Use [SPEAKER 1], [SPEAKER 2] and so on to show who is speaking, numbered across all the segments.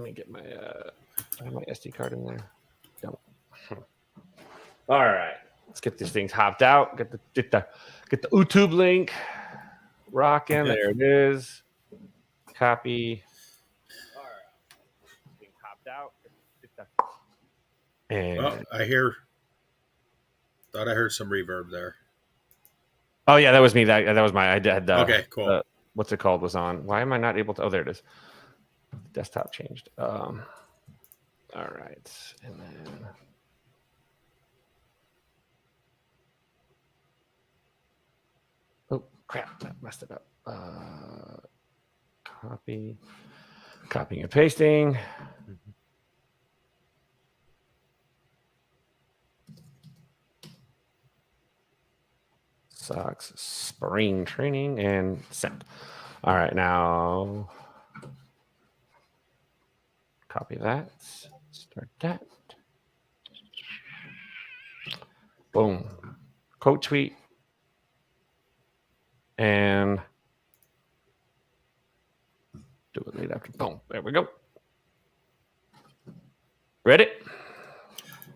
[SPEAKER 1] Let me get my I have my SD card in there. Don't. All right, let's get these things hopped out. Get the YouTube link rocking. Okay. There it is. Copy. All right, being hopped out. And
[SPEAKER 2] thought I heard some reverb there.
[SPEAKER 1] Oh yeah, that was me. That was my. I had
[SPEAKER 2] okay, cool.
[SPEAKER 1] What's it called was on. Why am I not able to? Oh, there it is. Desktop changed. All right, and then. Oh crap! That messed it up. Copying and pasting. Sox spring training and send. All right, now copy that. Start that. Boom. Quote tweet. And do it right after. Boom. There we go. Ready?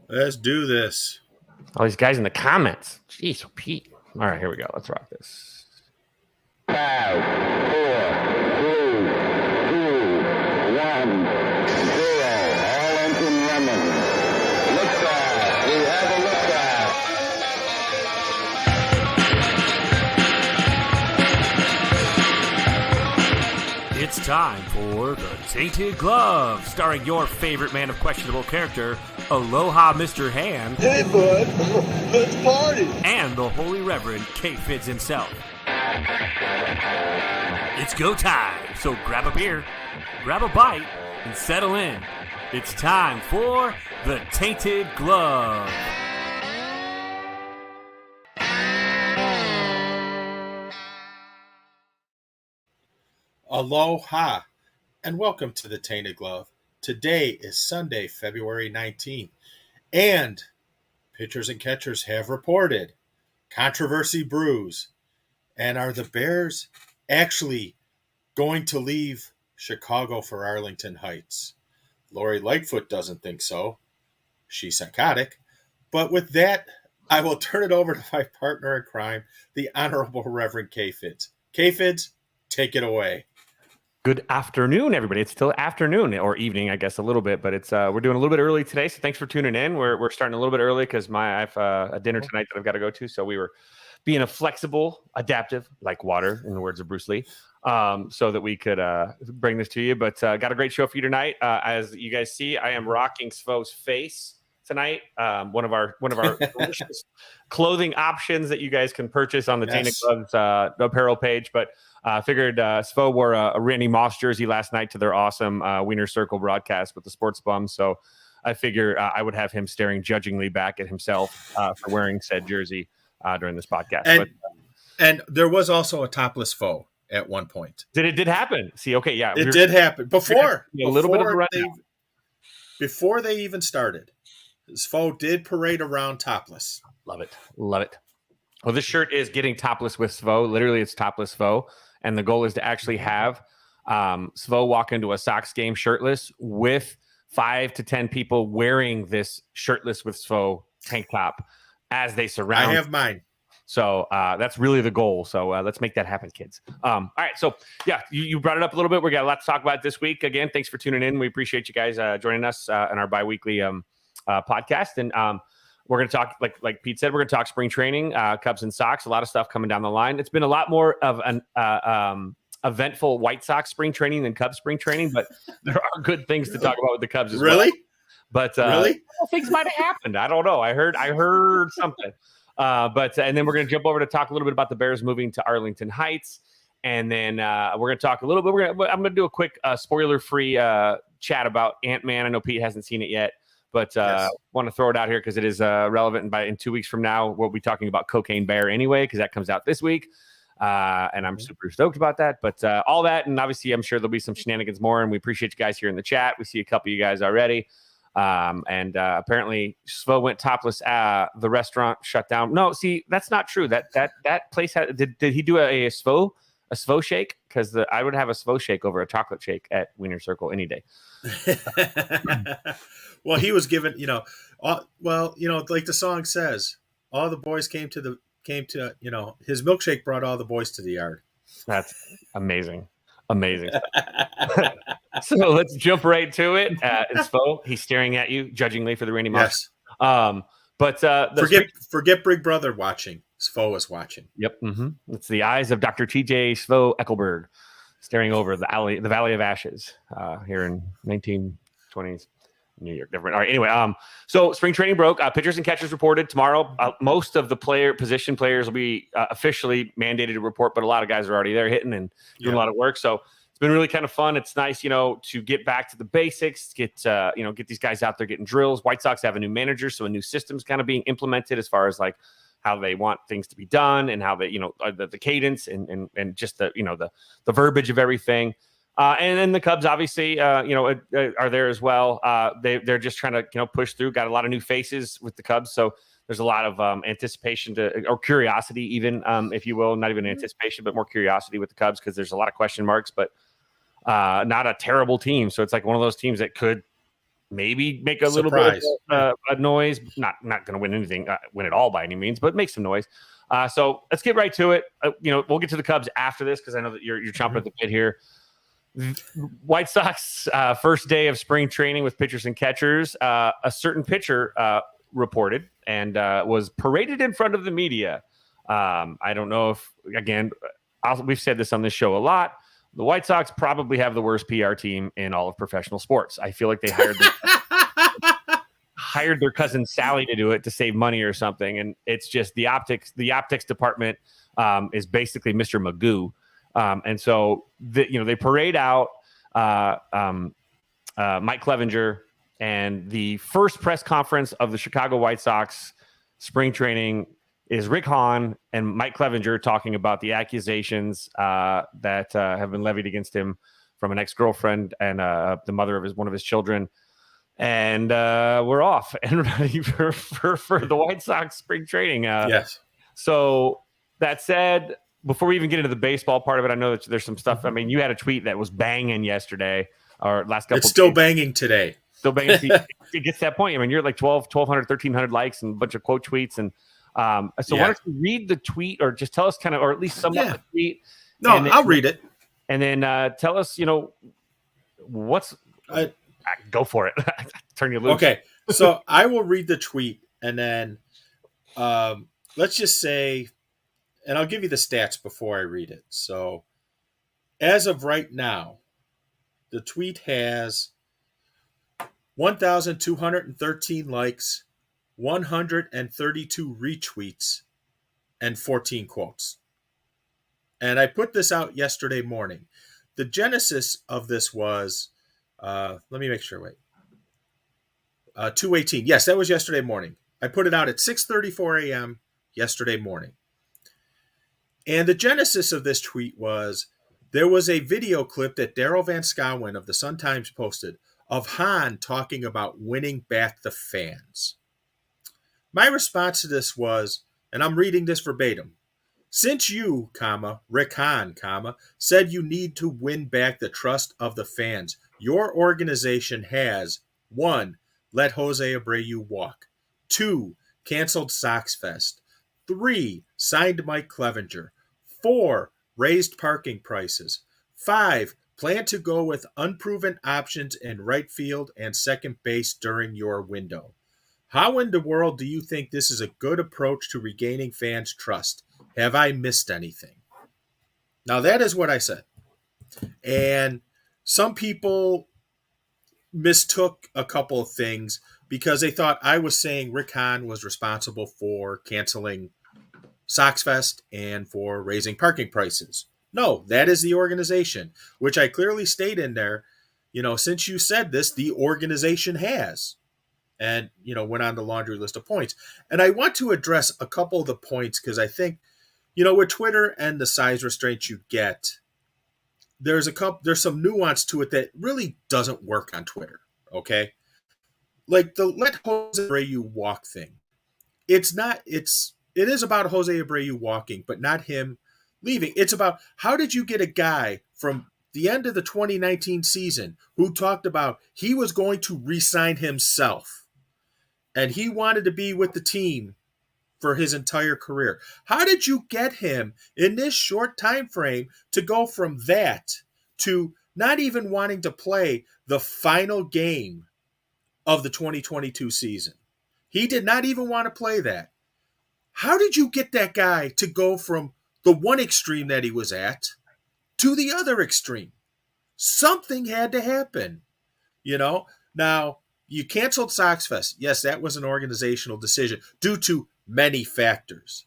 [SPEAKER 2] Let's do this.
[SPEAKER 1] All these guys in the comments. Jeez, Pete. All right, here we go. Let's rock this.
[SPEAKER 3] 5, 4, 3, 2, 1, 0. All engine running. Liftoff. We have a liftoff.
[SPEAKER 4] It's time for The Tainted Glove, starring your favorite man of questionable character, Aloha Mr. Hand.
[SPEAKER 5] Hey, bud, let's party.
[SPEAKER 4] And the Holy Reverend K-Fitz himself. It's go time, so grab a beer, grab a bite, and settle in. It's time for The Tainted Glove.
[SPEAKER 2] Aloha, and welcome to The Tainted Glove. Today is Sunday, February 19th, and pitchers and catchers have reported controversy brews. And are the Bears actually going to leave Chicago for Arlington Heights? Lori Lightfoot doesn't think so. She's psychotic. But with that, I will turn it over to my partner in crime, the Honorable Reverend K-Fitz. K-Fitz, take it away.
[SPEAKER 1] Good afternoon, everybody. It's still afternoon or evening, I guess, a little bit, but it's we're doing a little bit early today. So thanks for tuning in. We're starting a little bit early because I have a dinner tonight that I've got to go to. So we were being a flexible, adaptive, like water, in the words of Bruce Lee, so that we could bring this to you. But got a great show for you tonight. As you guys see, I am rocking Svo's face tonight. One of our delicious clothing options that you guys can purchase on the Tainted Gloves apparel page. But figured Svo wore a Randy Moss jersey last night to their awesome Wiener Circle broadcast with the Sports Bum. So I figure I would have him staring judgingly back at himself for wearing said jersey during this podcast.
[SPEAKER 2] And there was also a topless foe at one point.
[SPEAKER 1] It did happen? See, okay, yeah.
[SPEAKER 2] It did happen. Before
[SPEAKER 1] a little bit of a rundown.
[SPEAKER 2] Before they even started, Svo did parade around topless.
[SPEAKER 1] Love it. Well, this shirt is getting topless with Svo. Literally, it's topless Svo. And the goal is to actually have Svo walk into a Sox game shirtless with 5 to 10 people wearing this shirtless with Svo tank top as they surround.
[SPEAKER 2] I have mine.
[SPEAKER 1] So that's really the goal. So let's make that happen, kids. All right. So, yeah, you brought it up a little bit. We got a lot to talk about this week. Again, thanks for tuning in. We appreciate you guys joining us in our biweekly podcast. And we're going to talk, like Pete said, we're going to talk spring training, Cubs and Sox, a lot of stuff coming down the line. It's been a lot more of an eventful White Sox spring training than Cubs spring training, but there are good things to talk about with the Cubs as well. But really? Things might have happened. I don't know. I heard something. And then we're going to jump over to talk a little bit about the Bears moving to Arlington Heights. And then we're going to talk a little bit. I'm going to do a quick spoiler-free chat about Ant-Man. I know Pete hasn't seen it yet. But want to throw it out here because it is relevant. And in 2 weeks from now, we'll be talking about Cocaine Bear anyway, because that comes out this week. And I'm super stoked about that. But all that, and obviously, I'm sure there'll be some shenanigans more. And we appreciate you guys here in the chat. We see a couple of you guys already. And apparently, Svo went topless. The restaurant shut down. No, see, that's not true. That place had. Did he do a a Svo shake? Because I would have a Svo shake over a chocolate shake at Wiener Circle any day.
[SPEAKER 2] Well, he was given, like the song says, all the boys came to his milkshake brought all the boys to the yard.
[SPEAKER 1] That's amazing. Amazing. So let's jump right to it. It's Svo. He's staring at you judgingly for the Randy Moss.
[SPEAKER 2] Yes.
[SPEAKER 1] But
[SPEAKER 2] forget Big Brother watching. Svo is watching.
[SPEAKER 1] Yep. It's the eyes of Dr. T.J. Svo Eckelberg staring over the Valley of Ashes here in 1920s New York. Different. All right. Anyway, so spring training broke. Pitchers and catchers reported tomorrow. Most of the position players will be officially mandated to report, but a lot of guys are already there hitting and doing a lot of work. So it's been really kind of fun. It's nice, to get back to the basics, get these guys out there getting drills. White Sox have a new manager, so a new system's kind of being implemented as far as like how they want things to be done and how they, the cadence and just the verbiage of everything. And then the Cubs obviously, are there as well. They're just trying to, push through. Got a lot of new faces with the Cubs, so there's a lot of anticipation or curiosity, even if you will, not even anticipation, but more curiosity with the Cubs because there's a lot of question marks. But not a terrible team, so it's like one of those teams that could maybe make a little bit of a noise. Not going to win anything, win it all by any means, but make some noise. So let's get right to it. We'll get to the Cubs after this because I know that you're chomping at the bit here. White Sox first day of spring training with pitchers and catchers. A certain pitcher reported and was paraded in front of the media. I don't know if, again, we've said this on this show a lot. The White Sox probably have the worst PR team in all of professional sports. I feel like they hired their cousin Sally to do it to save money or something. And it's just the optics department is basically Mr. Magoo. And so, they parade out Mike Clevenger, and the first press conference of the Chicago White Sox spring training is Rick Hahn and Mike Clevenger talking about the accusations that have been levied against him from an ex-girlfriend and the mother of one of his children. And we're off and ready for the White Sox spring training.
[SPEAKER 2] Yes.
[SPEAKER 1] So that said, before we even get into the baseball part of it, I know that there's some stuff. I mean, you had a tweet that was banging yesterday or last couple.
[SPEAKER 2] It's still banging today.
[SPEAKER 1] Still banging. It gets to that point. I mean, you're like 1,200, 1,300 likes and a bunch of quote tweets. And why don't you read the tweet or just tell us kind of, or at least sum up the tweet?
[SPEAKER 2] No, I'll read it.
[SPEAKER 1] And then tell us, what's go for it. Turn you loose.
[SPEAKER 2] Okay. So I will read the tweet and then let's just say, and I'll give you the stats before I read it. So as of right now, the tweet has 1,213 likes, 132 retweets, and 14 quotes. And I put this out yesterday morning. The genesis of this was, let me make sure, 2:18. Yes, that was yesterday morning. I put it out at 6:34 a.m. yesterday morning. And the genesis of this tweet was there was a video clip that Daryl Van Schouwen of the Sun-Times posted of Hahn talking about winning back the fans. My response to this was, and I'm reading this verbatim, since you, Rick Hahn, said you need to win back the trust of the fans, your organization has 1. Let Jose Abreu walk. 2. Canceled Sox Fest. 3. Signed Mike Clevenger. 4. Raised parking prices. 5. Plan to go with unproven options in right field and second base during your window. How in the world do you think this is a good approach to regaining fans' trust? Have I missed anything? Now, that is what I said. And some people mistook a couple of things because they thought I was saying Rick Hahn was responsible for canceling Sox Fest and for raising parking prices. No, that is the organization, which I clearly state in there, since you said this, the organization has. And, went on the laundry list of points. And I want to address a couple of the points because I think, with Twitter and the size restraints you get, there's some nuance to it that really doesn't work on Twitter, okay? Like the let Jose Abreu walk thing. It is about Jose Abreu walking, but not him leaving. It's about how did you get a guy from the end of the 2019 season who talked about he was going to re-sign himself and he wanted to be with the team for his entire career. How did you get him in this short time frame to go from that to not even wanting to play the final game of the 2022 season? He did not even want to play that. How did you get that guy to go from the one extreme that he was at to the other extreme? Something had to happen, you know? Now, you canceled Sox Fest. Yes, that was an organizational decision due to many factors.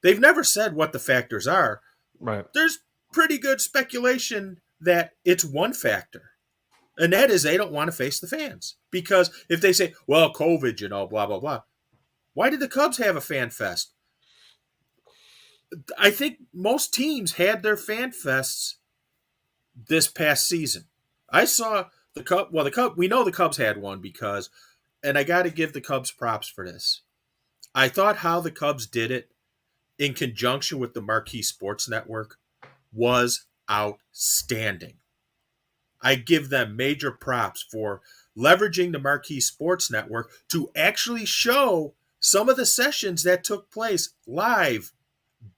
[SPEAKER 2] They've never said what the factors are.
[SPEAKER 1] Right.
[SPEAKER 2] There's pretty good speculation that it's one factor, and that is they don't want to face the fans. Because if they say, well, COVID, you know, blah, blah, blah. Why did the Cubs have a fan fest? I think most teams had their fan fests this past season. I saw the Cubs. Well, we know the Cubs had one because, and I got to give the Cubs props for this. I thought how the Cubs did it in conjunction with the Marquee Sports Network was outstanding. I give them major props for leveraging the Marquee Sports Network to actually show some of the sessions that took place live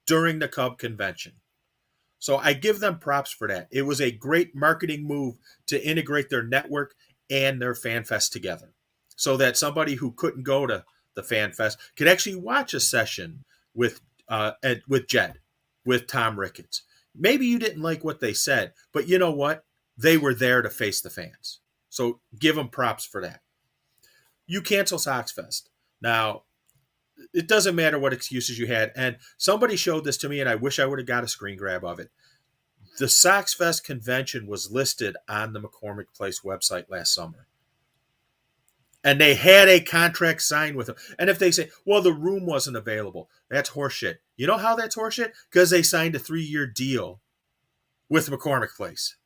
[SPEAKER 2] during the Cub convention. So I give them props for that. It was a great marketing move to integrate their network and their fan fest together so that somebody who couldn't go to the fan fest could actually watch a session with Jed, with Tom Ricketts. Maybe you didn't like what they said, but you know what? They were there to face the fans. So give them props for that. You cancel Sox Fest. Now, it doesn't matter what excuses you had. And somebody showed this to me, and I wish I would have got a screen grab of it. The Sox Fest convention was listed on the McCormick Place website last summer. And they had a contract signed with them. And if they say, well, the room wasn't available, that's horseshit. You know how that's horseshit? Because they signed a 3-year deal with McCormick Place.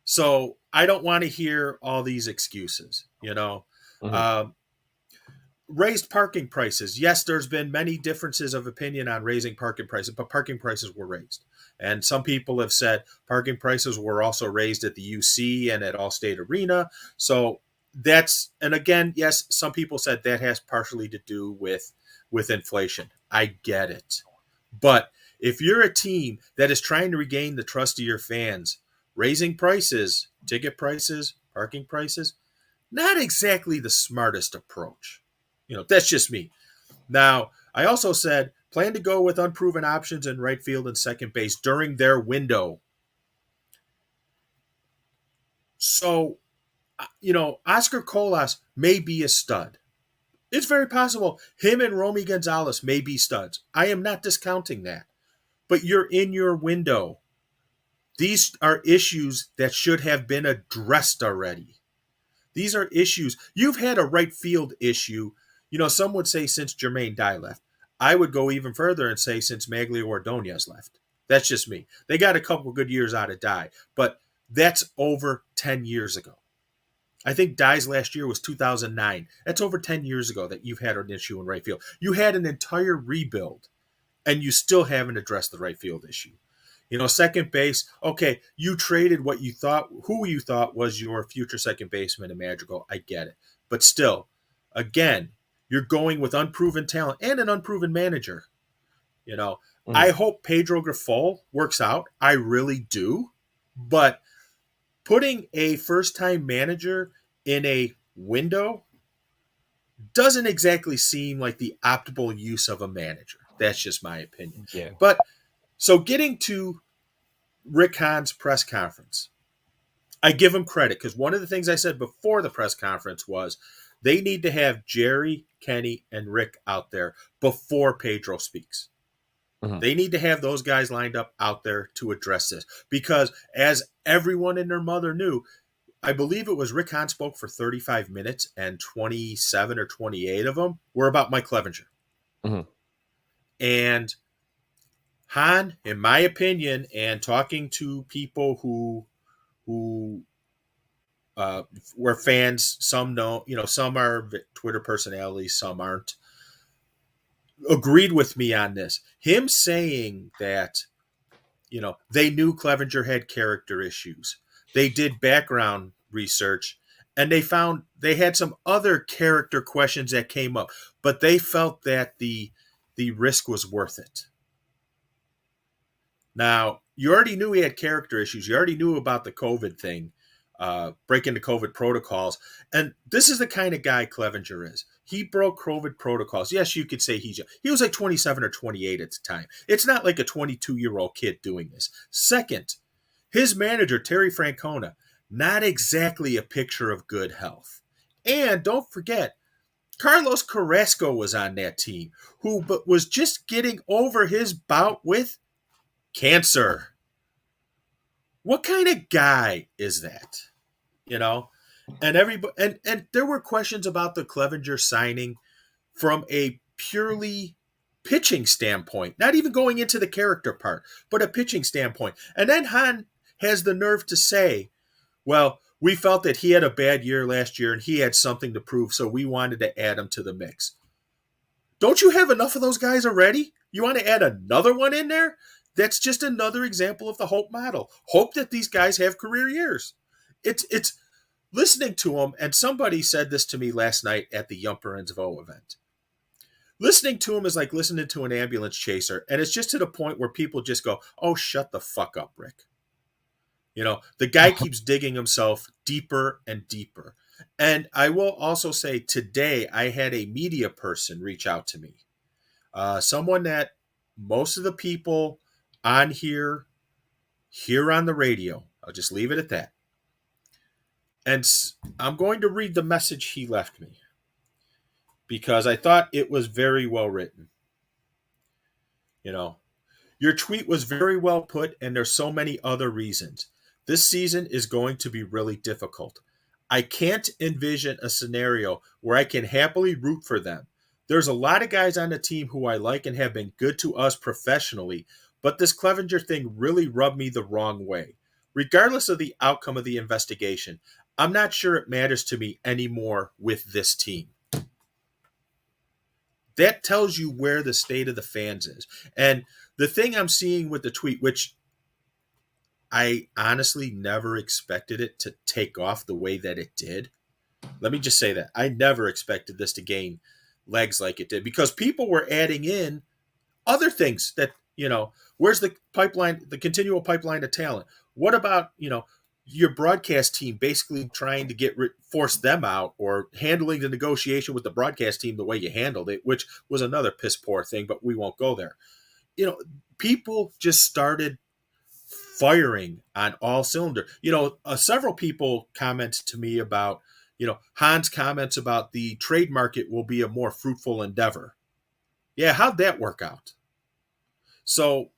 [SPEAKER 2] So I don't want to hear all these excuses, you know. Mm-hmm. Raised parking prices. Yes, there's been many differences of opinion on raising parking prices, but parking prices were raised. And some people have said parking prices were also raised at the UC and at Allstate Arena. So that's, and again, yes, some people said that has partially to do with inflation. I get it. But if you're a team that is trying to regain the trust of your fans, raising prices, ticket prices, parking prices, not exactly the smartest approach. You know, that's just me. Now, I also said plan to go with unproven options in right field and second base during their window. So, you know, Oscar Colas may be a stud. It's very possible him and Romy Gonzalez may be studs. I am not discounting that. But you're in your window. These are issues that should have been addressed already. These are issues. You've had a right field issue. You know, some would say since Jermaine Dye left. I would go even further and say since Maglio Ordonez left. That's just me. They got a couple good years out of Dye, but that's over 10 years ago. I think Dye's last year was 2009. That's over 10 years ago that you've had an issue in right field. You had an entire rebuild, and you still haven't addressed the right field issue. You know, second base, okay, you traded who you thought was your future second baseman in Madrigal. I get it. But still, again, you're going with unproven talent and an unproven manager. You know, I hope Pedro Grifol works out. I really do. But putting a first-time manager in a window doesn't exactly seem like the optimal use of a manager. That's just my opinion.
[SPEAKER 1] Yeah.
[SPEAKER 2] But so getting to Rick Hahn's press conference, I give him credit because one of the things I said before the press conference was they need to have Jerry, Kenny, and Rick out there before Pedro speaks. Mm-hmm. They need to have those guys lined up out there to address this because as everyone and their mother knew, I believe it was Rick Hahn spoke for 35 minutes and 27 or 28 of them were about Mike Clevenger. Mm-hmm. And Hahn, in my opinion, and talking to people who were fans, some know, you know, some are Twitter personalities, some aren't. agreed with me on this. Him saying that, they knew Clevenger had character issues. They did background research and they found they had some other character questions that came up, but they felt that the risk was worth it. Now, you already knew he had character issues. You already knew about the COVID thing, breaking the COVID protocols. And this is the kind of guy Clevenger is. He broke COVID protocols. Yes, you could say he was like 27 or 28 at the time. It's not like a 22-year-old kid doing this. Second, his manager, Terry Francona, not exactly a picture of good health. And don't forget, Carlos Carrasco was on that team, who was just getting over his bout with cancer. What kind of guy is that? And everybody and there were questions about the Clevenger signing from a purely pitching standpoint, not even going into the character part, but a pitching standpoint. And then Hahn has the nerve to say, well, we felt that he had a bad year last year and he had something to prove, so we wanted to add him to the mix. Don't you have enough of those guys already? You want to add another one in there? That's just another example of the hope model. Hope that these guys have career years. It's listening to them, and somebody said this to me last night at the Yumper and Zvo event. Listening to him is like listening to an ambulance chaser, and it's just to the point where people just go, oh, shut the fuck up, Rick. The guy keeps digging himself deeper and deeper. And I will also say today I had a media person reach out to me. Someone that most of the people on here on the radio. I'll just leave it at that. And I'm going to read the message he left me because I thought it was very well written. Your tweet was very well put, and there's so many other reasons. This season is going to be really difficult. I can't envision a scenario where I can happily root for them. There's a lot of guys on the team who I like and have been good to us professionally, but this Clevenger thing really rubbed me the wrong way. Regardless of the outcome of the investigation, I'm not sure it matters to me anymore with this team. That tells you where the state of the fans is. And the thing I'm seeing with the tweet, which I honestly never expected it to take off the way that it did. Let me just say that. I never expected this to gain legs like it did because people were adding in other things that, where's the pipeline, the continual pipeline of talent? What about, your broadcast team basically trying to force them out or handling the negotiation with the broadcast team the way you handled it, which was another piss poor thing, but we won't go there. People just started firing on all cylinders. Several people commented to me about, Hahn's comments about the trade market will be a more fruitful endeavor. Yeah, how'd that work out? So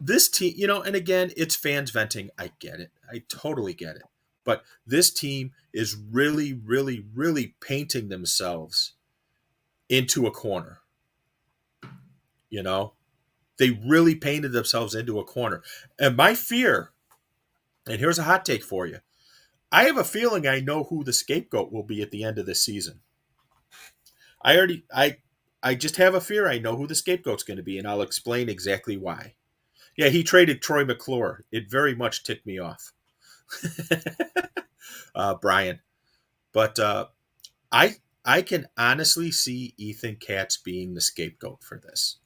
[SPEAKER 2] this team, and again, it's fans venting. I get it. I totally get it. But this team is really, really, really painting themselves into a corner. They really painted themselves into a corner. And my fear, and here's a hot take for you, I have a feeling I know who the scapegoat will be at the end of this season. I just have a fear I know who the scapegoat's going to be, and I'll explain exactly why. Yeah, he traded Troy McClure. It very much ticked me off. Brian. But I can honestly see Ethan Katz being the scapegoat for this.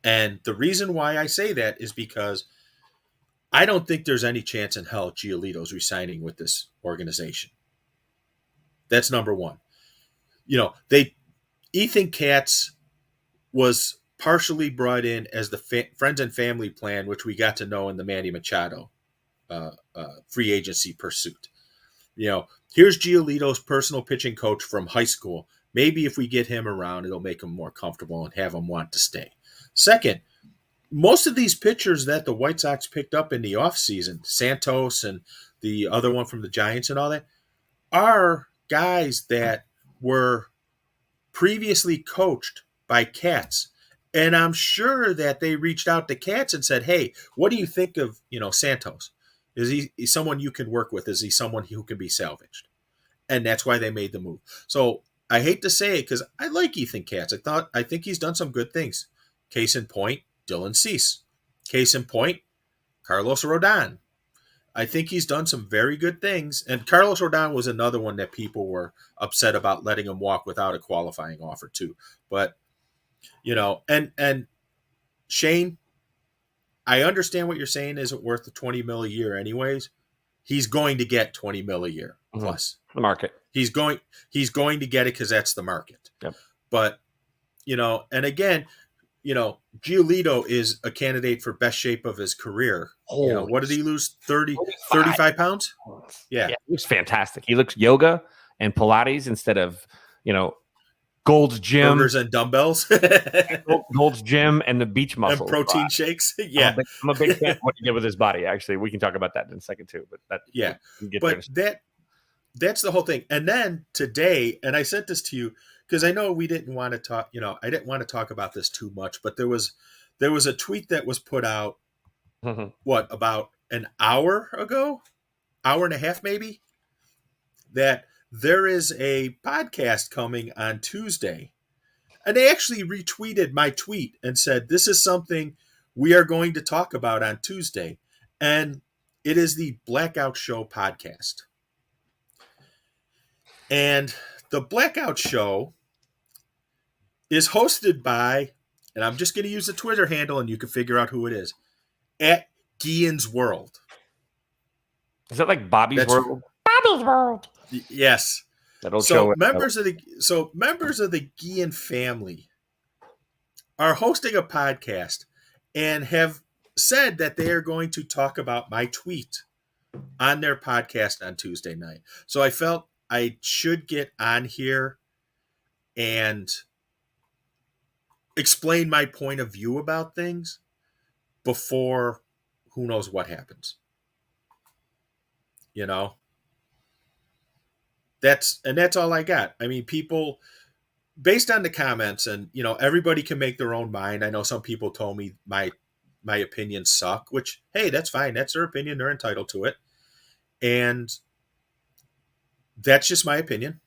[SPEAKER 2] And the reason why I say that is because I don't think there's any chance in hell Giolito's resigning with this organization. That's number one. Ethan Katz was partially brought in as the friends and family plan, which we got to know in the Manny Machado free agency pursuit. Here's Giolito's personal pitching coach from high school. Maybe if we get him around, it'll make him more comfortable and have him want to stay. Second, most of these pitchers that the White Sox picked up in the offseason, Santos and the other one from the Giants and all that, are guys that were previously coached by Katz. And I'm sure that they reached out to Katz and said, hey, what do you think of, Santos? Is he someone you can work with? Is he someone who can be salvaged? And that's why they made the move. So I hate to say it because I like Ethan Katz. I think he's done some good things. Case in point, Dylan Cease. Case in point, Carlos Rodon. I think he's done some very good things. And Carlos Rodon was another one that people were upset about letting him walk without a qualifying offer too. But, and Shane, I understand what you're saying isn't worth the $20 million a year anyways. He's going to get $20 million a year plus.
[SPEAKER 1] The market.
[SPEAKER 2] He's going to get it because that's the market.
[SPEAKER 1] Yep.
[SPEAKER 2] But, and again, Giolito is a candidate for best shape of his career. What did he lose? 35 pounds? Yeah.
[SPEAKER 1] He looks fantastic. He looks yoga and Pilates instead of, Gold's Gym.
[SPEAKER 2] Burgers and dumbbells.
[SPEAKER 1] Gold's Gym and the beach muscles.
[SPEAKER 2] And protein shakes. Yeah.
[SPEAKER 1] I'm a big fan of what he did with his body, actually. We can talk about that in a second, too. But
[SPEAKER 2] that's the whole thing. And then today, and I sent this to you, because I know we didn't want to talk, I didn't want to talk about this too much, but there was a tweet that was put out, about an hour ago, hour and a half maybe, that there is a podcast coming on Tuesday. And they actually retweeted my tweet and said, this is something we are going to talk about on Tuesday. And it is the Blackout Show podcast. And the Blackout Show is hosted by, and I'm just going to use the Twitter handle and you can figure out who it is, at Guillen's World.
[SPEAKER 1] Is that like Bobby's World? Bobby's World.
[SPEAKER 2] Yes.
[SPEAKER 1] So
[SPEAKER 2] members of the Guillen family are hosting a podcast and have said that they are going to talk about my tweet on their podcast on Tuesday night. So I felt I should get on here and explain my point of view about things before who knows what happens. That's all I got. I mean, people, based on the comments, and everybody can make their own mind. I know some people told me my opinions suck, which, hey, that's fine. That's their opinion. They're entitled to it. And that's just my opinion.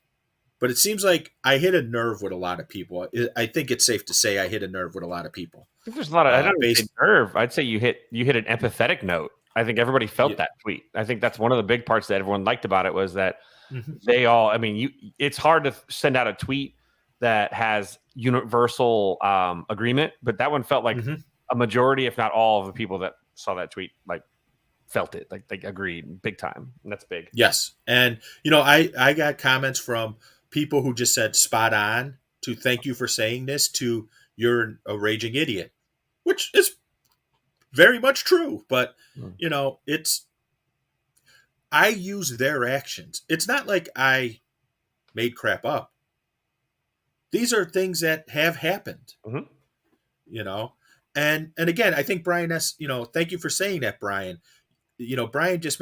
[SPEAKER 2] But it seems like I hit a nerve with a lot of people. I think it's safe to say I hit a nerve with a lot of people.
[SPEAKER 1] I think there's a lot of I don't say nerve. I'd say you hit an empathetic note. I think everybody felt that tweet. I think that's one of the big parts that everyone liked about it was that they all. I mean, it's hard to send out a tweet that has universal agreement, but that one felt like a majority, if not all, of the people that saw that tweet felt it, like they agreed big time, and that's big.
[SPEAKER 2] Yes, and I got comments from people who just said spot on, to thank you for saying this, to you're a raging idiot, which is very much true. But I use their actions. It's not like I made crap up. These are things that have happened. And again, I think Brian S. Thank you for saying that, Brian. Brian just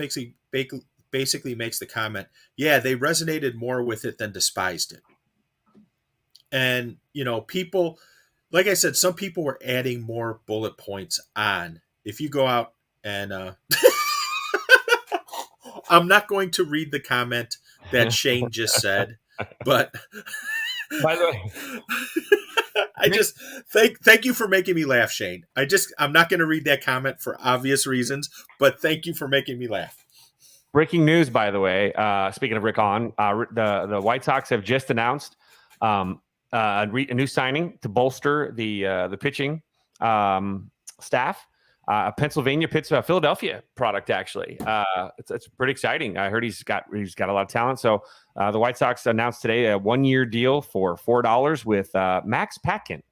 [SPEAKER 2] basically makes the comment, yeah, they resonated more with it than despised it. And, people, like I said, some people were adding more bullet points on. If you go out and I'm not going to read the comment that Shane just said, but
[SPEAKER 1] by the way,
[SPEAKER 2] I just thank you for making me laugh, Shane. I'm not going to read that comment for obvious reasons, but thank you for making me laugh.
[SPEAKER 1] Breaking news, by the way. Speaking of Rick On, the White Sox have just announced a new signing to bolster the pitching staff. A Philadelphia product, actually. It's pretty exciting. I heard he's got a lot of talent. So the White Sox announced today a 1-year deal for $4 with Max Patkin,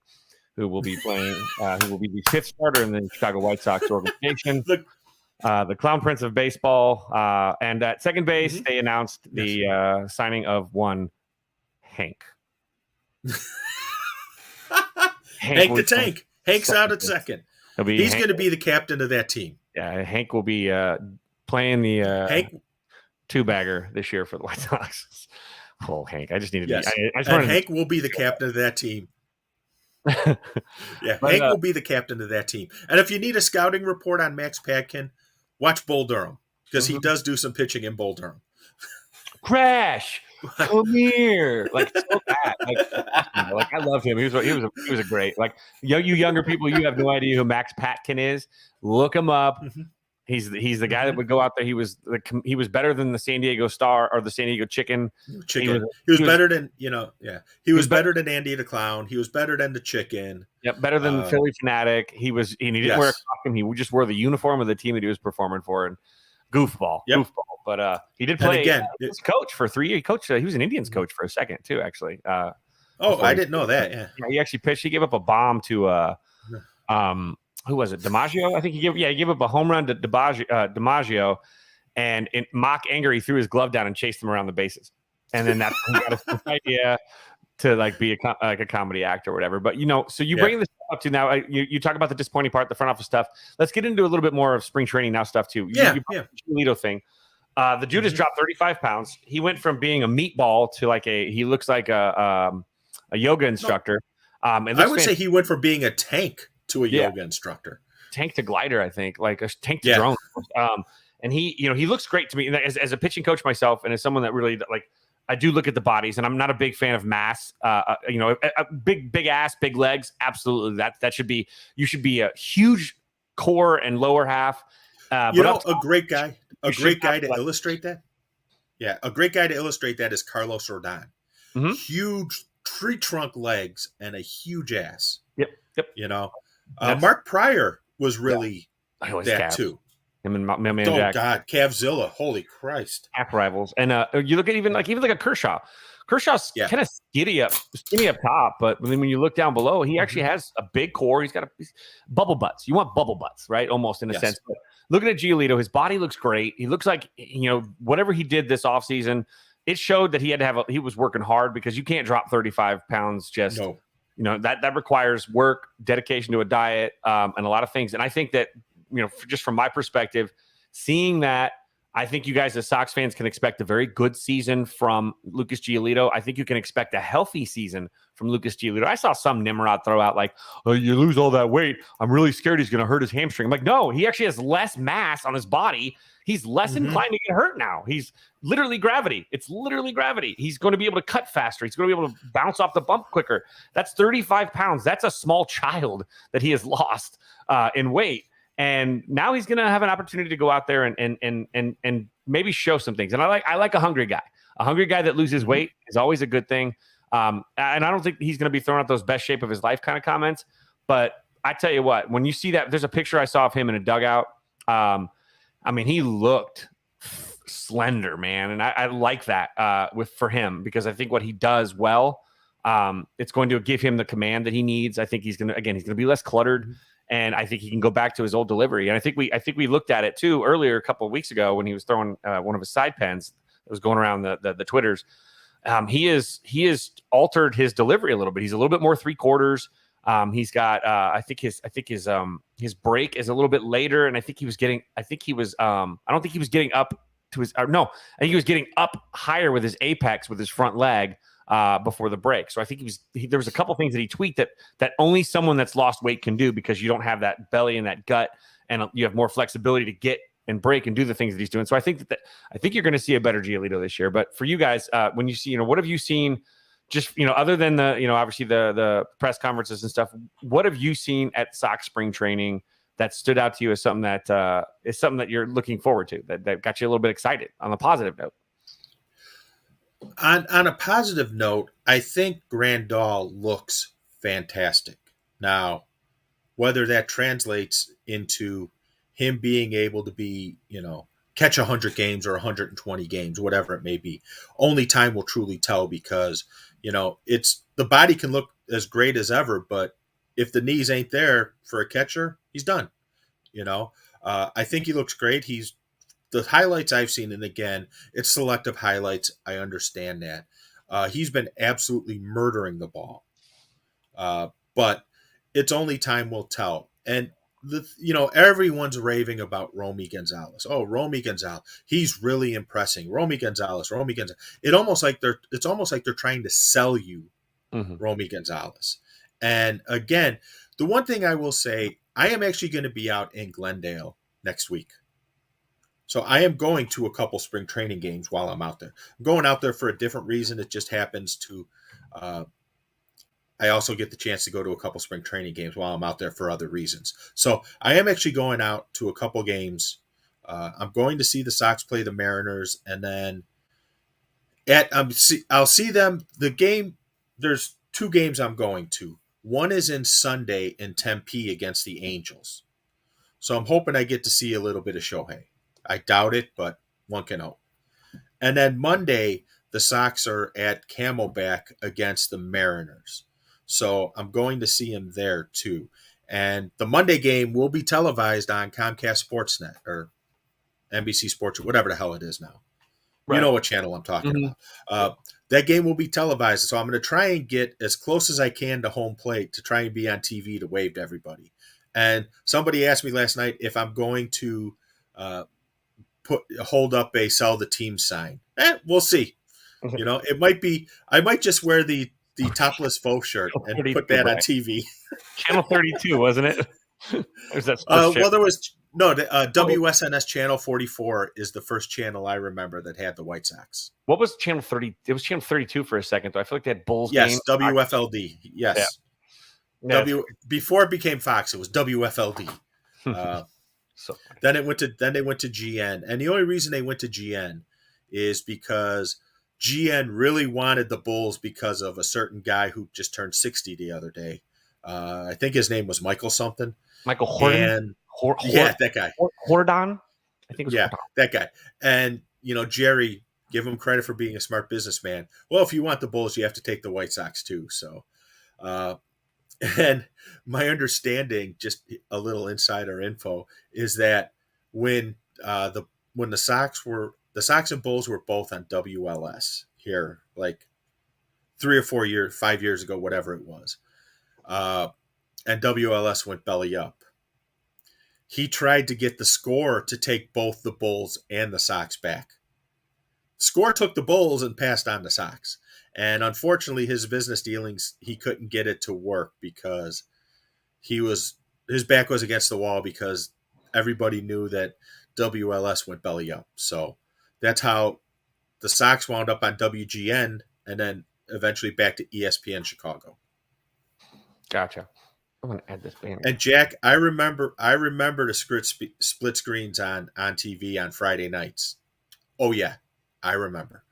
[SPEAKER 1] who will be playing. Who will be the 5th starter in the Chicago White Sox organization. The Clown Prince of baseball. And at second base, they announced the signing of one Hank.
[SPEAKER 2] Hank the Tank. Hank's out at second. He's going to be the captain of that team.
[SPEAKER 1] Yeah, Hank will be playing the Hank 2-bagger this year for the White Sox. Oh, Hank! I just needed.
[SPEAKER 2] Yes. Hank will be the captain of that team. Yeah, Hank will be the captain of that team. And if you need a scouting report on Max Patkin, watch Bull Durham, because he does do some pitching in Bull Durham.
[SPEAKER 1] Crash, come here, like so bad. Like, awesome. Like I love him. He was a great. Like you younger people, you have no idea who Max Patkin is. Look him up.
[SPEAKER 2] Mhm.
[SPEAKER 1] He's the guy that would go out there. He was better than the San Diego Star or the San Diego Chicken.
[SPEAKER 2] Chicken. He was better than He was better than Andy the Clown. He was better than the Chicken.
[SPEAKER 1] Yeah, better than the Philly Fanatic. He didn't wear a costume. He just wore the uniform of the team that he was performing for. And goofball. But he did play.
[SPEAKER 2] Again,
[SPEAKER 1] he was coach for 3 years. He coached. He was an Indians coach for a second too, actually.
[SPEAKER 2] I didn't know that. Yeah,
[SPEAKER 1] he actually pitched. He gave up a bomb to who was it? DiMaggio. I think he gave up a home run to DiMaggio, and in mock anger, he threw his glove down and chased him around the bases. And then that's when he got his idea to like be a comedy actor or whatever. But so you bring this up to now. You talk about the disappointing part, the front office stuff. Let's get into a little bit more of spring training now stuff too. The Giolito thing. The dude has dropped 35 pounds. He went from being a meatball to he looks like a yoga instructor.
[SPEAKER 2] I would say he went from being a tank to a yoga instructor.
[SPEAKER 1] Tank to glider, I think, like a tank to drone. And he looks great to me as a pitching coach myself, and as someone that really like. I do look at the bodies, and I'm not a big fan of mass. A big ass, big legs. Absolutely, that should be. You should be a huge core and lower half.
[SPEAKER 2] A great guy to illustrate that. Yeah, a great guy to illustrate that is Carlos Rodon.
[SPEAKER 1] Mm-hmm.
[SPEAKER 2] Huge tree trunk legs and a huge ass.
[SPEAKER 1] Yep.
[SPEAKER 2] Mark Pryor was really that too.
[SPEAKER 1] Him and my man
[SPEAKER 2] Jack.
[SPEAKER 1] God,
[SPEAKER 2] Cavzilla! Holy Christ!
[SPEAKER 1] Half rivals, and you look at even like a Kershaw. Kershaw's kind of skinny up top, but then when you look down below, he actually has a big core. He's got bubble butts. You want bubble butts, right? Almost in a sense. But looking at Giolito, his body looks great. He looks like whatever he did this offseason, it showed that he was working hard, because you can't drop 35 pounds just. No. That requires work, dedication to a diet, and a lot of things. And I think that. Just from my perspective, seeing that, I think you guys as Sox fans can expect a very good season from Lucas Giolito. I think you can expect a healthy season from Lucas Giolito. I saw some Nimrod throw out like, "Oh, you lose all that weight. I'm really scared he's going to hurt his hamstring." I'm like, no, he actually has less mass on his body. He's less inclined to get hurt now. He's literally gravity. It's literally gravity. He's going to be able to cut faster. He's going to be able to bounce off the bump quicker. That's 35 pounds. That's a small child that he has lost in weight. And now he's going to have an opportunity to go out there and maybe show some things. And I like a hungry guy. A hungry guy that loses weight is always a good thing. And I don't think he's going to be throwing out those best shape of his life kind of comments. But I tell you what, when you see that, there's a picture I saw of him in a dugout. He looked slender, man. And I like that for him, because I think what he does well, it's going to give him the command that he needs. I think he's going to be less cluttered. And I think he can go back to his old delivery. And I think we looked at it too earlier a couple of weeks ago when he was throwing one of his side pens that was going around the Twitters. He has altered his delivery a little bit. He's a little bit more 3/4. He's got I think his break is a little bit later, and I think he was getting I think he was I don't think he was getting up to his I think he was getting up higher with his apex with his front leg before the break. So I think there was a couple things that he tweaked that only someone that's lost weight can do, because you don't have that belly and that gut, and you have more flexibility to get and break and do the things that he's doing. So I think you're going to see a better Giolito this year. But for you guys, when you see, what have you seen? Just other than the obviously the press conferences and stuff, what have you seen at Sox spring training that stood out to you as something that is something that you're looking forward to, that got you a little bit excited on a positive note?
[SPEAKER 2] On a positive note, I think Grandal looks fantastic. Now, whether that translates into him being able to be, catch 100 games or 120 games, whatever it may be, only time will truly tell, because, it's the body can look as great as ever, but if the knees ain't there for a catcher, he's done. I think he looks great. The highlights I've seen, and again, it's selective highlights. I understand that. He's been absolutely murdering the ball. But it's only time will tell. And, everyone's raving about Romy Gonzalez. Oh, Romy Gonzalez. He's really impressing. Romy Gonzalez. It's almost like they're trying to sell you Romy Gonzalez. And again, the one thing I will say, I am actually going to be out in Glendale next week. So I am going to a couple spring training games while I'm out there. I'm going out there for a different reason. It just happens to. I also get the chance to go to a couple spring training games while I'm out there for other reasons. So I am actually going out to a couple games. I'm going to see the Sox play the Mariners, and then I'll see them. The game. There's 2 games I'm going to. One is in Sunday in Tempe against the Angels. So I'm hoping I get to see a little bit of Shohei. I doubt it, but one can hope. And then Monday, the Sox are at Camelback against the Mariners. So I'm going to see him there too. And the Monday game will be televised on Comcast Sportsnet or NBC Sports or whatever the hell it is now. Right. You know what channel I'm talking about. That game will be televised. So I'm going to try and get as close as I can to home plate to try and be on TV to wave to everybody. And somebody asked me last night if I'm going to hold up a sell the team sign. We'll see. You know, it might be. I might just wear the topless faux shirt and put that on TV.
[SPEAKER 1] Channel 32, wasn't it? Was that
[SPEAKER 2] well, there was WSNS Channel 44 is the first channel I remember that had the White Sox.
[SPEAKER 1] What was Channel 30? It was Channel 32 for a second, though. I feel like they had Bulls.
[SPEAKER 2] Yes,
[SPEAKER 1] game.
[SPEAKER 2] WFLD. Yes. Yeah. Before it became Fox, it was WFLD. Then they went to GN, and the only reason they went to GN is because GN really wanted the Bulls because of a certain guy who just turned 60 the other day. I think his name was Michael something.
[SPEAKER 1] Michael Horton.
[SPEAKER 2] Yeah, that guy.
[SPEAKER 1] Hordon. I think it was Hordon.
[SPEAKER 2] That guy. And Jerry, give him credit for being a smart businessman. Well, if you want the Bulls, you have to take the White Sox too. So. And my understanding, just a little insider info, is that when the Sox and Bulls were both on WLS here, like 3 or 4 years, 5 years ago, whatever it was, and WLS went belly up. He tried to get the Score to take both the Bulls and the Sox back. Score took the Bulls and passed on the Sox. And unfortunately, his business dealings, he couldn't get it to work because his back was against the wall because everybody knew that WLS went belly up. So that's how the Sox wound up on WGN and then eventually back to ESPN Chicago.
[SPEAKER 1] Gotcha. I'm going to add this banner.
[SPEAKER 2] And Jack, I remember the split screens on TV on Friday nights. Oh yeah, I remember.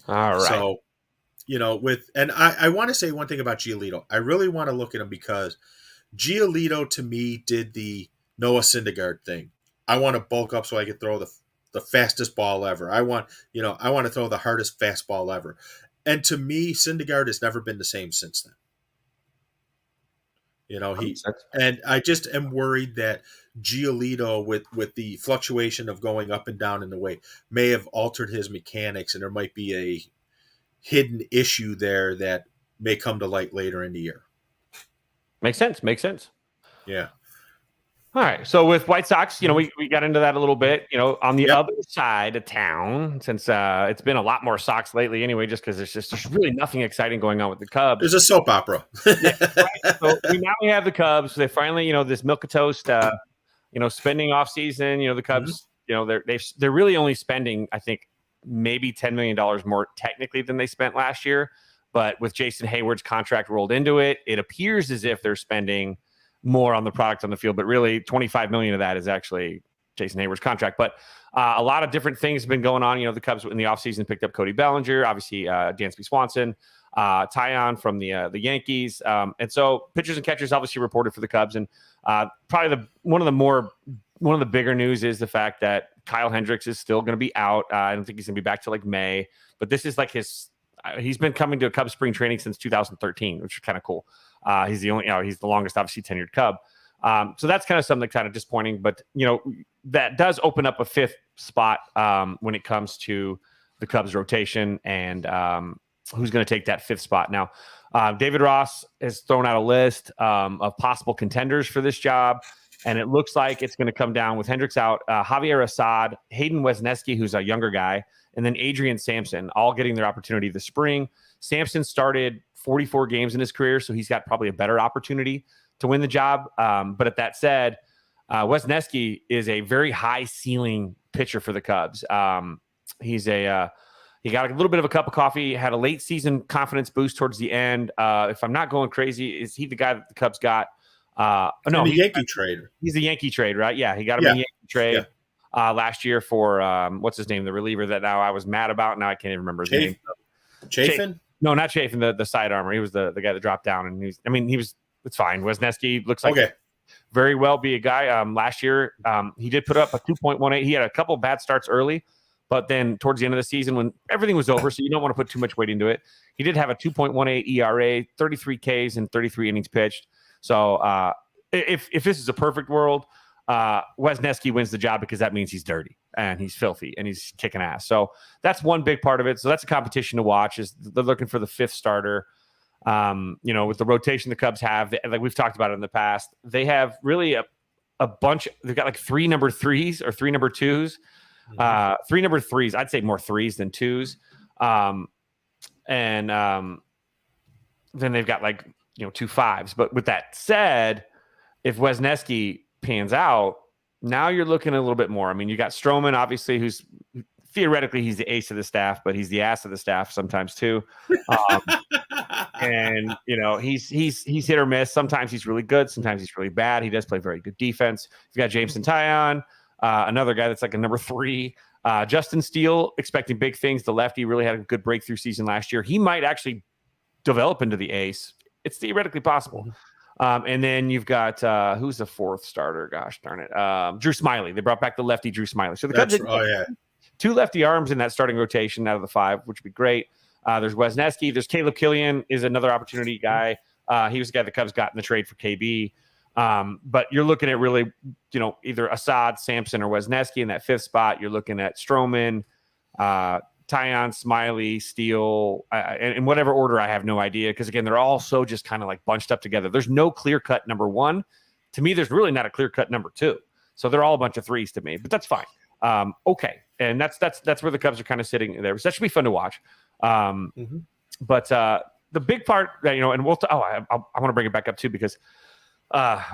[SPEAKER 1] All right.
[SPEAKER 2] So, I want to say one thing about Giolito. I really want to look at him because Giolito to me did the Noah Syndergaard thing. I want to bulk up so I can throw the fastest ball ever. I want to throw the hardest fastball ever. And to me, Syndergaard has never been the same since then. I just am worried that Giolito with the fluctuation of going up and down in the weight may have altered his mechanics, and there might be a hidden issue there that may come to light later in the year.
[SPEAKER 1] Makes sense.
[SPEAKER 2] Yeah.
[SPEAKER 1] All right. So with White Sox, we got into that a little bit, on the other side of town, since it's been a lot more Sox lately anyway, just because there's really nothing exciting going on with the Cubs.
[SPEAKER 2] There's a soap opera.
[SPEAKER 1] Yeah, right? So we have the Cubs. They finally, this milquetoast, spending off season, the Cubs, they're really only spending, I think, maybe $10 million more technically than they spent last year. But with Jason Hayward's contract rolled into it, it appears as if they're spending more on the product on the field, but really $25 million of that is actually Jason Hayward's contract. But a lot of different things have been going on. The Cubs in the offseason picked up Cody Bellinger, obviously Dansby Swanson, Tyon from the Yankees. And so pitchers and catchers obviously reported for the Cubs. And probably one of the bigger news is the fact that Kyle Hendricks is still going to be out. I don't think he's going to be back till like May, but this is like he's been coming to Cubs spring training since 2013, which is kind of cool. He's the longest, obviously, tenured Cub. So that's kind of something that's kind of disappointing, but that does open up a fifth spot when it comes to the Cubs rotation and who's going to take that fifth spot. Now, David Ross has thrown out a list of possible contenders for this job, and it looks like it's going to come down with Hendricks out, Javier Assad, Hayden Wesneski, who's a younger guy, and then Adrian Sampson, all getting their opportunity this spring. Sampson started 44 games in his career, so he's got probably a better opportunity to win the job. But at that said, Wesneski is a very high ceiling pitcher for the Cubs. He's he got a little bit of a cup of coffee, had a late season confidence boost towards the end. If I'm not going crazy, is he the guy that the Cubs got? No,
[SPEAKER 2] the Yankee trade.
[SPEAKER 1] He's a Yankee trade, right? Yeah, he got him in a Yankee trade last year for what's his name, the reliever that now I was mad about. Now I can't even remember his name.
[SPEAKER 2] Chafin?
[SPEAKER 1] No, not Chafin, the side armor. He was the guy that dropped down, and it's fine. Wesneski looks like very well be a guy. Last year, he did put up a 2.18. He had a couple bad starts early, but then towards the end of the season, when everything was over, so you don't want to put too much weight into it, he did have a 2.18 ERA, 33 Ks, and 33 innings pitched. So if this is a perfect world, Wesneski wins the job because that means he's dirty and he's filthy and he's kicking ass. So that's one big part of it. So that's a competition to watch. Is they're looking for the fifth starter. With the rotation the Cubs have, like we've talked about it in the past, they have really a bunch. They've got like 3 number 3s or 3 number 2s. 3 number 3s. I'd say more 3s than 2s. Then they've got like 2 5s. But with that said, if Wesneski pans out, now you're looking a little bit more. I mean, you got Stroman, obviously, who's theoretically he's the ace of the staff, but he's the ass of the staff sometimes too. And he's hit or miss. Sometimes he's really good. Sometimes he's really bad. He does play very good defense. You've got Jameson Taillon, another guy that's like a number 3. Justin Steele, expecting big things. The lefty really had a good breakthrough season last year. He might actually develop into the ace. It's theoretically possible. And then you've got who's the 4th starter? Gosh darn it, Drew Smiley. They brought back the lefty Drew Smiley. So the Cubs 2 lefty arms in that starting rotation out of the 5, which would be great. There's Wesneski. There's Caleb Killian is another opportunity guy. He was the guy the Cubs got in the trade for KB. But you're looking at really, either Assad, Sampson, or Wesneski in that 5th spot. You're looking at Stroman, Taillon, Smiley, Steele, and in whatever order, I have no idea. Because again, they're all so just kind of like bunched up together. There's no clear cut number 1. To me, there's really not a clear cut number 2. So they're all a bunch of 3s to me, but that's fine. Okay. And that's where the Cubs are kind of sitting there. So that should be fun to watch. But the big part, and we'll, I want to bring it back up too, because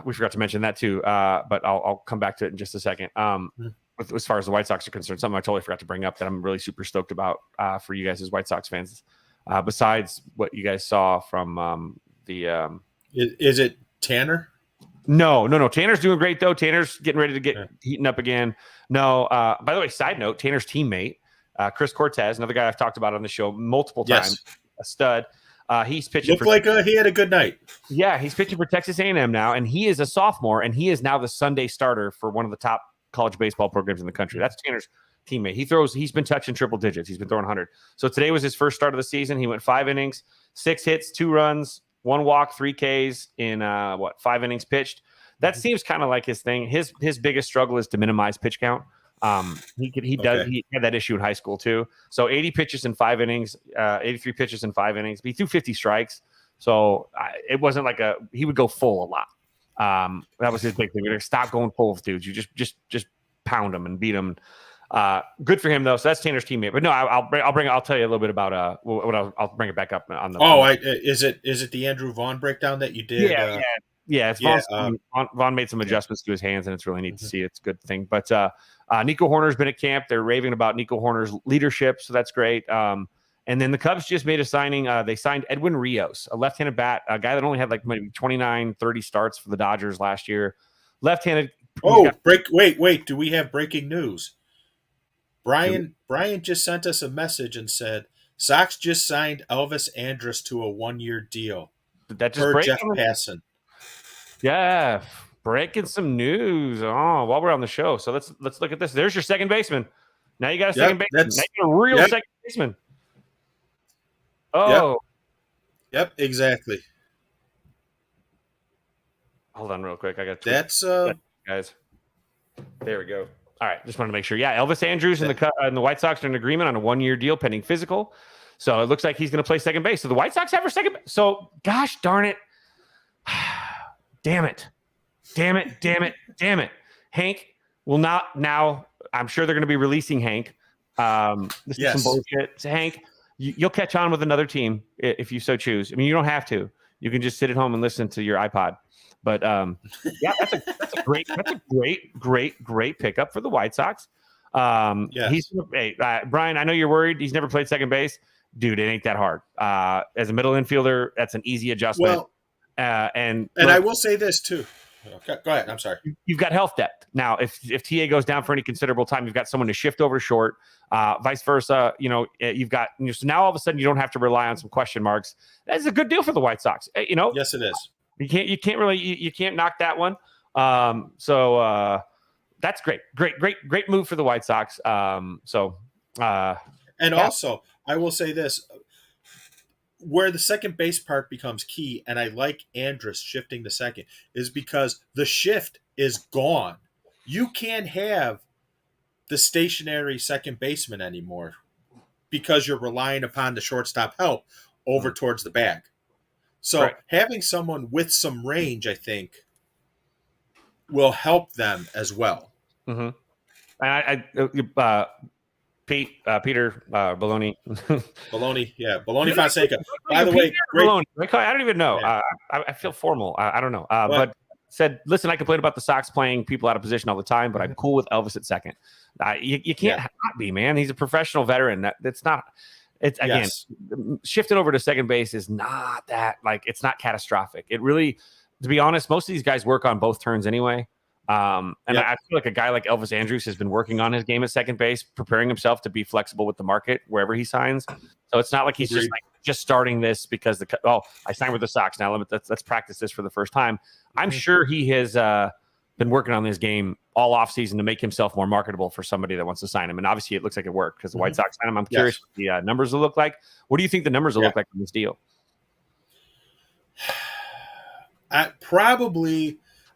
[SPEAKER 1] we forgot to mention that too. But I'll come back to it in just a second. As far as the White Sox are concerned, something I totally forgot to bring up that I'm really super stoked about for you guys as White Sox fans. Besides what you guys saw from
[SPEAKER 2] is it Tanner?
[SPEAKER 1] No. Tanner's doing great though. Tanner's getting ready to get heating up again. No. By the way, side note, Tanner's teammate, Chris Cortez, another guy I've talked about on the show multiple times, a stud. He's pitching.
[SPEAKER 2] Looked like he had a good night. Yeah,
[SPEAKER 1] he's pitching for Texas A&M now, and he is a sophomore, and he is now the Sunday starter for one of the top college baseball programs in the country. That's Tanner's teammate. He's been touching triple digits. He's been throwing 100. So today was his first start of the season. He went 5 innings, 6 hits, 2 runs, 1 walk, 3 Ks in 5 innings pitched. That seems kind of like his thing. His biggest struggle is to minimize pitch count. He had that issue in high school too. So 80 pitches in 5 innings, 83 pitches in 5 innings. He threw 50 strikes. So it wasn't like he would go full a lot. That was his big thing. We're going to stop going full with dudes. You just pound them and beat them. Good for him though. So that's Tanner's teammate. But no, I'll tell you a little bit about I'll bring it back up on the.
[SPEAKER 2] Is it the Andrew Vaughn breakdown that you did?
[SPEAKER 1] Yeah. It's Vaughn made some adjustments to his hands, and it's really neat to see. It's a good thing. But Nico Horner's been at camp. They're raving about Nico Horner's leadership, so that's great. And then the Cubs just made a signing. They signed Edwin Rios, a left-handed bat, a guy that only had like maybe 29, 30 starts for the Dodgers last year. Left-handed.
[SPEAKER 2] Wait. Do we have breaking news? Brian just sent us a message and said, Sox just signed Elvis Andrus to a 1-year deal.
[SPEAKER 1] Did that just break?
[SPEAKER 2] Jeff Passan.
[SPEAKER 1] Yeah, breaking some news. Oh, while we're on the show. So let's look at this. There's your second baseman. Now you got a second baseman. Now you got a real second baseman. Oh.
[SPEAKER 2] Yep, exactly.
[SPEAKER 1] Hold on real quick. I got
[SPEAKER 2] that's
[SPEAKER 1] guys. There we go. All right, just wanted to make sure. Yeah, Elvis Andrus and the White Sox are in agreement on a 1-year deal pending physical. So it looks like he's going to play second base. So the White Sox have a second. So gosh darn it. Damn it. Hank will not now. I'm sure they're going to be releasing Hank. This is some bullshit. So Hank, you'll catch on with another team if you so choose. I mean, you don't have to. You can just sit at home and listen to your iPod. But yeah, that's a great pickup for the White Sox.
[SPEAKER 2] Yes.
[SPEAKER 1] Brian, I know you're worried. He's never played second base. Dude, it ain't that hard. As a middle infielder, that's an easy adjustment.
[SPEAKER 2] Well,
[SPEAKER 1] and
[SPEAKER 2] I will say this too. Okay, go ahead. I'm sorry.
[SPEAKER 1] You've got health depth. Now, if TA goes down for any considerable time, you've got someone to shift over short. Vice versa, you've got so now all of a sudden you don't have to rely on some question marks. That's a good deal for the White Sox.
[SPEAKER 2] Yes, it is.
[SPEAKER 1] You can't knock that one. So that's great move for the White Sox. And
[SPEAKER 2] also, I will say this. Where the second base part becomes key, and I like Andrus shifting to second, is because the shift is gone. You can't have the stationary second baseman anymore because you're relying upon the shortstop help over towards the bag. So having someone with some range, I think, will help them as well.
[SPEAKER 1] Mm-hmm. And Peter Baloney.
[SPEAKER 2] Baloney Fonseca. By the way, great.
[SPEAKER 1] Baloney. I don't even know. Yeah. I feel formal. I don't know. But said, listen, I complain about the Sox playing people out of position all the time, but I'm cool with Elvis at second. You can't not be, man. He's a professional veteran. That's not. It's again shifting over to second base is not that it's not catastrophic. It really, to be honest, most of these guys work on both turns anyway. I feel like a guy like Elvis Andrus has been working on his game at second base, preparing himself to be flexible with the market wherever he signs. So it's not like he's just starting this because I signed with the Sox now. Let's practice this for the first time. I'm sure he has been working on this game all offseason to make himself more marketable for somebody that wants to sign him. And obviously, it looks like it worked because the White Sox signed him. I'm curious what the numbers will look like. What do you think the numbers will look like in this deal?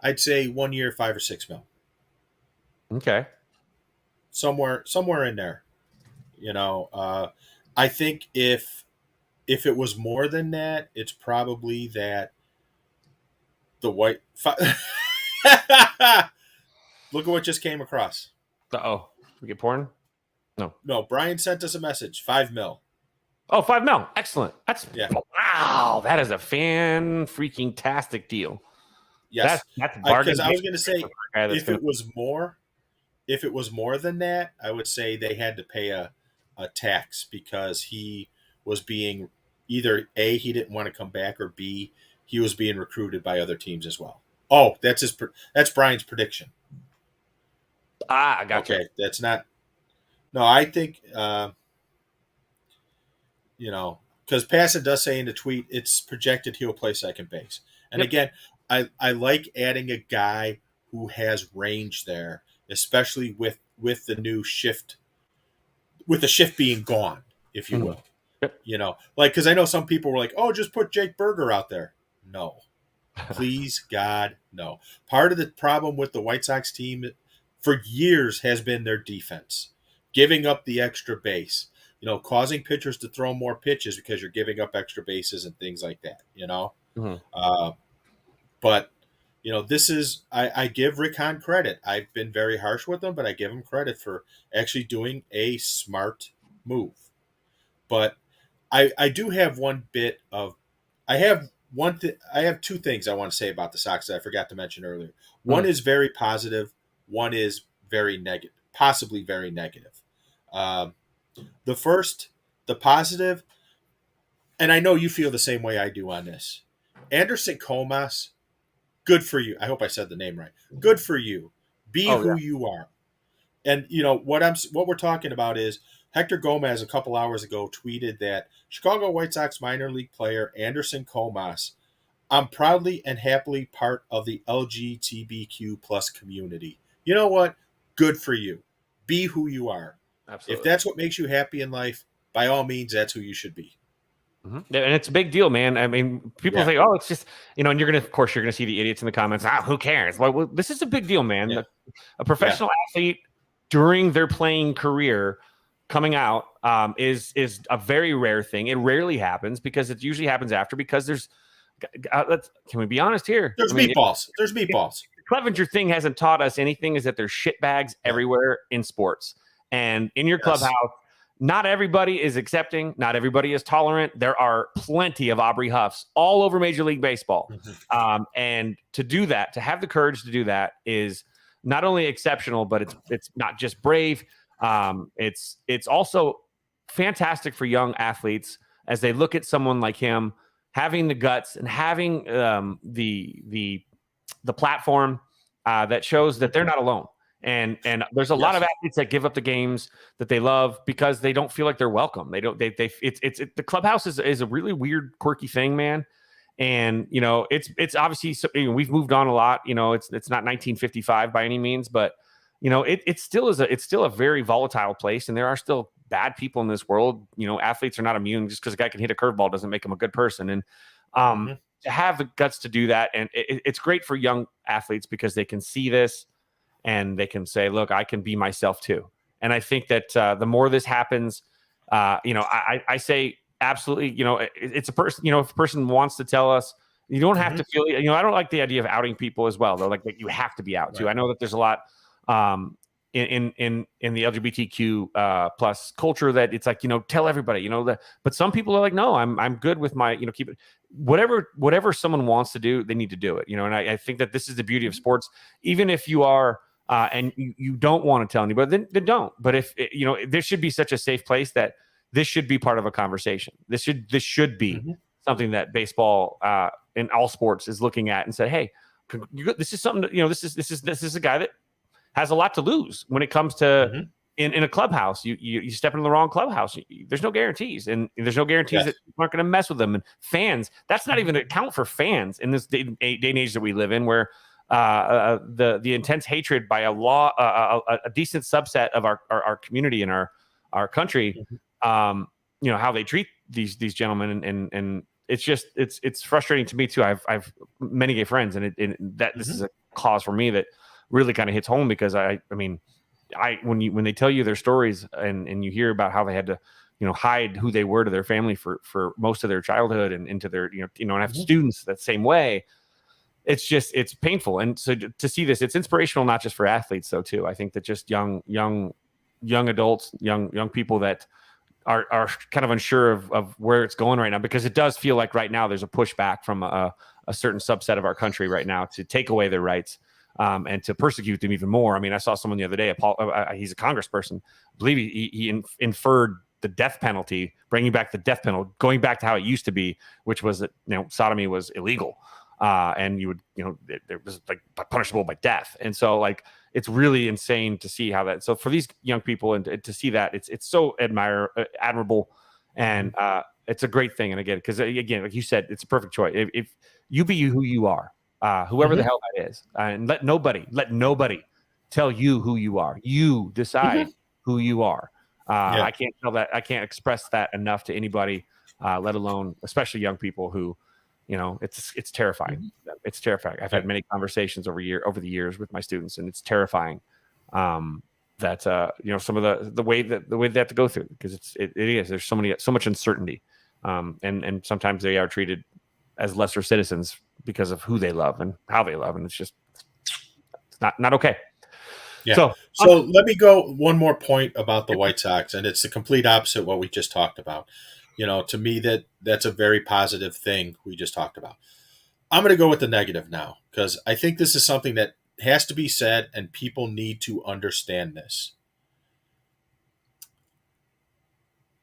[SPEAKER 2] I'd say 1 year, $5 or $6 million.
[SPEAKER 1] Okay.
[SPEAKER 2] Somewhere in there. I think if it was more than that, it's probably that the White Look at what just came across.
[SPEAKER 1] We get porn?
[SPEAKER 2] No, Brian sent us a message. $5 million.
[SPEAKER 1] Oh, $5 million. Excellent. Wow. That is a freaking tastic deal.
[SPEAKER 2] Yes,
[SPEAKER 1] that's bargain.
[SPEAKER 2] Because I was going to say, if it was more than that, I would say they had to pay a tax because he was being either A, he didn't want to come back, or B, he was being recruited by other teams as well. Oh, that's Brian's prediction.
[SPEAKER 1] I got you.
[SPEAKER 2] Okay, that's not. No, I think because Passan does say in the tweet it's projected he'll play second base, and again. I like adding a guy who has range there, especially with the new shift, with the shift being gone, if you will. Yep. Because I know some people were like, "Oh, just put Jake Berger out there." No, please, God, no. Part of the problem with the White Sox team for years has been their defense, giving up the extra base, causing pitchers to throw more pitches because you're giving up extra bases and things like that. But, this is – I give Rick Hahn credit. I've been very harsh with him, but I give him credit for actually doing a smart move. But I do have one bit of – I have two things I want to say about the Sox that I forgot to mention earlier. One is very positive. One is very negative, possibly very negative. The first, the positive, and I know you feel the same way I do on this. Anderson Comas – good for you. I hope I said the name right. Good for you. Be who you are. And what we're talking about is Hector Gomez a couple hours ago tweeted that Chicago White Sox minor league player Anderson Comas, I'm proudly and happily part of the LGBTQ plus community. You know what? Good for you. Be who you are.
[SPEAKER 1] Absolutely.
[SPEAKER 2] If that's what makes you happy in life, by all means, that's who you should be.
[SPEAKER 1] Mm-hmm. And it's a big deal, man. I mean, people think, "Oh, it's just," and you're gonna see the idiots in the comments. Who cares? Well, this is a big deal, man. Yeah. A professional athlete during their playing career coming out is a very rare thing. It rarely happens because it usually happens after. Because there's, can we be honest here?
[SPEAKER 2] There's meatballs. There's meatballs.
[SPEAKER 1] The Clevenger thing hasn't taught us anything. Is that there's shitbags everywhere in sports and in your clubhouse. not everybody is accepting. Not everybody is tolerant. There are plenty of Aubrey Huffs all over Major League Baseball. And to do that, to have the courage to do that is not only exceptional, but it's not just brave. It's also fantastic for young athletes as they look at someone like him having the guts and having the platform that shows that they're not alone. And there's a lot of athletes that give up the games that they love because they don't feel like they're welcome. The clubhouse is a really weird, quirky thing, man. And it's obviously we've moved on a lot. It's not 1955 by any means, but it still is a very volatile place, and there are still bad people in this world. Athletes are not immune. Just because a guy can hit a curveball doesn't make him a good person. And to have the guts to do that, and it's great for young athletes because they can see this and they can say, look, I can be myself too. And I think that the more this happens, I say absolutely, it's a person, if a person wants to tell us, you don't have to feel, I don't like the idea of outing people as well, though, like that you have to be out too. I know that there's a lot in the LGBTQ plus culture that it's like, tell everybody, but some people are like, no, I'm good with my, keep it, whatever someone wants to do, they need to do it, and I think that this is the beauty of sports. Even if you are, and you don't want to tell anybody, then don't. But if there should be such a safe place that this should be part of a conversation. This should be something that baseball in all sports is looking at and say, hey, this is something that, this is a guy that has a lot to lose when it comes to in a clubhouse. You step into the wrong clubhouse. There's no guarantees, and there's no guarantees that you aren't going to mess with them. And fans, that's not even an account for fans in this day and age that we live in, where the intense hatred by a decent subset of our community and our country, how they treat these gentlemen, and it's just it's frustrating to me too. I've many gay friends, and this is a cause for me that really kind of hits home, because when they tell you their stories and you hear about how they had to hide who they were to their family for most of their childhood and into their and have students that same way. It's painful. And so to see this, it's inspirational, not just for athletes though too. I think that just young adults, young people that are kind of unsure of where it's going right now, because it does feel like right now there's a pushback from a certain subset of our country right now to take away their rights and to persecute them even more. I mean, I saw someone the other day, he's a congressperson, I believe he inferred the death penalty, bringing back the death penalty, going back to how it used to be, which was that sodomy was illegal. And you would, it was like punishable by death. And so like, it's really insane to see how that, so for these young people and to see that it's so admirable. And it's a great thing. And again, like you said, it's a perfect choice. If you be who you are, whoever the hell that is, and let nobody tell you who you are. You decide who you are. I can't tell that. I can't express that enough to anybody, let alone, especially young people who, it's terrifying. It's terrifying. I've had many conversations over the years with my students, and it's terrifying that some of the way they have to go through, because it is. There's so much uncertainty, and sometimes they are treated as lesser citizens because of who they love and how they love, and it's not okay.
[SPEAKER 2] Yeah. So let me go one more point about the White Sox, and it's the complete opposite of what we just talked about. To me, that's a very positive thing we just talked about. I'm going to go with the negative now, because I think this is something that has to be said, and people need to understand this.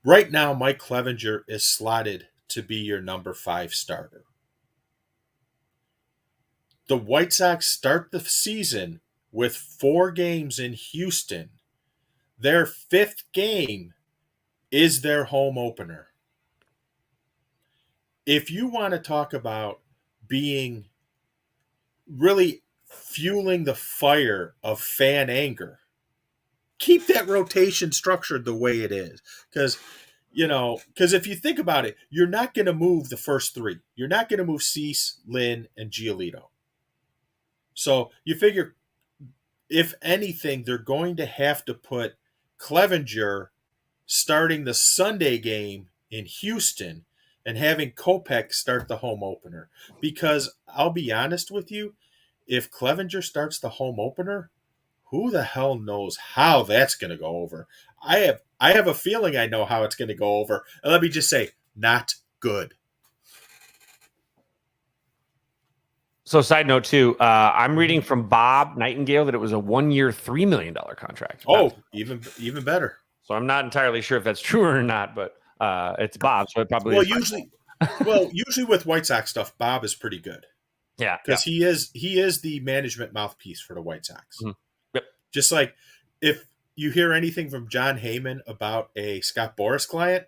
[SPEAKER 2] Right now, Mike Clevenger is slotted to be your number 5 starter. The White Sox start the season with 4 games in Houston. Their 5th game is their home opener. If you want to talk about being really fueling the fire of fan anger, keep that rotation structured the way it is. Because if you think about it, you're not going to move the first 3. You're not going to move Cease, Lynn, and Giolito. So you figure, if anything, they're going to have to put Clevenger starting the Sunday game in Houston and having Kopech start the home opener. Because I'll be honest with you, if Clevenger starts the home opener, Who the hell knows how that's going to go over? I have a feeling I know how it's going to go over. And let me just say, not good.
[SPEAKER 1] So, side note too, I'm reading from Bob Nightingale that it was a 1-year, $3 million contract.
[SPEAKER 2] Oh, even better.
[SPEAKER 1] So I'm not entirely sure if that's true or not, but it's Bob, so it probably is.
[SPEAKER 2] Usually with White Sox stuff, Bob is pretty good.
[SPEAKER 1] Yeah,
[SPEAKER 2] because he is the management mouthpiece for the White Sox.
[SPEAKER 1] Mm-hmm. Yep.
[SPEAKER 2] Just like if you hear anything from John Heyman about a Scott Boras client,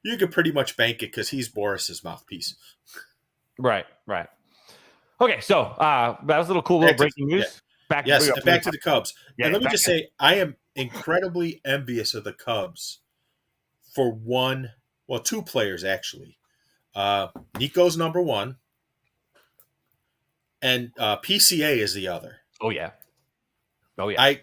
[SPEAKER 2] you can pretty much bank it because he's Boris's mouthpiece.
[SPEAKER 1] Right. Okay, so that was a little cool breaking news.
[SPEAKER 2] Back to the Cubs. Yeah, and let me just say, I am incredibly envious of the Cubs for two players actually. Nico's number one, and PCA is the other.
[SPEAKER 1] Oh yeah.
[SPEAKER 2] When the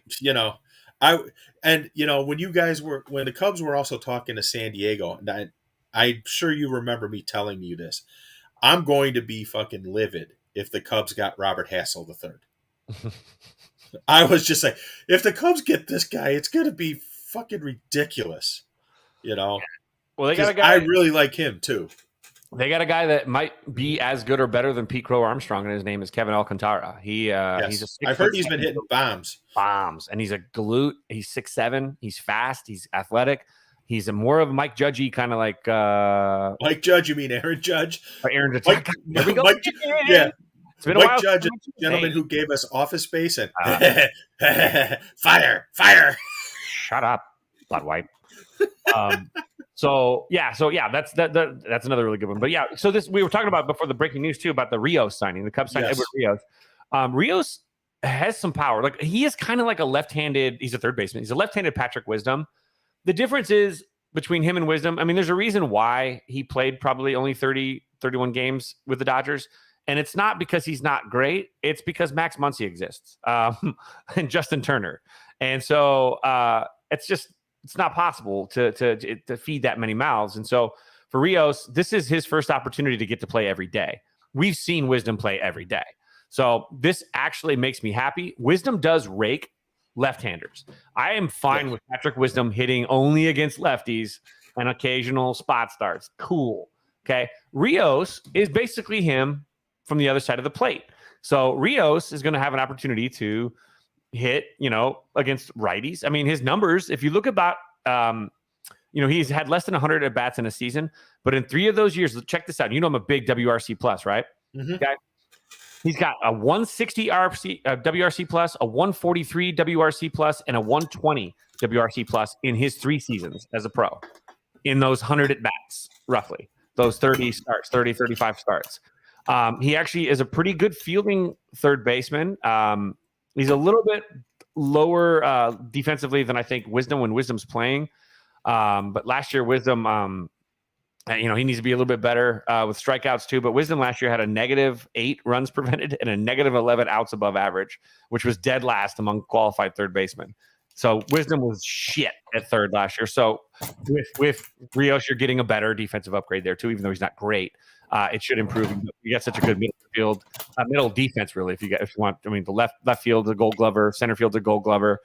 [SPEAKER 2] Cubs were also talking to San Diego, and I'm sure you remember me telling you this. I'm going to be fucking livid if the Cubs got Robert Hassel III. I was just like, if the Cubs get this guy, it's going to be fucking ridiculous. Well,
[SPEAKER 1] they got a guy.
[SPEAKER 2] I really like him too.
[SPEAKER 1] They got a guy that might be as good or better than Pete Crow Armstrong, and his name is Kevin Alcantara.
[SPEAKER 2] I've heard he's been hitting bombs,
[SPEAKER 1] and he's a glute. He's 6'7". He's fast. He's athletic. He's more of a Mike Judgey kind of like
[SPEAKER 2] Mike Judge. You mean Aaron Judge?
[SPEAKER 1] Aaron Judge.
[SPEAKER 2] There we go.
[SPEAKER 1] Yeah. It's been a while.
[SPEAKER 2] Judge, a gentleman who gave us Office Space and fire.
[SPEAKER 1] Shut up, butt wipe. So that's another really good one. But yeah, so we were talking about before the breaking news too about the Rios signing. The Cubs signed Edward Rios. Rios has some power. Like he is kind of like he's a third baseman. He's a left-handed Patrick Wisdom. The difference is between him and Wisdom. I mean, there's a reason why he played probably only 31 games with the Dodgers. And it's not because he's not great. It's because Max Muncy exists and Justin Turner. And so it's not possible to feed that many mouths. And so for Rios, this is his first opportunity to get to play every day. We've seen Wisdom play every day. So this actually makes me happy. Wisdom does rake left-handers. I am fine with Patrick Wisdom hitting only against lefties and occasional spot starts. Cool. Okay. Rios is basically him from the other side of the plate. So Rios is going to have an opportunity to hit, against righties. I mean, his numbers, if you look about, he's had less than 100 at bats in a season, but in 3 of those years, check this out. I'm a big WRC plus, right?
[SPEAKER 2] Mm-hmm.
[SPEAKER 1] Okay. He's got a 160 WRC plus, a 143 WRC plus, and a 120 WRC plus in his 3 seasons as a pro in those 100 at bats, roughly those 35 starts. He actually is a pretty good fielding third baseman. He's a little bit lower defensively than I think Wisdom when Wisdom's playing. But last year, Wisdom, he needs to be a little bit better with strikeouts too. But Wisdom last year had a -8 runs prevented and a -11 outs above average, which was dead last among qualified third basemen. So Wisdom was shit at third last year. So with Rios, you're getting a better defensive upgrade there too, even though he's not great. It should improve. You got such a good middle defense, really. If you want, I mean, the left field's a Gold Glover, center field's a Gold Glover,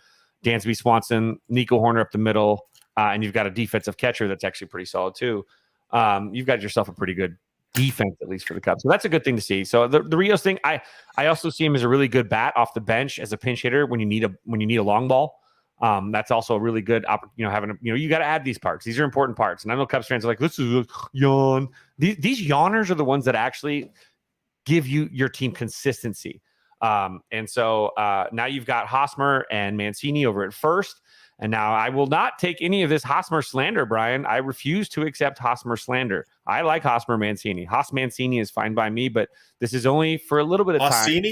[SPEAKER 1] Dansby Swanson, Nico Horner up the middle, and you've got a defensive catcher that's actually pretty solid too. You've got yourself a pretty good defense, at least for the Cubs. So that's a good thing to see. So the Rios thing, I also see him as a really good bat off the bench as a pinch hitter when you need a long ball. That's also a really good opportunity. You got to add these parts. These are important parts. And I know Cubs fans are like, this is a yawn. These yawners are the ones that actually give your team consistency. And so now you've got Hosmer and Mancini over at first. And now I will not take any of this Hosmer slander, Brian. I refuse to accept Hosmer slander. I like Hosmer Mancini. Mancini is fine by me, but this is only for a little bit of time.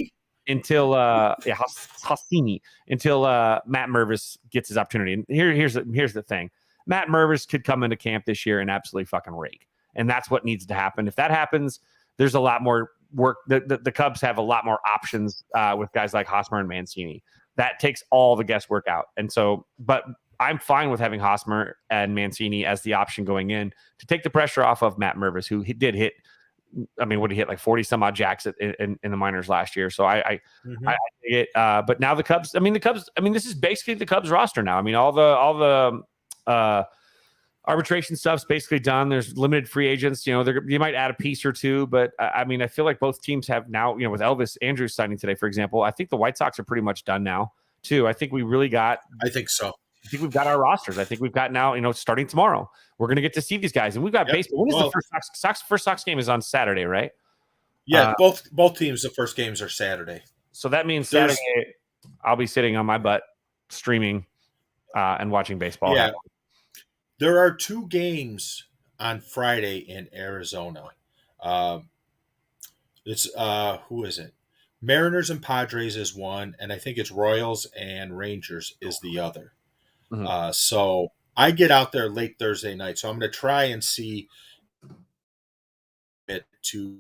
[SPEAKER 1] Until Hassini, until Matt Mervis gets his opportunity. And here's the thing. Matt Mervis could come into camp this year and absolutely fucking rake. And that's what needs to happen. If that happens, there's a lot more work. The Cubs have a lot more options with guys like Hosmer and Mancini. That takes all the guesswork out. And so, but I'm fine with having Hosmer and Mancini as the option going in to take the pressure off of Matt Mervis, who did hit I mean, what he hit like 40 some odd jacks in the minors last year. So I dig it. But now the Cubs. I mean, this is basically the Cubs roster now. I mean, all the arbitration stuff's basically done. There's limited free agents. You know, you might add a piece or two, but I mean, I feel like both teams have now. You know, with Elvis Andrews signing today, for example, I think the White Sox are pretty much done now too. I think we really got.
[SPEAKER 2] I think so.
[SPEAKER 1] I think we've got our rosters. I think we've got now, you know, starting tomorrow, we're going to get to see these guys. And we've got baseball. When is the first Sox game is on Saturday, right?
[SPEAKER 2] Yeah, both teams, the first games are Saturday.
[SPEAKER 1] So that means Saturday, I'll be sitting on my butt streaming and watching baseball.
[SPEAKER 2] Yeah. There are 2 games on Friday in Arizona. It's who is it? Mariners and Padres is one, and I think it's Royals and Rangers is the other.
[SPEAKER 1] Mm-hmm.
[SPEAKER 2] So I get out there late Thursday night, so I'm going to try and see it 2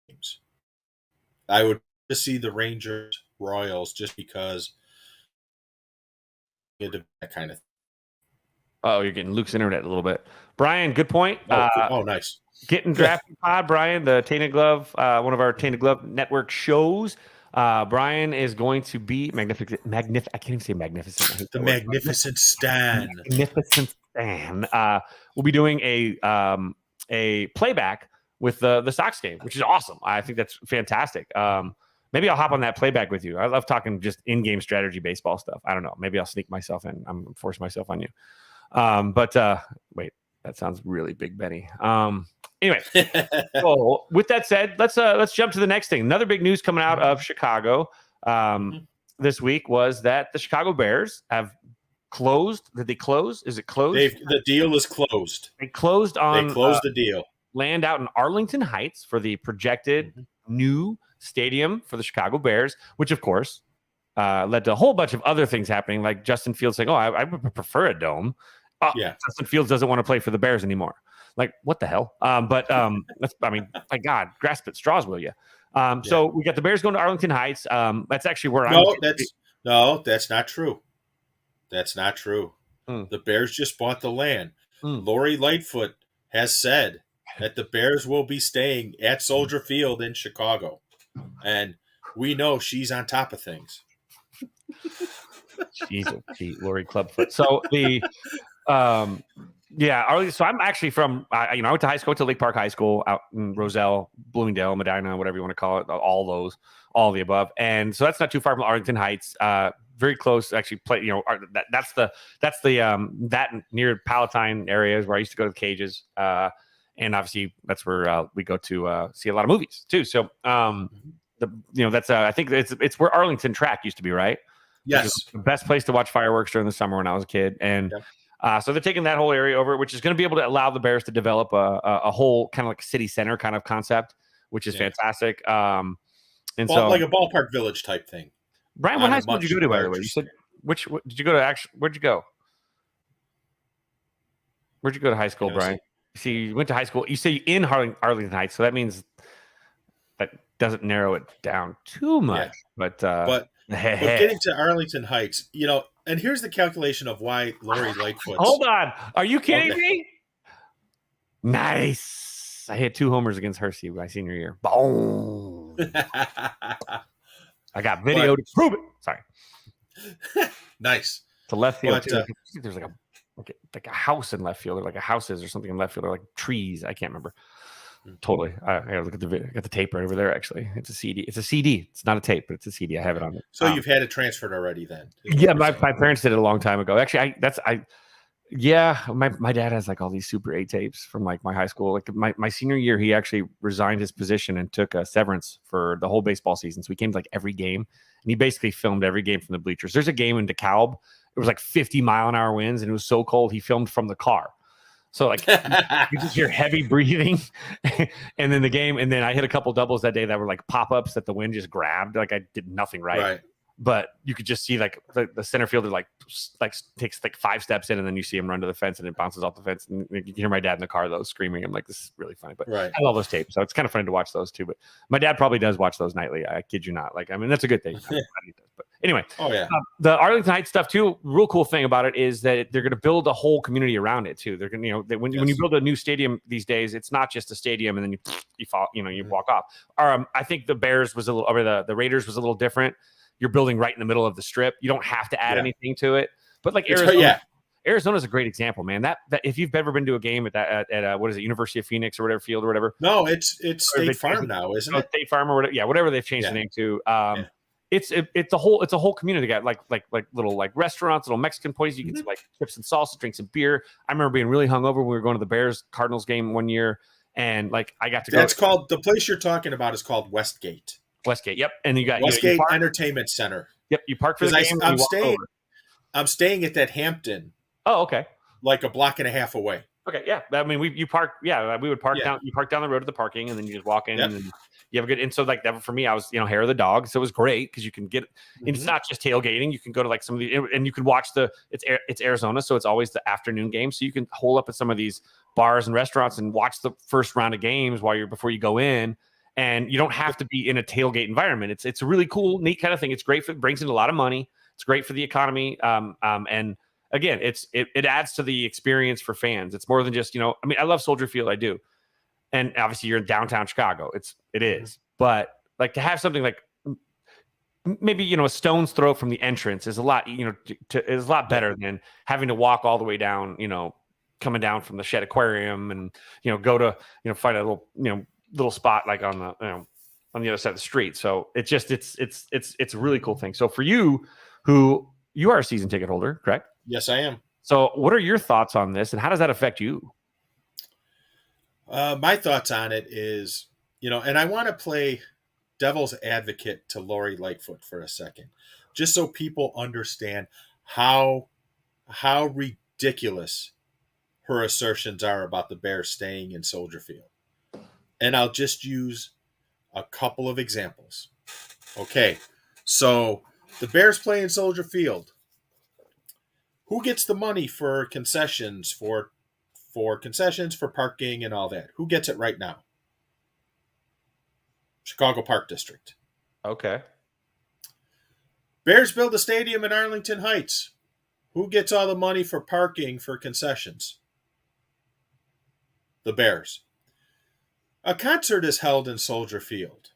[SPEAKER 2] games. I would just see the Rangers Royals just because that kind of thing.
[SPEAKER 1] Oh, you're getting Luke's internet a little bit. Brian, good point.
[SPEAKER 2] Nice.
[SPEAKER 1] Getting drafted pod, Brian, the Tainted Glove, one of our Tainted Glove Network shows. Brian is going to be magnificent. I can't even say magnificent.
[SPEAKER 2] The Magnificent Stan.
[SPEAKER 1] Magnificent Stan. We'll be doing a playback with the Sox game, which is awesome. I think that's fantastic. Maybe I'll hop on that playback with you. I love talking just in-game strategy baseball stuff. I don't know. Maybe I'll sneak myself in. I'm forcing myself on you. Wait, that sounds really Big Benny. Anyway, so with that said, let's jump to the next thing. Another big news coming out of Chicago this week was that the Chicago Bears have closed. Did they close? Is it closed?
[SPEAKER 2] The deal is closed.
[SPEAKER 1] They closed
[SPEAKER 2] the deal.
[SPEAKER 1] Land out in Arlington Heights for the projected new stadium for the Chicago Bears, which of course led to a whole bunch of other things happening, like Justin Fields saying, "Oh, I would prefer a dome." Justin Fields doesn't want to play for the Bears anymore. Like, what the hell? That's, I mean, my God, grasp at straws, will you? So we got the Bears going to Arlington Heights. That's actually where
[SPEAKER 2] that's not true. That's not true. The Bears just bought the land. Lori Lightfoot has said that the Bears will be staying at Soldier Field in Chicago. And we know she's on top of things.
[SPEAKER 1] Jesus, Lori Clubfoot. So so I'm actually from, I went to high school, to Lake Park High School out in Roselle, Bloomingdale, Medina, whatever you want to call it, all the above. And so that's not too far from Arlington Heights, very close, actually that's that near Palatine areas where I used to go to the cages. And obviously that's where we go to see a lot of movies too. So, that's I think it's where Arlington Track used to be, right?
[SPEAKER 2] Yes.
[SPEAKER 1] The best place to watch fireworks during the summer when I was a kid. And so they're taking that whole area over, which is going to be able to allow the Bears to develop a whole kind of like city center kind of concept, which is fantastic. So
[SPEAKER 2] like a ballpark village type thing.
[SPEAKER 1] Brian, what high school did you go to, by the way? You said did you go to where'd you go? Where'd you go to high school, Brian? See, you went to high school. You say in Arlington Heights, so that means that doesn't narrow it down too much. Yeah. But
[SPEAKER 2] getting to Arlington Heights, and here's the calculation of why Lori Lightfoot.
[SPEAKER 1] Hold on, are you kidding me? Nice. I hit 2 homers against Hershey my senior year. Boom. I got video to prove it. Sorry.
[SPEAKER 2] Nice.
[SPEAKER 1] It's a left field. There's like a house in left field, or like a houses or something in left field, or like trees. I can't remember. Totally. I gotta look at the video. I got the tape right over there. Actually, it's a CD. It's a CD. It's not a tape, but it's a CD. I have it on it.
[SPEAKER 2] So you've had it transferred already, then?
[SPEAKER 1] Yeah, my parents did it a long time ago. Actually, my dad has like all these Super 8 tapes from like my high school. Like my senior year, he actually resigned his position and took a severance for the whole baseball season. So he came to like every game, and he basically filmed every game from the bleachers. There's a game in DeKalb. It was like 50-mile-an-hour winds, and it was so cold he filmed from the car. So like you just hear heavy breathing, and then the game, and then I hit a couple doubles that day that were like pop-ups that the wind just grabbed. Like I did nothing right. But you could just see like the center fielder like takes like 5 steps in, and then you see him run to the fence, and it bounces off the fence. And you can hear my dad in the car though screaming. I'm like, this is really funny. But I love those tapes, so it's kind of funny to watch those too. But my dad probably does watch those nightly. I kid you not. Like, I mean, that's a good thing. But Anyway,
[SPEAKER 2] Oh yeah.
[SPEAKER 1] the Arlington Heights stuff too. Real cool thing about it is that they're going to build a whole community around it too. They're going to, when you build a new stadium these days, it's not just a stadium and then you fall, you walk off. I think the Bears was a little, or the Raiders was a little different. You're building right in the middle of the strip. You don't have to add anything to it. But like Arizona's a great example, man. That if you've ever been to a game at what is it, University of Phoenix or whatever field or whatever.
[SPEAKER 2] No, it's State Farm now, isn't it?
[SPEAKER 1] State Farm or whatever. Yeah, whatever they've changed the name to. It's a whole community. Got like little like restaurants, little Mexican places. You can get like chips and salsa, drink some beer. I remember being really hungover when we were going to the Bears Cardinals game one year, and like I got to go.
[SPEAKER 2] That's called, the place you're talking about is called Westgate.
[SPEAKER 1] Westgate, yep. And you got
[SPEAKER 2] Westgate Entertainment Center.
[SPEAKER 1] Yep, you park for the game.
[SPEAKER 2] I'm staying at that Hampton.
[SPEAKER 1] Oh, okay.
[SPEAKER 2] Like a block and a half away.
[SPEAKER 1] Okay, yeah. I mean, we park. Yeah, we would park down. You park down the road to the parking, and then you just walk in, and then you have a good. And so like that for me, I was hair of the dog, so it was great because you can get. It's not just tailgating. You can go to like some of the, and you can watch it's Arizona, so it's always the afternoon game, so you can hole up at some of these bars and restaurants and watch the first round of games before you go in. And you don't have to be in a tailgate environment. It's a really cool, neat kind of thing. It's great it brings in a lot of money. It's great for the economy. And again, it adds to the experience for fans. It's more than just, I mean, I love Soldier Field. I do. And obviously you're in downtown Chicago. It is, but like to have something like maybe, a stone's throw from the entrance is a lot, is a lot better than having to walk all the way down, coming down from the Shed Aquarium and, go to, find a little spot like on the other side of the street. So it's a really cool thing. So for you, who you are a season ticket holder, correct?
[SPEAKER 2] Yes, I am.
[SPEAKER 1] So what are your thoughts on this and how does that affect you?
[SPEAKER 2] My thoughts on it is, and I want to play devil's advocate to Lori Lightfoot for a second, just so people understand how ridiculous her assertions are about the Bears staying in Soldier Field. And I'll just use a couple of examples. Okay, so the Bears play in Soldier Field. Who gets the money for concessions, for concessions, for parking and all that? Who gets it right now? Chicago Park District.
[SPEAKER 1] Okay.
[SPEAKER 2] Bears build a stadium in Arlington Heights. Who gets all the money for parking, for concessions? The Bears. A concert is held in Soldier Field.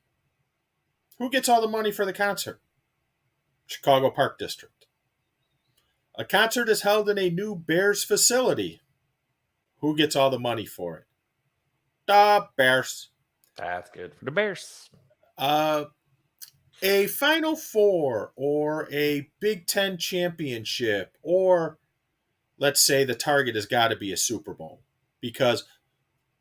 [SPEAKER 2] Who gets all the money for the concert? Chicago Park District. A concert is held in a new Bears facility. Who gets all the money for it? The Bears.
[SPEAKER 1] That's good for the Bears.
[SPEAKER 2] A Final Four or a Big Ten championship, or let's say the target has got to be a Super Bowl, because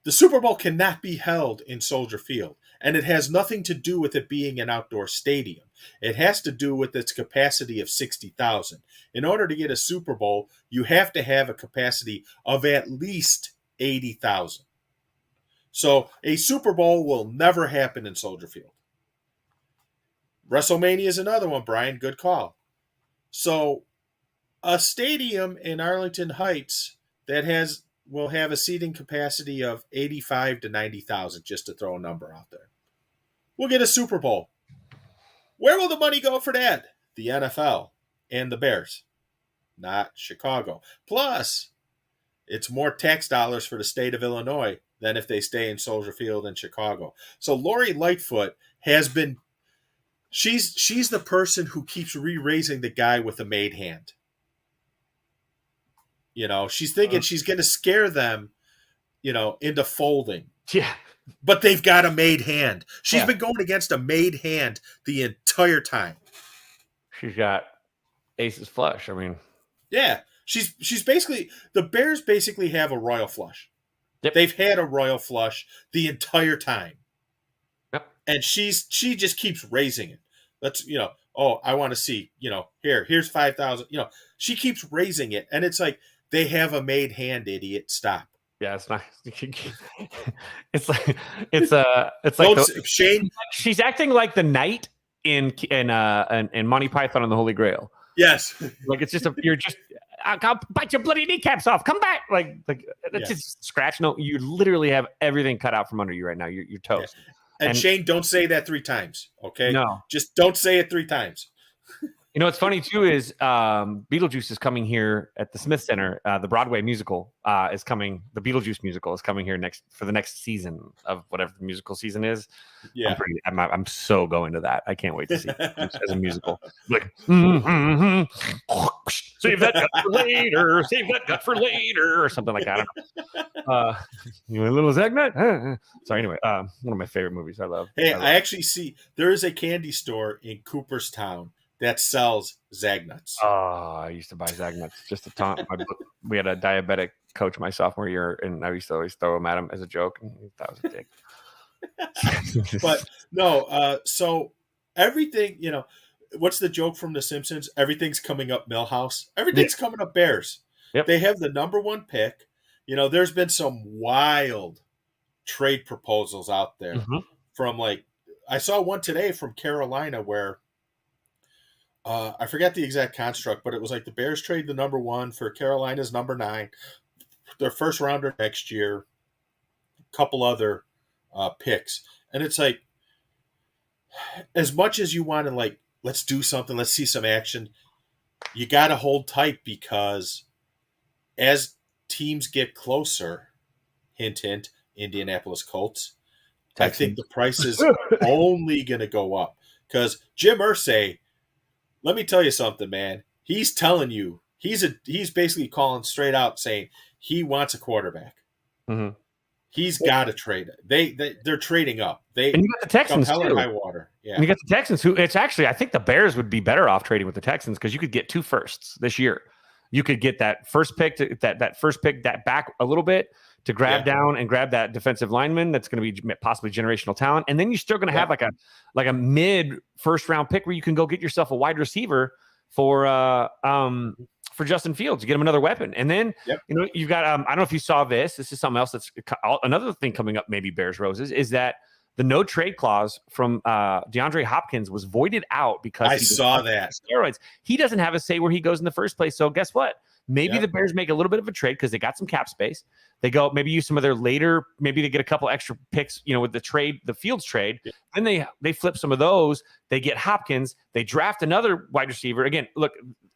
[SPEAKER 2] the Super Bowl cannot be held in Soldier Field, and it has nothing to do with it being an outdoor stadium. It has to do with its capacity of 60,000. In order to get a Super Bowl, you have to have a capacity of at least 80,000. So a Super Bowl will never happen in Soldier Field. WrestleMania is another one, Brian. Good call. So a stadium in Arlington Heights that will have a seating capacity of 85 to 90,000, just to throw a number out there. We'll get a Super Bowl. Where will the money go for that? The NFL and the Bears, not Chicago. Plus, it's more tax dollars for the state of Illinois than if they stay in Soldier Field in Chicago. So Lori Lightfoot has been, she's the person who keeps re-raising the guy with a made hand. She's thinking she's going to scare them, into folding.
[SPEAKER 1] Yeah.
[SPEAKER 2] But they've got a made hand. She's been going against a made hand the entire time.
[SPEAKER 1] She's got aces flush. I mean,
[SPEAKER 2] yeah, she's basically, the Bears basically have a royal flush.
[SPEAKER 1] Yep.
[SPEAKER 2] They've had a royal flush the entire time.
[SPEAKER 1] Yep.
[SPEAKER 2] And she just keeps raising it. Let's, I want to see, here's 5,000. She keeps raising it, and it's like, they have a made hand, idiot. Stop.
[SPEAKER 1] Yeah, it's not. It's like
[SPEAKER 2] Shane.
[SPEAKER 1] She's acting like the knight in Monty Python and the Holy Grail.
[SPEAKER 2] Yes,
[SPEAKER 1] like it's just I'll bite your bloody kneecaps off. Come back, like it's just scratch. No, you literally have everything cut out from under you right now. You're toast.
[SPEAKER 2] And Shane, don't say that 3 times, okay?
[SPEAKER 1] No,
[SPEAKER 2] just don't say it 3 times.
[SPEAKER 1] You know what's funny too is Beetlejuice is coming here at the Smith Center. The Broadway musical is coming. The Beetlejuice musical is coming here for the next season of whatever the musical season is.
[SPEAKER 2] Yeah.
[SPEAKER 1] I'm so going to that. I can't wait to see it as a musical. Like, save that gut for later. Save that gut for later, or something like that. I don't know. You want a little Zagnut? Sorry. Anyway, one of my favorite movies. I love.
[SPEAKER 2] Hey, I actually see there is a candy store in Cooperstown that sells Zagnuts.
[SPEAKER 1] Oh, I used to buy Zagnuts just to taunt. We had a diabetic coach my sophomore year, and I used to always throw them at him as a joke. And that was a dick.
[SPEAKER 2] But no, so everything, what's the joke from The Simpsons? Everything's coming up Millhouse. Everything's coming up Bears.
[SPEAKER 1] Yep.
[SPEAKER 2] They have the number one pick. There's been some wild trade proposals out there from I saw one today from Carolina where I forget the exact construct, but it was like the Bears trade the number one for Carolina's number 9, their first rounder next year, a couple other picks. And it's like, as much as you want to let's do something, let's see some action, you got to hold tight because as teams get closer, hint, hint, Indianapolis Colts, Texans. I think the price is only going to go up because Jim Irsay, let me tell you something, man. He's telling you, he's basically calling straight out saying he wants a quarterback. Mm-hmm. He's got to trade it. They're trading up. And
[SPEAKER 1] you got the Texans
[SPEAKER 2] hell
[SPEAKER 1] too.
[SPEAKER 2] And high water. Yeah.
[SPEAKER 1] And you got the Texans who it's actually, I think the Bears would be better off trading with the Texans because you could get 2 firsts this year. You could get that first pick that back a little bit to grab down and grab that defensive lineman that's going to be possibly generational talent, and then you're still going to have like a mid first round pick where you can go get yourself a wide receiver for Justin Fields. You get him another weapon, and then you've got I don't know if you saw this. This is something else that's another thing coming up. Maybe Bears Roses is that the no trade clause from DeAndre Hopkins was voided out because
[SPEAKER 2] I saw that
[SPEAKER 1] steroids. He doesn't have a say where he goes in the first place. So guess what? Maybe the Bears make a little bit of a trade because they got some cap space. They go maybe use some of their later. Maybe they get a couple extra picks. with the trade, the Fields trade. Yeah. Then they flip some of those. They get Hopkins. They draft another wide receiver. Again, look,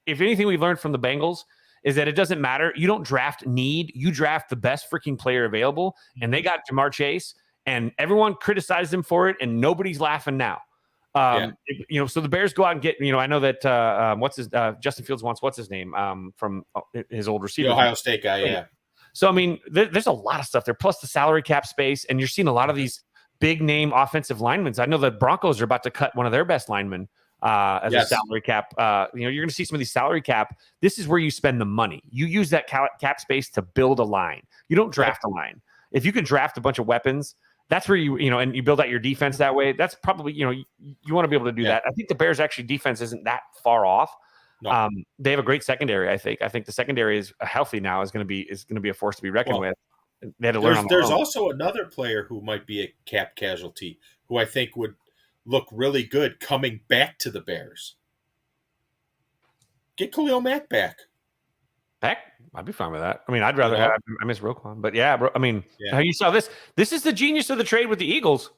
[SPEAKER 1] if anything we've learned from the Bengals is that it doesn't matter. You don't draft need. You draft the best freaking player available. And they got Jamar Chase. And everyone criticized him for it, and nobody's laughing now. So the Bears go out and get, I know that Justin Fields wants what's his name from his old receiver,
[SPEAKER 2] the Ohio State guy, yeah.
[SPEAKER 1] So I mean, there's a lot of stuff there, plus the salary cap space, and you're seeing a lot of these big name offensive linemen. I know the Broncos are about to cut one of their best linemen as a salary cap. You're going to see some of these salary cap. This is where you spend the money. You use that cap space to build a line. You don't draft a line. If you can draft a bunch of weapons. That's where and you build out your defense that way. That's probably, you want to be able to do that. I think the Bears actually defense isn't that far off. No. They have a great secondary. I think the secondary is healthy now. Is going to be a force to be reckoned with. They had to learn.
[SPEAKER 2] There's also another player who might be a cap casualty who I think would look really good coming back to the Bears. Get Khalil Mack back.
[SPEAKER 1] Heck, I'd be fine with that. I mean, I'd rather have. I miss Roquan, but yeah, bro. I mean, how you saw this? This is the genius of the trade with the Eagles.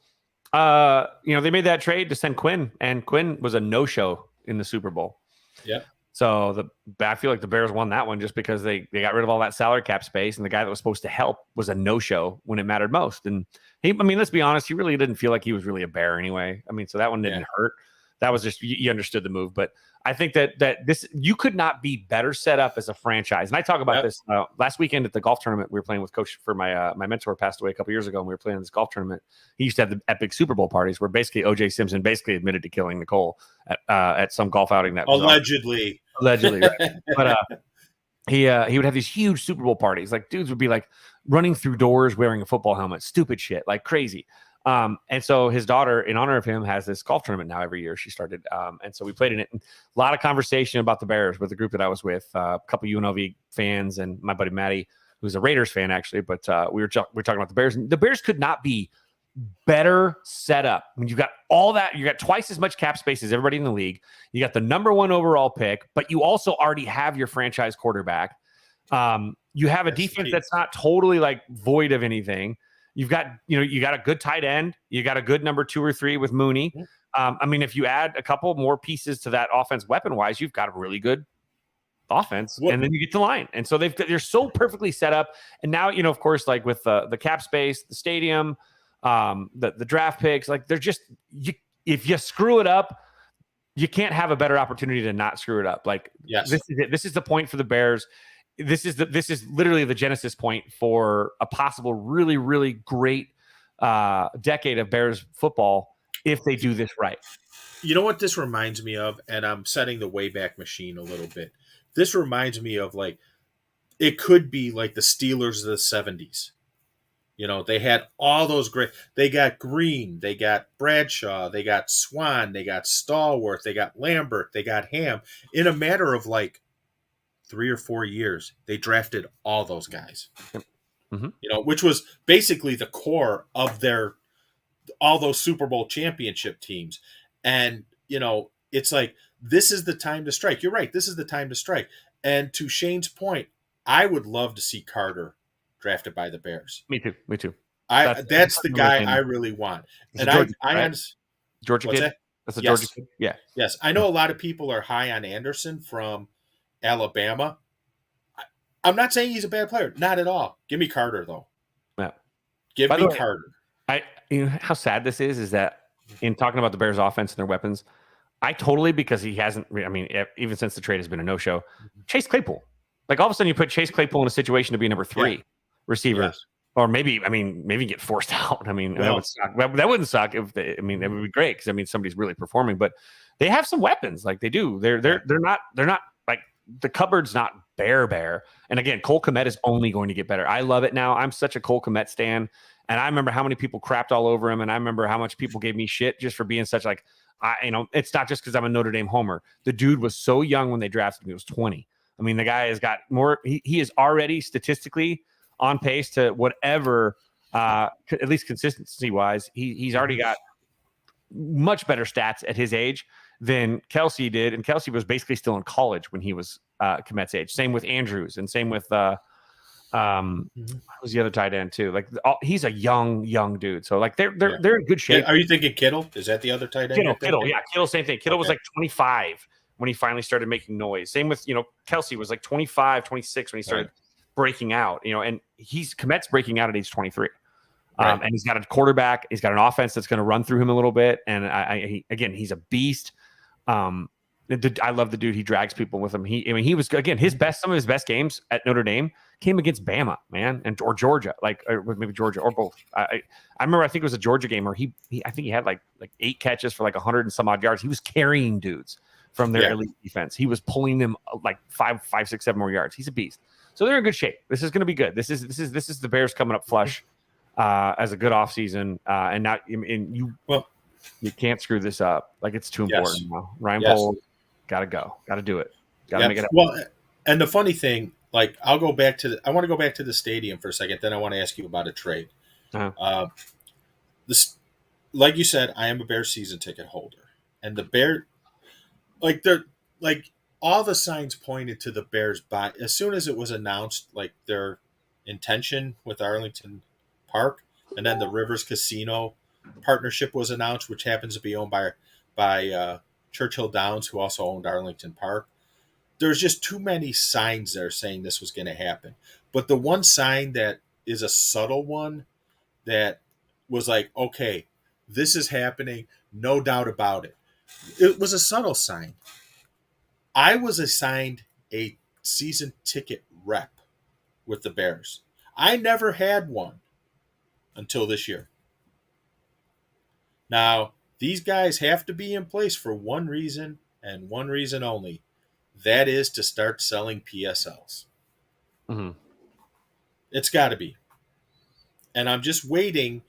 [SPEAKER 1] They made that trade to send Quinn, and Quinn was a no-show in the Super Bowl.
[SPEAKER 2] Yeah.
[SPEAKER 1] So I feel like the Bears won that one just because they got rid of all that salary cap space, and the guy that was supposed to help was a no-show when it mattered most. And let's be honest, he really didn't feel like he was really a Bear anyway. I mean, so that one didn't hurt. That was just you understood the move, but I think that this you could not be better set up as a franchise. And I talk about this last weekend at the golf tournament we were playing with Coach for my mentor passed away a couple years ago, and we were playing this golf tournament. He used to have the epic Super Bowl parties where basically O.J. Simpson basically admitted to killing Nicole at some golf outing that was
[SPEAKER 2] allegedly,
[SPEAKER 1] right? But he would have these huge Super Bowl parties. Like dudes would be like running through doors wearing a football helmet, stupid shit, like crazy. And so his daughter, in honor of him, has this golf tournament now every year. She started. And so we played in it. And a lot of conversation about the Bears with the group that I was with, a couple UNLV fans and my buddy Matty, who's a Raiders fan, actually. But we were talking about the Bears. And the Bears could not be better set up. When you've got all that, you got twice as much cap space as everybody in the league. You got the number 1 overall pick, but you also already have your franchise quarterback. You have a defense that's not totally like void of anything. You've got, you got a good tight end. You got a good number 2 or 3 with Mooney. I mean, if you add a couple more pieces to that offense, weapon wise, you've got a really good offense, and then you get to line. And so they're so perfectly set up. And now, of course, like with the cap space, the stadium, the draft picks, like they're just if you screw it up, you can't have a better opportunity to not screw it up. Like
[SPEAKER 2] yes.
[SPEAKER 1] This is it. This is the point for the Bears. This is literally the genesis point for a possible really, really great decade of Bears football if they do this right.
[SPEAKER 2] You know what this reminds me of? And I'm setting the Wayback Machine a little bit. This reminds me of like, it could be like the Steelers of the 70s. They had all those great, they got Green, they got Bradshaw, they got Swan, they got Stallworth, they got Lambert, they got Ham. In a matter of like 3 or 4 years, they drafted all those guys, which was basically the core of all those Super Bowl championship teams. And, it's like, this is the time to strike. You're right. This is the time to strike. And to Shane's point, I would love to see Carter drafted by the Bears.
[SPEAKER 1] Me too.
[SPEAKER 2] That's the guy I really want. And
[SPEAKER 1] Georgia,
[SPEAKER 2] I
[SPEAKER 1] right?
[SPEAKER 2] understand.
[SPEAKER 1] Georgia kid?
[SPEAKER 2] That?
[SPEAKER 1] That's a Georgia kid? Yeah.
[SPEAKER 2] Yes. I know a lot of people are high on Anderson from Alabama. I'm not saying he's a bad player. Not at all. Give me Carter, though.
[SPEAKER 1] Yeah.
[SPEAKER 2] Give me Carter.
[SPEAKER 1] How sad this is that in talking about the Bears offense and their weapons, because he hasn't, even since the trade has been a no-show, Chase Claypool. Like all of a sudden you put Chase Claypool in a situation to be number 3 receiver.
[SPEAKER 2] Yes.
[SPEAKER 1] Or maybe get forced out. That would suck. That wouldn't suck if that would be great because somebody's really performing. But they have some weapons, like they do. They're not like the cupboard's not bare. And again, Cole Kmet is only going to get better. I love it now. I'm such a Cole Kmet stan, and I remember how many people crapped all over him, and I remember how much people gave me shit just for being such like it's not just because I'm a Notre Dame homer. The dude was so young when they drafted him. He was 20. The guy has got more. He is already statistically on pace to whatever, at least consistency wise, he's already got much better stats at his age than Kelsey did. And Kelsey was basically still in college when he was Kmet's age. Same with Andrews and same with who's the other tight end too? Like he's a young dude. So like they're in good shape.
[SPEAKER 2] Are you thinking Kittle? Is that the other tight end?
[SPEAKER 1] Kittle, yeah, Kittle, same thing. Kittle was like 25 when he finally started making noise. Same with Kelsey was like 25, 26 when he started breaking out, and Kmet's breaking out at age 23. And he's got a quarterback, he's got an offense that's going to run through him a little bit. And he's a beast. I love the dude. He drags people with him. He was, again, some of his best games at Notre Dame came against Bama, man, or Georgia, or maybe Georgia or both. I remember, I think it was a Georgia game where I think he had like 8 catches for like 100 and some odd yards. He was carrying dudes from their elite defense. He was pulling them like 5, 6, 7 more yards. He's a beast. So they're in good shape. This is going to be good. This is the Bears coming up flush as a good offseason. And now you can't screw this up. Like it's too important now. Ryan Poles, got to go. Got to do it. Got to make it happen.
[SPEAKER 2] Well, and the funny thing, like I want to go back to the stadium for a second. Then I want to ask you about a trade. This, like you said, I am a Bears season ticket holder, and the Bear, all the signs pointed to the Bears buy as soon as it was announced, like their intention with Arlington Park, and then the Rivers Casino partnership was announced, which happens to be owned by Churchill Downs, who also owned Arlington Park. There's just too many signs there saying this was going to happen. But the one sign that is a subtle one that was like, okay, this is happening, no doubt about it. It was a subtle sign. I was assigned a season ticket rep with the Bears. I never had one until this year. Now, these guys have to be in place for one reason and one reason only. That is to start selling PSLs.
[SPEAKER 1] Mm-hmm.
[SPEAKER 2] It's got to be. And I'm just waiting.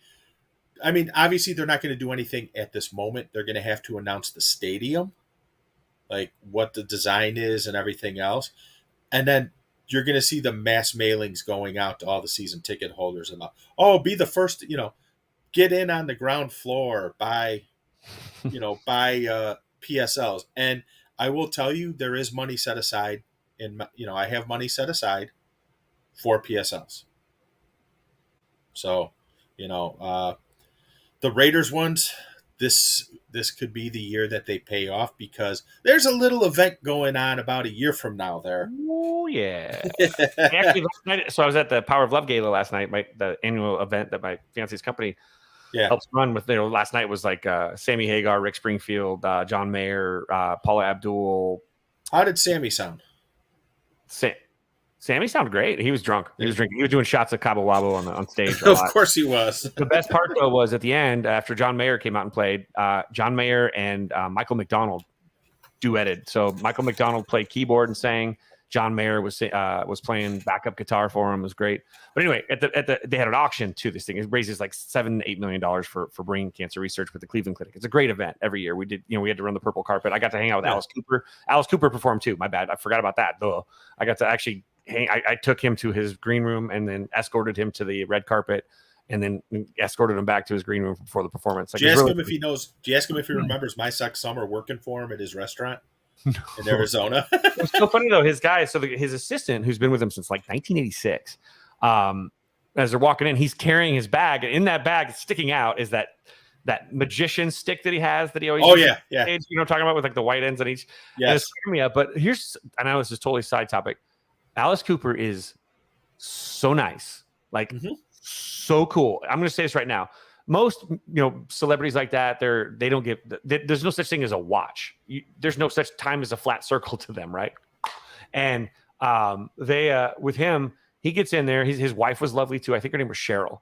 [SPEAKER 2] I mean, obviously, they're not going to do anything at this moment. They're going to have to announce the stadium, like what the design is and everything else. And then you're going to see the mass mailings going out to all the season ticket holders about, be the first, get in on the ground floor, buy PSLs. And I will tell you, there is money set aside I have money set aside for PSLs. So, the Raiders ones, this could be the year that they pay off, because there's a little event going on about a year from now there.
[SPEAKER 1] Oh yeah. Actually, last night, so I was at the Power of Love Gala last night, the annual event that my fiance's company helps run with. Last night was like Sammy Hagar, Rick Springfield, John Mayer, Paula Abdul.
[SPEAKER 2] How did Sammy sound?
[SPEAKER 1] Sammy sounded great. He was drunk. He was drinking. He was doing shots of Cabo Wabo on stage.
[SPEAKER 2] Of course he was.
[SPEAKER 1] The best part, though, was at the end, after John Mayer came out and played, John Mayer and Michael McDonald duetted. So Michael McDonald played keyboard and sang. John Mayer was playing backup guitar for him. It was great. But anyway, they had an auction to this thing. It raises like $7-8 million for brain cancer research with the Cleveland Clinic. It's a great event every year. We had to run the purple carpet. I got to hang out with Alice Cooper. Alice Cooper performed too. My bad. I forgot about that. Duh. I got to actually I took him to his green room and then escorted him to the red carpet and then escorted him back to his green room before the performance.
[SPEAKER 2] Do you ask him if he knows? Do you ask him if he remembers My Suck Summer working for him at his restaurant in Arizona?
[SPEAKER 1] It's so funny though. His guy, his assistant, who's been with him since like 1986, as they're walking in, he's carrying his bag, and in that bag, sticking out, is that magician stick that he has that he always.
[SPEAKER 2] Oh yeah.
[SPEAKER 1] You know what I'm talking about, with like the white ends on each.
[SPEAKER 2] Yes.
[SPEAKER 1] It's me up, but I know this is totally side topic. Alice Cooper is so nice, like so cool. I'm going to say this right now. Most celebrities like that, they don't get. There's no such thing as a watch. There's no such time as a flat circle to them, right? And they with him, he gets in there. His wife was lovely too. I think her name was Cheryl.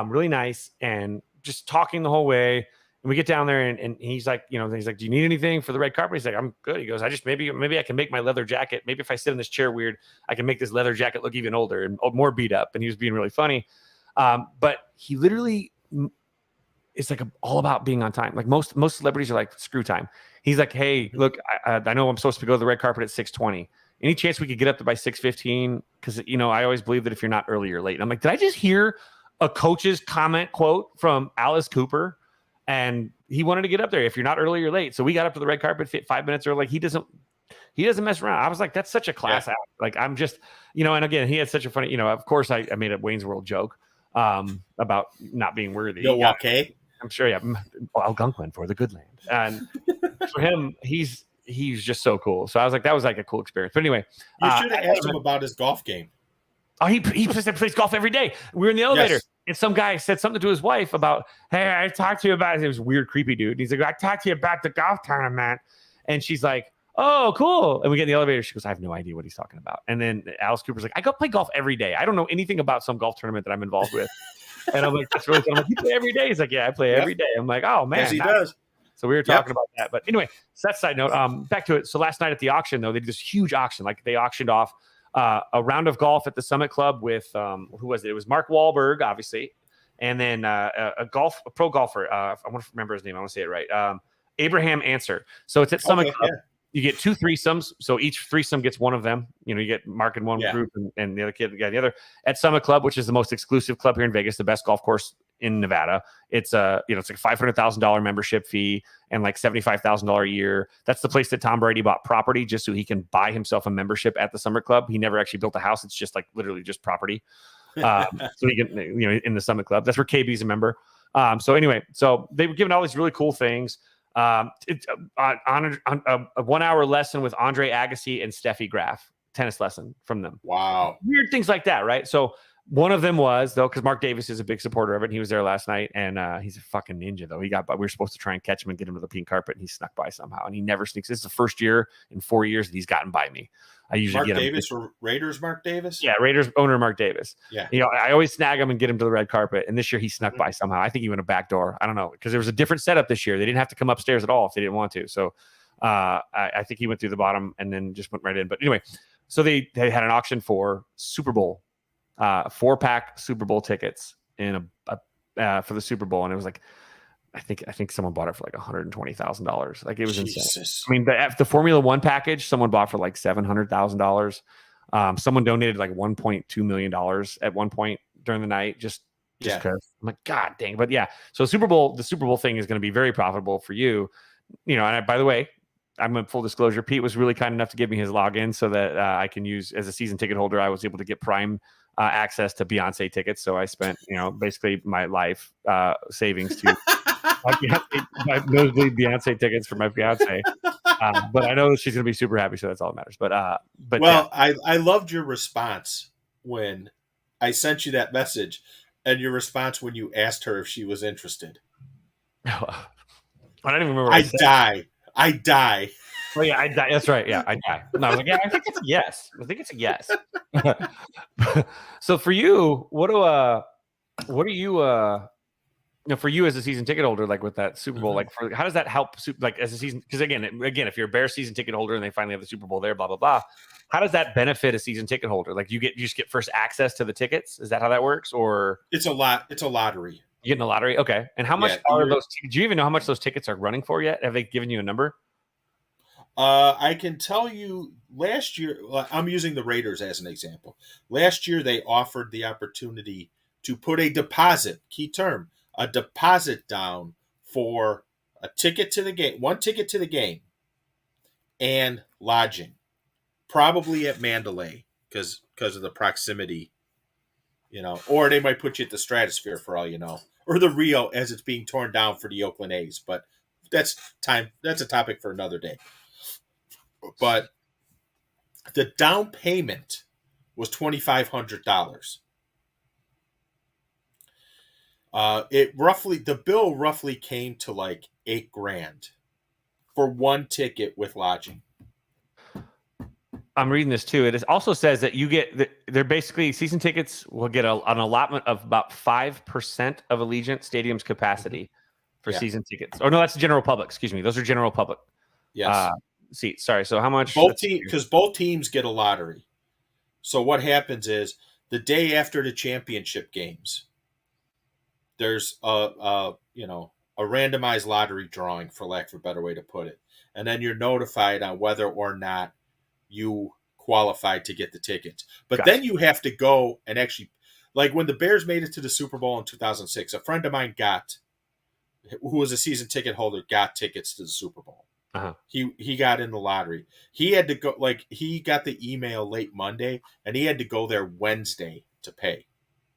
[SPEAKER 1] Really nice, and just talking the whole way. And we get down there, and he's like, do you need anything for the red carpet? He's like, I'm good. He goes, maybe I can make my leather jacket. Maybe if I sit in this chair weird, I can make this leather jacket look even older and more beat up. And he was being really funny. But he literally, it's like all about being on time. Like most celebrities are like, screw time. He's like, hey, look, I know I'm supposed to go to the red carpet at 6:20. Any chance we could get up there by 6:15? Because, I always believe that if you're not early, you're late. And I'm like, did I just hear a coach's comment quote from Alice Cooper? And he wanted to get up there. If you're not early, you're late. So we got up to the red carpet 5 minutes early. Like he doesn't mess around. I was like, that's such a class act. Like I'm just, and again, he had such a funny, of course I made a Wayne's World joke about not being worthy.
[SPEAKER 2] Okay.
[SPEAKER 1] I'm sure. Yeah. Algonquin for the good land. And for him, he's just so cool. So I was like, that was like a cool experience. But anyway,
[SPEAKER 2] you should have asked him about his golf game.
[SPEAKER 1] Oh, he plays golf every day. We were in the elevator. Yes. And some guy said something to his wife about, hey, I talked to you about it. It was a weird, creepy dude. And he's like, I talked to you about the golf tournament. And she's like, oh, cool. And we get in the elevator. She goes, I have no idea what he's talking about. And then Alice Cooper's like, I go play golf every day. I don't know anything about some golf tournament that I'm involved with. And I'm like, that's really fun. I'm like, you play every day? He's like, yeah, I play every day. I'm like, oh, man.
[SPEAKER 2] Yes, he does.
[SPEAKER 1] So we were talking about that. But anyway, so that's side note. Back to it. So last night at the auction, though, they did this huge auction. Like they auctioned off a round of golf at the Summit Club with, who was it? It was Mark Wahlberg, obviously. And then a pro golfer. I want to remember his name. I want to say it right. Abraham Answer. So it's at Summit Club. Yeah. You get 2 threesomes. So each threesome gets one of them. You get Mark in one group and the other kid the other. At Summit Club, which is the most exclusive club here in Vegas, the best golf course in Nevada. It's it's like $500,000 membership fee and like $75,000 a year. That's the place that Tom Brady bought property just so he can buy himself a membership at the Summit Club. He never actually built a house. It's just like literally just property. So he can, in the Summit Club. That's where KB's a member. So anyway, so they were giving all these really cool things. It's on a 1 hour lesson with Andre Agassi and Steffi Graf, tennis lesson from them.
[SPEAKER 2] Wow.
[SPEAKER 1] Weird things like that, right? So one of them was, though, because Mark Davis is a big supporter of it, and he was there last night, and he's a fucking ninja, though. We were supposed to try and catch him and get him to the pink carpet, and he snuck by somehow, and he never sneaks. This is the first year in 4 years that he's gotten by me. I usually
[SPEAKER 2] Mark
[SPEAKER 1] get him.
[SPEAKER 2] Davis or Raiders Mark Davis?
[SPEAKER 1] Yeah, Raiders owner Mark Davis.
[SPEAKER 2] Yeah.
[SPEAKER 1] I always snag him and get him to the red carpet, and this year he snuck by somehow. I think he went a back door. I don't know, because there was a different setup this year. They didn't have to come upstairs at all if they didn't want to. So I think he went through the bottom and then just went right in. But anyway, so they had an auction for Super Bowl, 4-pack Super Bowl tickets in for the Super Bowl, and it was like, I think someone bought it for like $120,000. Like it was insane. I mean, the Formula One package, someone bought for like $700,000. Someone donated like $1.2 million at one point during the night, just because. I'm like, God dang. But yeah, so the Super Bowl thing is going to be very profitable for you. And by the way, I'm in full disclosure. Pete was really kind enough to give me his login so that I can use as a season ticket holder. I was able to get Prime access to Beyonce tickets. So I spent, basically my life savings to my nosebleed Beyonce tickets for my fiance. But I know that she's going to be super happy, so that's all that matters. But
[SPEAKER 2] Well, I loved your response when I sent you that message, and your response when you asked her if she was interested.
[SPEAKER 1] I don't even remember. What
[SPEAKER 2] I
[SPEAKER 1] said.
[SPEAKER 2] die. I die.
[SPEAKER 1] Oh yeah, I die. That's right. Yeah, I die. No, I was like, yeah, I think it's a yes. I think it's a yes. So for you, what do you for you as a season ticket holder, like with that Super Bowl, like how does that help? Like as a season, because again, if you're a Bears season ticket holder and they finally have the Super Bowl there, blah blah blah. How does that benefit a season ticket holder? Like you just get first access to the tickets. Is that how that works? Or
[SPEAKER 2] it's a lottery.
[SPEAKER 1] You get in the lottery, okay? And how much are those? Do you even know how much those tickets are running for yet? Have they given you a number?
[SPEAKER 2] I can tell you last year, I'm using the Raiders as an example. Last year, they offered the opportunity to put a deposit, key term, a deposit down for a ticket to the game, one ticket to the game, and lodging, probably at Mandalay because of the proximity, or they might put you at the Stratosphere for all you know, or the Rio as it's being torn down for the Oakland A's. But that's a topic for another day. But the down payment was $2,500. The bill roughly came to like $8,000 for one ticket with lodging.
[SPEAKER 1] I'm reading this too. It also says that you get they're basically season tickets will get an allotment of about 5% of Allegiant Stadium's capacity for season tickets. Oh no, that's the general public. Excuse me, those are general public.
[SPEAKER 2] Yes.
[SPEAKER 1] Seats. Sorry. So how much?
[SPEAKER 2] Because both teams get a lottery. So what happens is the day after the championship games, there's a randomized lottery drawing, for lack of a better way to put it, and then you're notified on whether or not you qualified to get the tickets. But then you have to go and actually, like when the Bears made it to the Super Bowl in 2006, a friend of mine who was a season ticket holder, got tickets to the Super Bowl.
[SPEAKER 1] Uh-huh.
[SPEAKER 2] He got in the lottery. He had to go, he got the email late Monday, and he had to go there Wednesday to pay.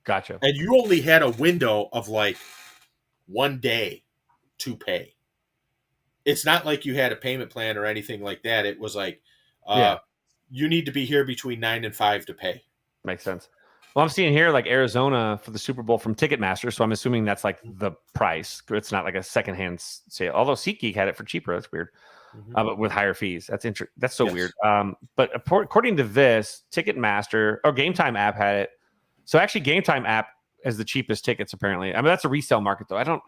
[SPEAKER 1] Gotcha.
[SPEAKER 2] And you only had a window of like 1 day to pay. It's not like you had a payment plan or anything like that. It was like, you need to be here between 9 and 5 to pay.
[SPEAKER 1] Makes sense. Well, I'm seeing here like Arizona for the Super Bowl from Ticketmaster, so I'm assuming that's like the price. It's not like a secondhand sale. Although SeatGeek had it for cheaper. That's weird, but with higher fees. That's interesting. That's so weird. But according to this, Ticketmaster or Game Time app had it. So actually, Game Time app is the cheapest tickets. Apparently, I mean that's a resale market though. I don't.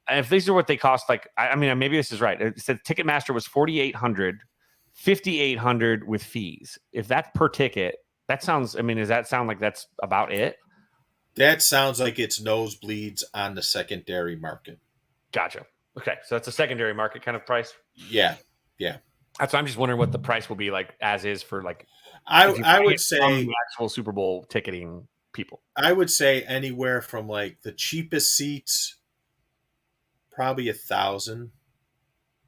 [SPEAKER 1] If these are what they cost, like I mean, maybe this is right. It said Ticketmaster was $4,800 with fees. If that's per ticket. That sounds, does that sound like that's about it?
[SPEAKER 2] That sounds like it's nosebleeds on the secondary market.
[SPEAKER 1] Gotcha. Okay. So that's a secondary market kind of price?
[SPEAKER 2] Yeah. Yeah.
[SPEAKER 1] That's why I'm just wondering what the price will be like as is for like,
[SPEAKER 2] I would say
[SPEAKER 1] the actual Super Bowl ticketing people.
[SPEAKER 2] I would say anywhere from like the cheapest seats, probably 1,000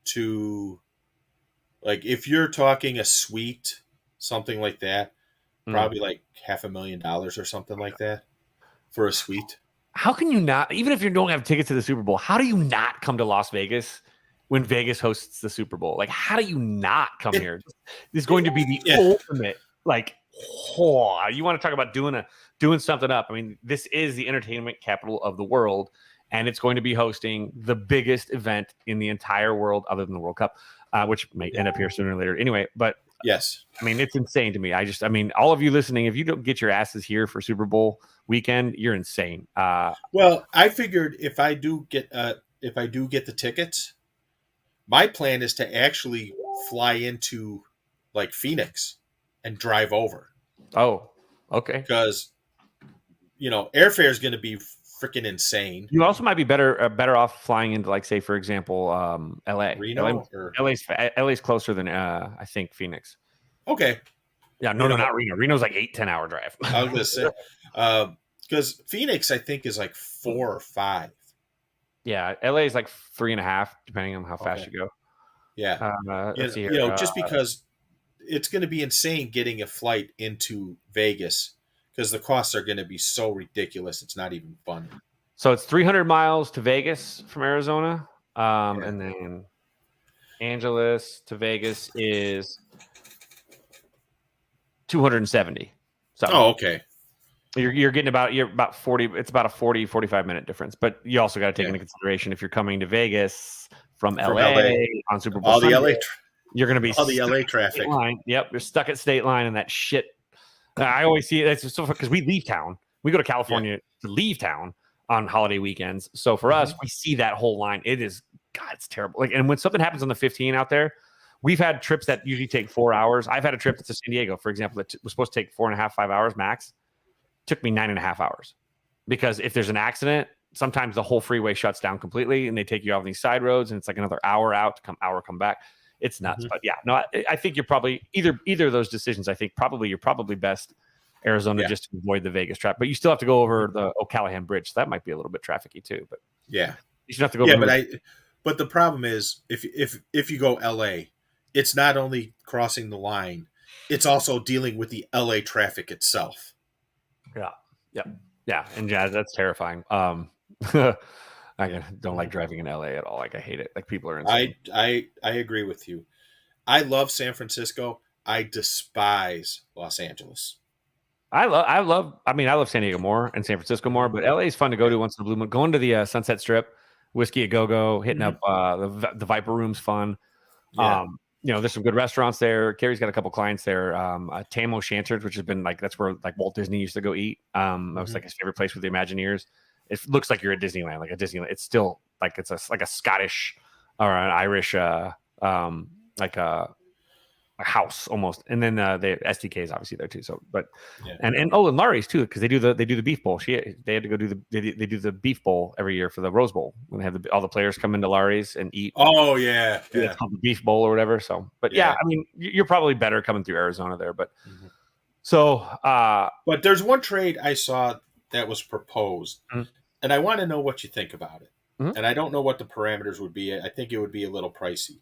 [SPEAKER 2] to like, if you're talking a suite, something like that, probably like $500,000 or something like that for a suite.
[SPEAKER 1] How can you not, even if you don't have tickets to the Super Bowl, how do you not come to Las Vegas when Vegas hosts the Super Bowl? Like, how do you not come here? This is going to be the ultimate, like, you want to talk about doing something up. I mean, this is the entertainment capital of the world, and it's going to be hosting the biggest event in the entire world other than the World Cup, which may end up here sooner or later anyway. But
[SPEAKER 2] yes,
[SPEAKER 1] I mean, it's insane to me. All of you listening, if you don't get your asses here for Super Bowl weekend, you're insane.
[SPEAKER 2] Well, I figured if I do get the tickets, my plan is to actually fly into like Phoenix and drive over.
[SPEAKER 1] Oh, okay.
[SPEAKER 2] Because airfare is going to be freaking insane.
[SPEAKER 1] You also might be better off flying into, like, say, for example, LA.
[SPEAKER 2] Reno?
[SPEAKER 1] LA's closer than I think Phoenix.
[SPEAKER 2] Okay.
[SPEAKER 1] Yeah, no, not Reno. Reno's like 8-10 hour drive.
[SPEAKER 2] I was going to say, because Phoenix, I think, is like 4 or 5.
[SPEAKER 1] Yeah, LA is like 3.5, depending on how fast you go.
[SPEAKER 2] Yeah.
[SPEAKER 1] Let's see here.
[SPEAKER 2] Just because it's going to be insane getting a flight into Vegas because the costs are going to be so ridiculous. It's not even funny.
[SPEAKER 1] So it's 300 miles to Vegas from Arizona. And then Angeles to Vegas is 270. So
[SPEAKER 2] Okay.
[SPEAKER 1] you're getting about 40. It's about a 45 minute difference. But you also got to take into consideration if you're coming to Vegas from LA on Super Bowl
[SPEAKER 2] all
[SPEAKER 1] Sunday,
[SPEAKER 2] the LA,
[SPEAKER 1] you're going to be
[SPEAKER 2] all the LA traffic.
[SPEAKER 1] line. Yep, you're stuck at state line and that shit. I always see it. It's so because we leave town. We go to California to leave town on holiday weekends. So for us, we see that whole line. It is it's terrible. Like, and when something happens on the 15 out there, we've had trips that usually take 4 hours. I've had a trip to San Diego, for example, that was supposed to take 4.5, 5 hours max. Took me 9.5 hours because if there's an accident, sometimes the whole freeway shuts down completely and they take you off these side roads and it's like another hour out to come back. It's nuts. But yeah, no, I think you're probably either of those decisions. I think you're probably best Arizona just to avoid the Vegas traffic, but you still have to go over the O'Callahan Bridge. So that might be a little bit trafficy too, but you should have to go.
[SPEAKER 2] Yeah, but the problem is if you go LA, it's not only crossing the line, it's also dealing with the LA traffic itself.
[SPEAKER 1] Yeah, and that's terrifying. I don't like driving in LA at all. Like I hate it. Like people are insane.
[SPEAKER 2] I agree with you. I love San Francisco. I despise Los Angeles.
[SPEAKER 1] I love San Diego more and San Francisco more, but LA is fun to go to once in a blue moon. Going to the Sunset Strip, Whiskey a Go, hitting up the Viper Room's fun.
[SPEAKER 2] Yeah.
[SPEAKER 1] There's some good restaurants there. Carrie's got a couple clients there. Tam O'Shanter's, which has been that's where like Walt Disney used to go eat. That was like his favorite place with the Imagineers. It looks like you're at Disneyland, like a Disneyland. It's still like it's a Scottish or an Irish like a house almost. And then the SDK is obviously there too. So, but and Laurie's too because they do the beef bowl. They had to go do they do the beef bowl every year for the Rose Bowl when they have all the players come into Laurie's and eat.
[SPEAKER 2] Oh yeah,
[SPEAKER 1] it's called the beef bowl or whatever. So, but I mean, you're probably better coming through Arizona there. But so,
[SPEAKER 2] but there's one trade I saw that was proposed, and I want to know what you think about it. And I don't know what the parameters would be. I think it would be a little pricey.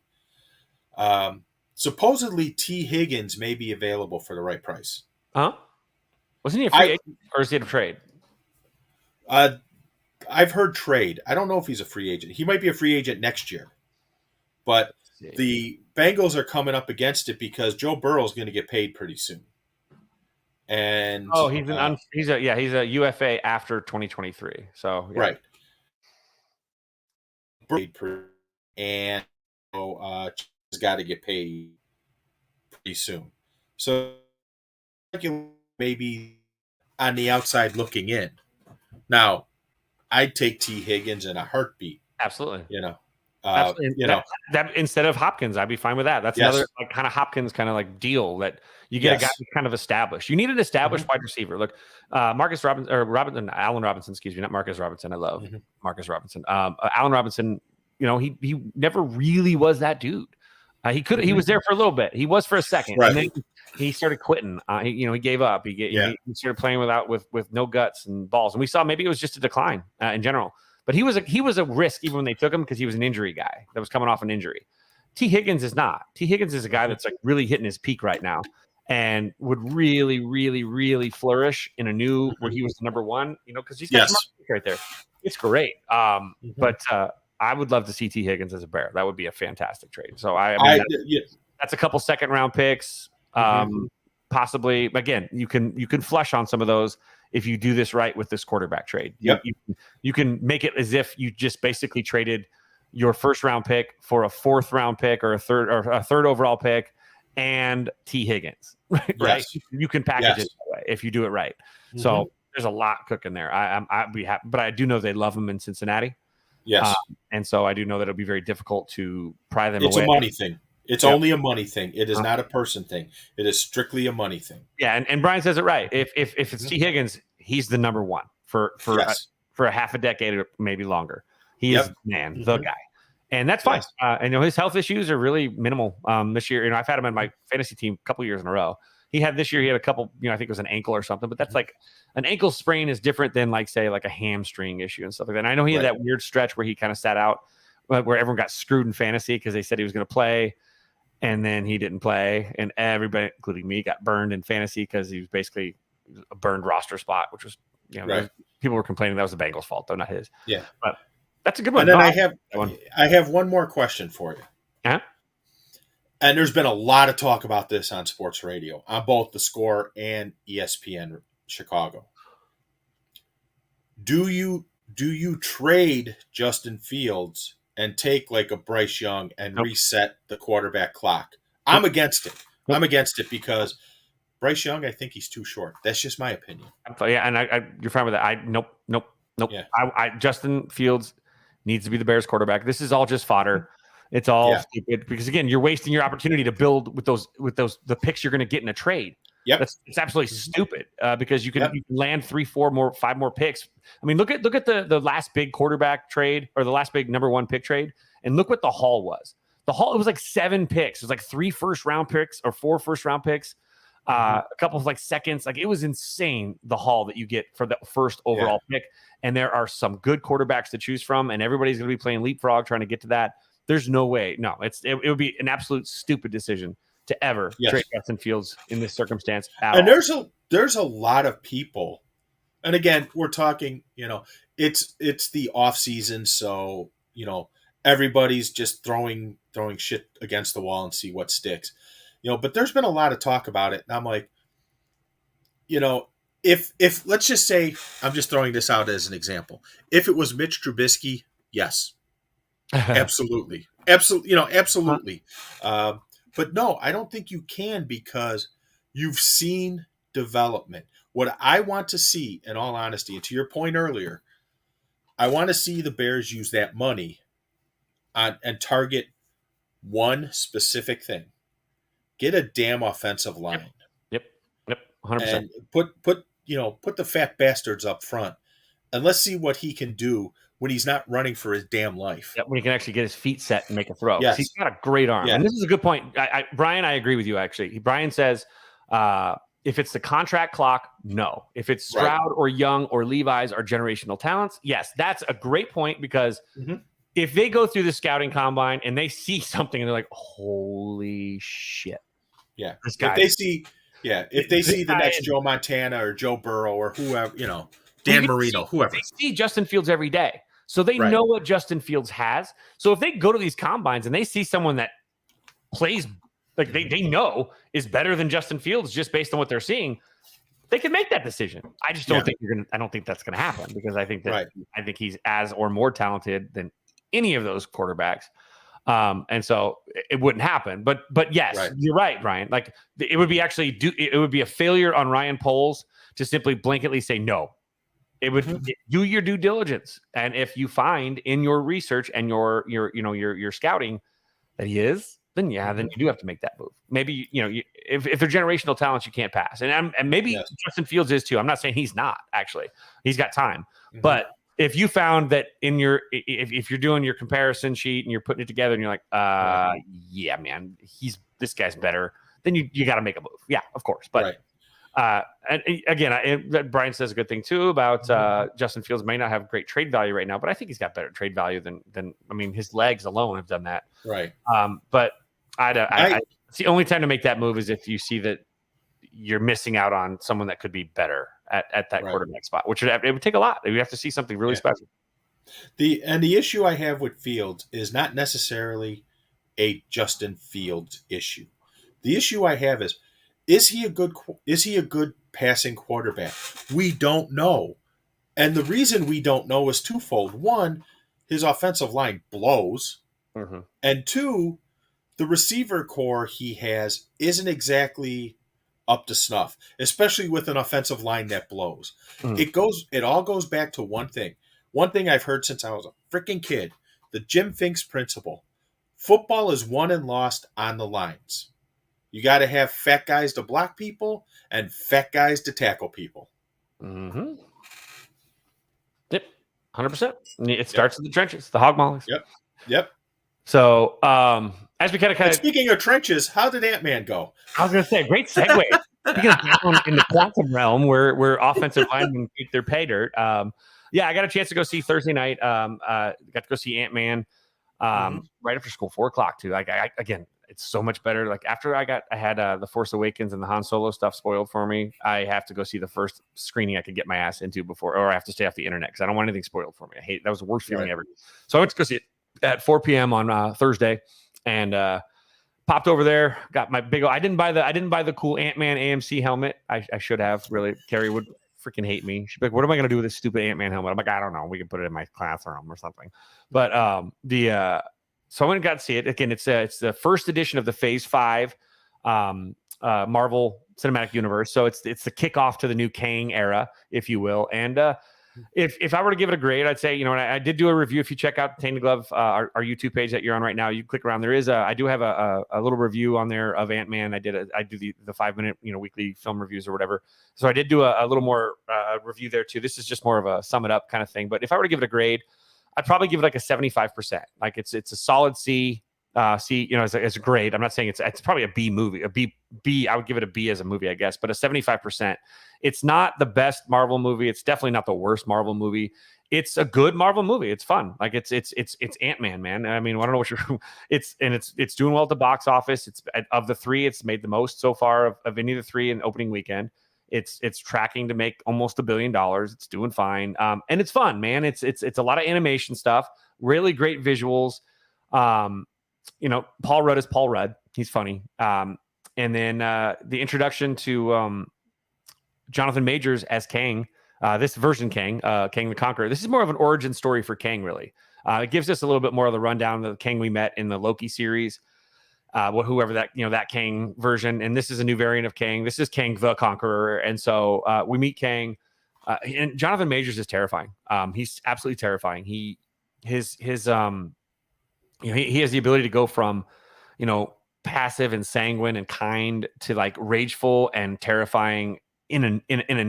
[SPEAKER 2] Supposedly, T. Higgins may be available for the right price.
[SPEAKER 1] Wasn't he a free agent or is he a trade?
[SPEAKER 2] I've heard trade. I don't know if he's a free agent. He might be a free agent next year. But the Bengals are coming up against it because Joe Burrow is going to get paid pretty soon. And
[SPEAKER 1] he's a UFA after 2023. So
[SPEAKER 2] right. And has got to get paid pretty soon. So maybe on the outside looking in. Now, I'd take T. Higgins in a heartbeat.
[SPEAKER 1] Absolutely.
[SPEAKER 2] Absolutely.
[SPEAKER 1] That instead of Hopkins, I'd be fine with that. That's another like kind of Hopkins kind of like deal that you get a guy who's kind of established. You need an established wide receiver. Look, Allen Robinson, excuse me, not Marcus Robinson. I love Marcus Robinson. Allen Robinson, he never really was that dude. He was there for a little bit. He was for a second, and then he started quitting. He gave up. He started playing with no guts and balls. And we saw maybe it was just a decline in general. But he was a risk even when they took him because he was an injury guy that was coming off an injury. T. Higgins is not. T. Higgins is a guy that's like really hitting his peak right now and would really, really, really flourish in a new where he was the number one. Because he's got some right there. It's great. But I would love to see T. Higgins as a Bear. That would be a fantastic trade. So that's a couple second round picks. Possibly again, you can flush on some of those if you do this right with this quarterback trade. You can make it as if you just basically traded your first round pick for a fourth round pick or a third overall pick and T. Higgins. Right? You can package it that way if you do it right. So there's a lot cooking there. I'd be happy, but I do know they love him in Cincinnati.
[SPEAKER 2] Yes.
[SPEAKER 1] And so I do know that it'll be very difficult to pry them away.
[SPEAKER 2] It's a money thing. It's only a money thing. It is not a person thing. It is strictly a money thing.
[SPEAKER 1] Yeah, and Brian says it right. If it's T. Higgins, he's the number one for a half a decade or maybe longer. He is the guy, and that's fine. And his health issues are really minimal this year. I've had him on my fantasy team a couple years in a row. He had this year. He had a couple. I think it was an ankle or something. But that's like an ankle sprain is different than like say like a hamstring issue and stuff like that. And I know he had that weird stretch where he kind of sat out, where everyone got screwed in fantasy because they said he was going to play. And then he didn't play, and everybody, including me, got burned in fantasy because he was basically a burned roster spot, which was
[SPEAKER 2] Right.
[SPEAKER 1] People were complaining that was the Bengals' fault, though, not his.
[SPEAKER 2] Yeah.
[SPEAKER 1] But that's a good one.
[SPEAKER 2] And then
[SPEAKER 1] No,
[SPEAKER 2] I have one more question for you.
[SPEAKER 1] Uh-huh.
[SPEAKER 2] And there's been a lot of talk about this on sports radio, on both the Score and ESPN Chicago. Do you trade Justin Fields and take like a Bryce Young and
[SPEAKER 1] Nope.
[SPEAKER 2] reset the quarterback clock? I'm against it.
[SPEAKER 1] Nope.
[SPEAKER 2] I'm against it because Bryce Young, I think he's too short. That's just my opinion.
[SPEAKER 1] Yeah, and you're fine with that. Nope.
[SPEAKER 2] Yeah.
[SPEAKER 1] Justin Fields needs to be the Bears quarterback. This is all just fodder. It's all stupid because again, you're wasting your opportunity to build with the picks you're going to get in a trade.
[SPEAKER 2] Yep.
[SPEAKER 1] It's absolutely stupid because you can land 3, 4 more, 5 more picks. I mean, look at the last big quarterback trade or the last big number 1 pick trade, and look what the haul was. The haul, it was like 7 picks. It was like 3 first-round picks or 4 first-round picks, a couple of like seconds. Like it was insane the haul that you get for the first overall pick. And there are some good quarterbacks to choose from, and everybody's going to be playing leapfrog trying to get to that. There's no way. No, it would be an absolute stupid decision to ever trade Justin Fields in this circumstance.
[SPEAKER 2] And there's a lot of people, and again, we're talking, it's the off season, so everybody's just throwing shit against the wall and see what sticks. But there's been a lot of talk about it, and I'm like, if let's just say, I'm just throwing this out as an example. If it was Mitch Trubisky, yes. Absolutely. Absolutely. But no, I don't think you can because you've seen development. What I want to see, in all honesty, and to your point earlier, I want to see the Bears use that money and target one specific thing. Get a damn offensive line.
[SPEAKER 1] Yep. 100%.
[SPEAKER 2] And put the fat bastards up front, and let's see what he can do when he's not running for his damn life.
[SPEAKER 1] When he can actually get his feet set and make a throw.
[SPEAKER 2] Yes.
[SPEAKER 1] He's got a great arm.
[SPEAKER 2] Yes.
[SPEAKER 1] And this is a good point. Brian, I agree with you, actually. Brian says, if it's the contract clock, no. If it's Stroud or Young or Levi's or generational talents, yes. That's a great point because if they go through the scouting combine and they see something and they're like, holy shit.
[SPEAKER 2] Yeah.
[SPEAKER 1] This guy.
[SPEAKER 2] If they see the next Joe Montana or Joe Burrow or whoever, Dan Marino, whoever.
[SPEAKER 1] They see Justin Fields every day. So they know what Justin Fields has. So if they go to these combines and they see someone that plays like they know is better than Justin Fields just based on what they're seeing, they can make that decision. I just don't think I don't think that's going to happen because I think that I think he's as or more talented than any of those quarterbacks. And so it wouldn't happen. But yes, you're right, Ryan. Like it would be it would be a failure on Ryan Poles to simply blanketly say no. It would do your due diligence, and if you find in your research and your scouting that he is, then then you do have to make that move. Maybe if they're generational talents, you can't pass, and maybe Justin Fields is too. I'm not saying he's not. Actually, he's got time. But if you found that in if you're doing your comparison sheet and you're putting it together and you're like, yeah, man, this guy's better, then you got to make a move. Yeah, of course, but. And again, Brian says a good thing too about Justin Fields may not have great trade value right now, but I think he's got better trade value than his legs alone have done that.
[SPEAKER 2] Right.
[SPEAKER 1] But it's the only time to make that move is if you see that you're missing out on someone that could be better at that quarterback spot, which it would take a lot. You have to see something really special.
[SPEAKER 2] The issue I have with Fields is not necessarily a Justin Fields issue. The issue I have is he a good passing quarterback? We don't know. And the reason we don't know is twofold. One, his offensive line blows. And two, the receiver core he has isn't exactly up to snuff, especially with an offensive line that blows. It all goes back to one thing. One thing I've heard since I was a freaking kid, the Jim Finks principle. Football is won and lost on the lines. You got to have fat guys to block people and fat guys to tackle people.
[SPEAKER 1] Yep, 100%. It starts in the trenches, the hog mollies.
[SPEAKER 2] Yep.
[SPEAKER 1] So, as we kind of
[SPEAKER 2] speaking of trenches, how did Ant-Man go?
[SPEAKER 1] I was going to say, great segue. Speaking of down in the quantum realm, where offensive linemen keep their pay dirt. I got a chance to go see Thursday night. Got to go see Ant-Man right after school, 4:00 too. Again. It's so much better. Like after I had the Force Awakens and the Han Solo stuff spoiled for me, I have to go see the first screening I could get my ass into before, or I have to stay off the internet because I don't want anything spoiled for me. I hate that was the worst feeling ever. So I went to go see it at 4 p.m. on Thursday, and popped over there. Got my big. I didn't buy the cool Ant-Man AMC helmet. I should have. Really, Carrie would freaking hate me. She'd be like, "What am I going to do with this stupid Ant-Man helmet?" I'm like, "I don't know. We can put it in my classroom or something." But so I went and got to see it again. It's the first edition of the Phase 5 Marvel Cinematic Universe. So it's the kickoff to the new Kang era, if you will. And if I were to give it a grade, I'd say, I did do a review. If you check out Tainted Glove, our YouTube page that you're on right now, you click around. I do have a little review on there of Ant-Man. I do the 5-minute weekly film reviews or whatever. So I did do a little more review there too. This is just more of a sum it up kind of thing. But if I were to give it a grade, I'd probably give it like a 75%. Like it's a solid C. C, it's a grade. I'm not saying it's probably a B movie, a B. I would give it a B as a movie, I guess, but a 75%. It's not the best Marvel movie. It's definitely not the worst Marvel movie. It's a good Marvel movie. It's fun. Like it's Ant-Man, man. I mean, I don't know what you're. It's doing well at the box office. It's of the three, it's made the most so far of any of the three in opening weekend. It's tracking to make almost $1 billion. It's doing fine. And it's fun, man. It's a lot of animation stuff, really great visuals. Paul Rudd is Paul Rudd. He's funny. And then the introduction to Jonathan Majors as Kang, this version Kang the Conqueror. This is more of an origin story for Kang, really. It gives us a little bit more of the rundown of the Kang we met in the Loki series. Whoever that Kang version, and this is a new variant of Kang. This is Kang the Conqueror, and so we meet Kang, and Jonathan Majors is terrifying. He's absolutely terrifying. He has the ability to go from, passive and sanguine and kind to like rageful and terrifying in an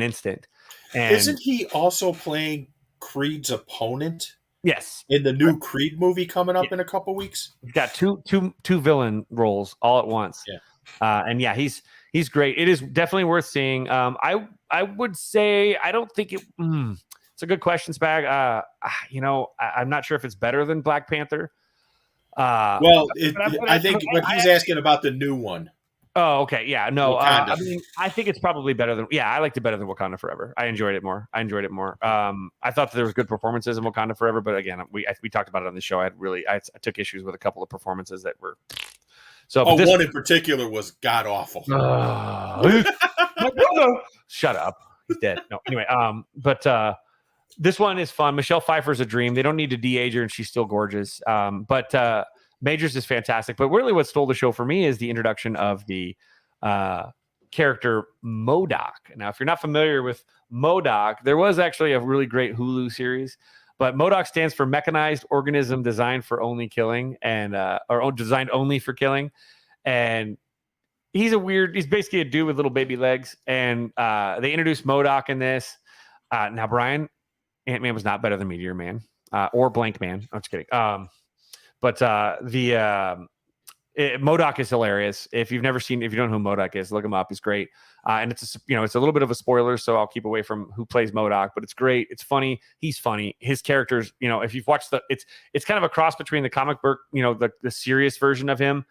[SPEAKER 1] instant. And
[SPEAKER 2] isn't he also playing Creed's opponent?
[SPEAKER 1] Yes,
[SPEAKER 2] in the new Creed movie coming up in a couple weeks.
[SPEAKER 1] He's got two villain roles all at once.
[SPEAKER 2] Yeah.
[SPEAKER 1] And yeah, he's great. It is definitely worth seeing. I would say I don't think it's a good question, Spag. I'm not sure if it's better than Black Panther.
[SPEAKER 2] I think he's asking about the new one.
[SPEAKER 1] Oh, okay. Yeah, no. I think it's probably better than. Yeah, I liked it better than Wakanda Forever. I enjoyed it more. I thought that there was good performances in Wakanda Forever, but again, we talked about it on the show. I took issues with a couple of performances that were. So,
[SPEAKER 2] one in particular was god awful.
[SPEAKER 1] Shut up. He's dead. No. Anyway, but this one is fun. Michelle Pfeiffer's a dream. They don't need to de-age her, and she's still gorgeous. But Majors is fantastic, but really what stole the show for me is the introduction of the character MODOK. Now, if you're not familiar with MODOK, there was actually a really great Hulu series, but MODOK stands for Mechanized Organism Designed for Only Killing, and or designed only for killing. And he's basically a dude with little baby legs, and they introduced MODOK in this. Now, Brian, Ant-Man was not better than Meteor Man or Blank Man. I'm just kidding. But MODOK is hilarious. If you don't know who MODOK is, look him up. He's great. And it's a little bit of a spoiler, so I'll keep away from who plays MODOK, but it's great. It's funny. He's funny. His characters, if you've watched it's kind of a cross between the comic book, the serious version of him,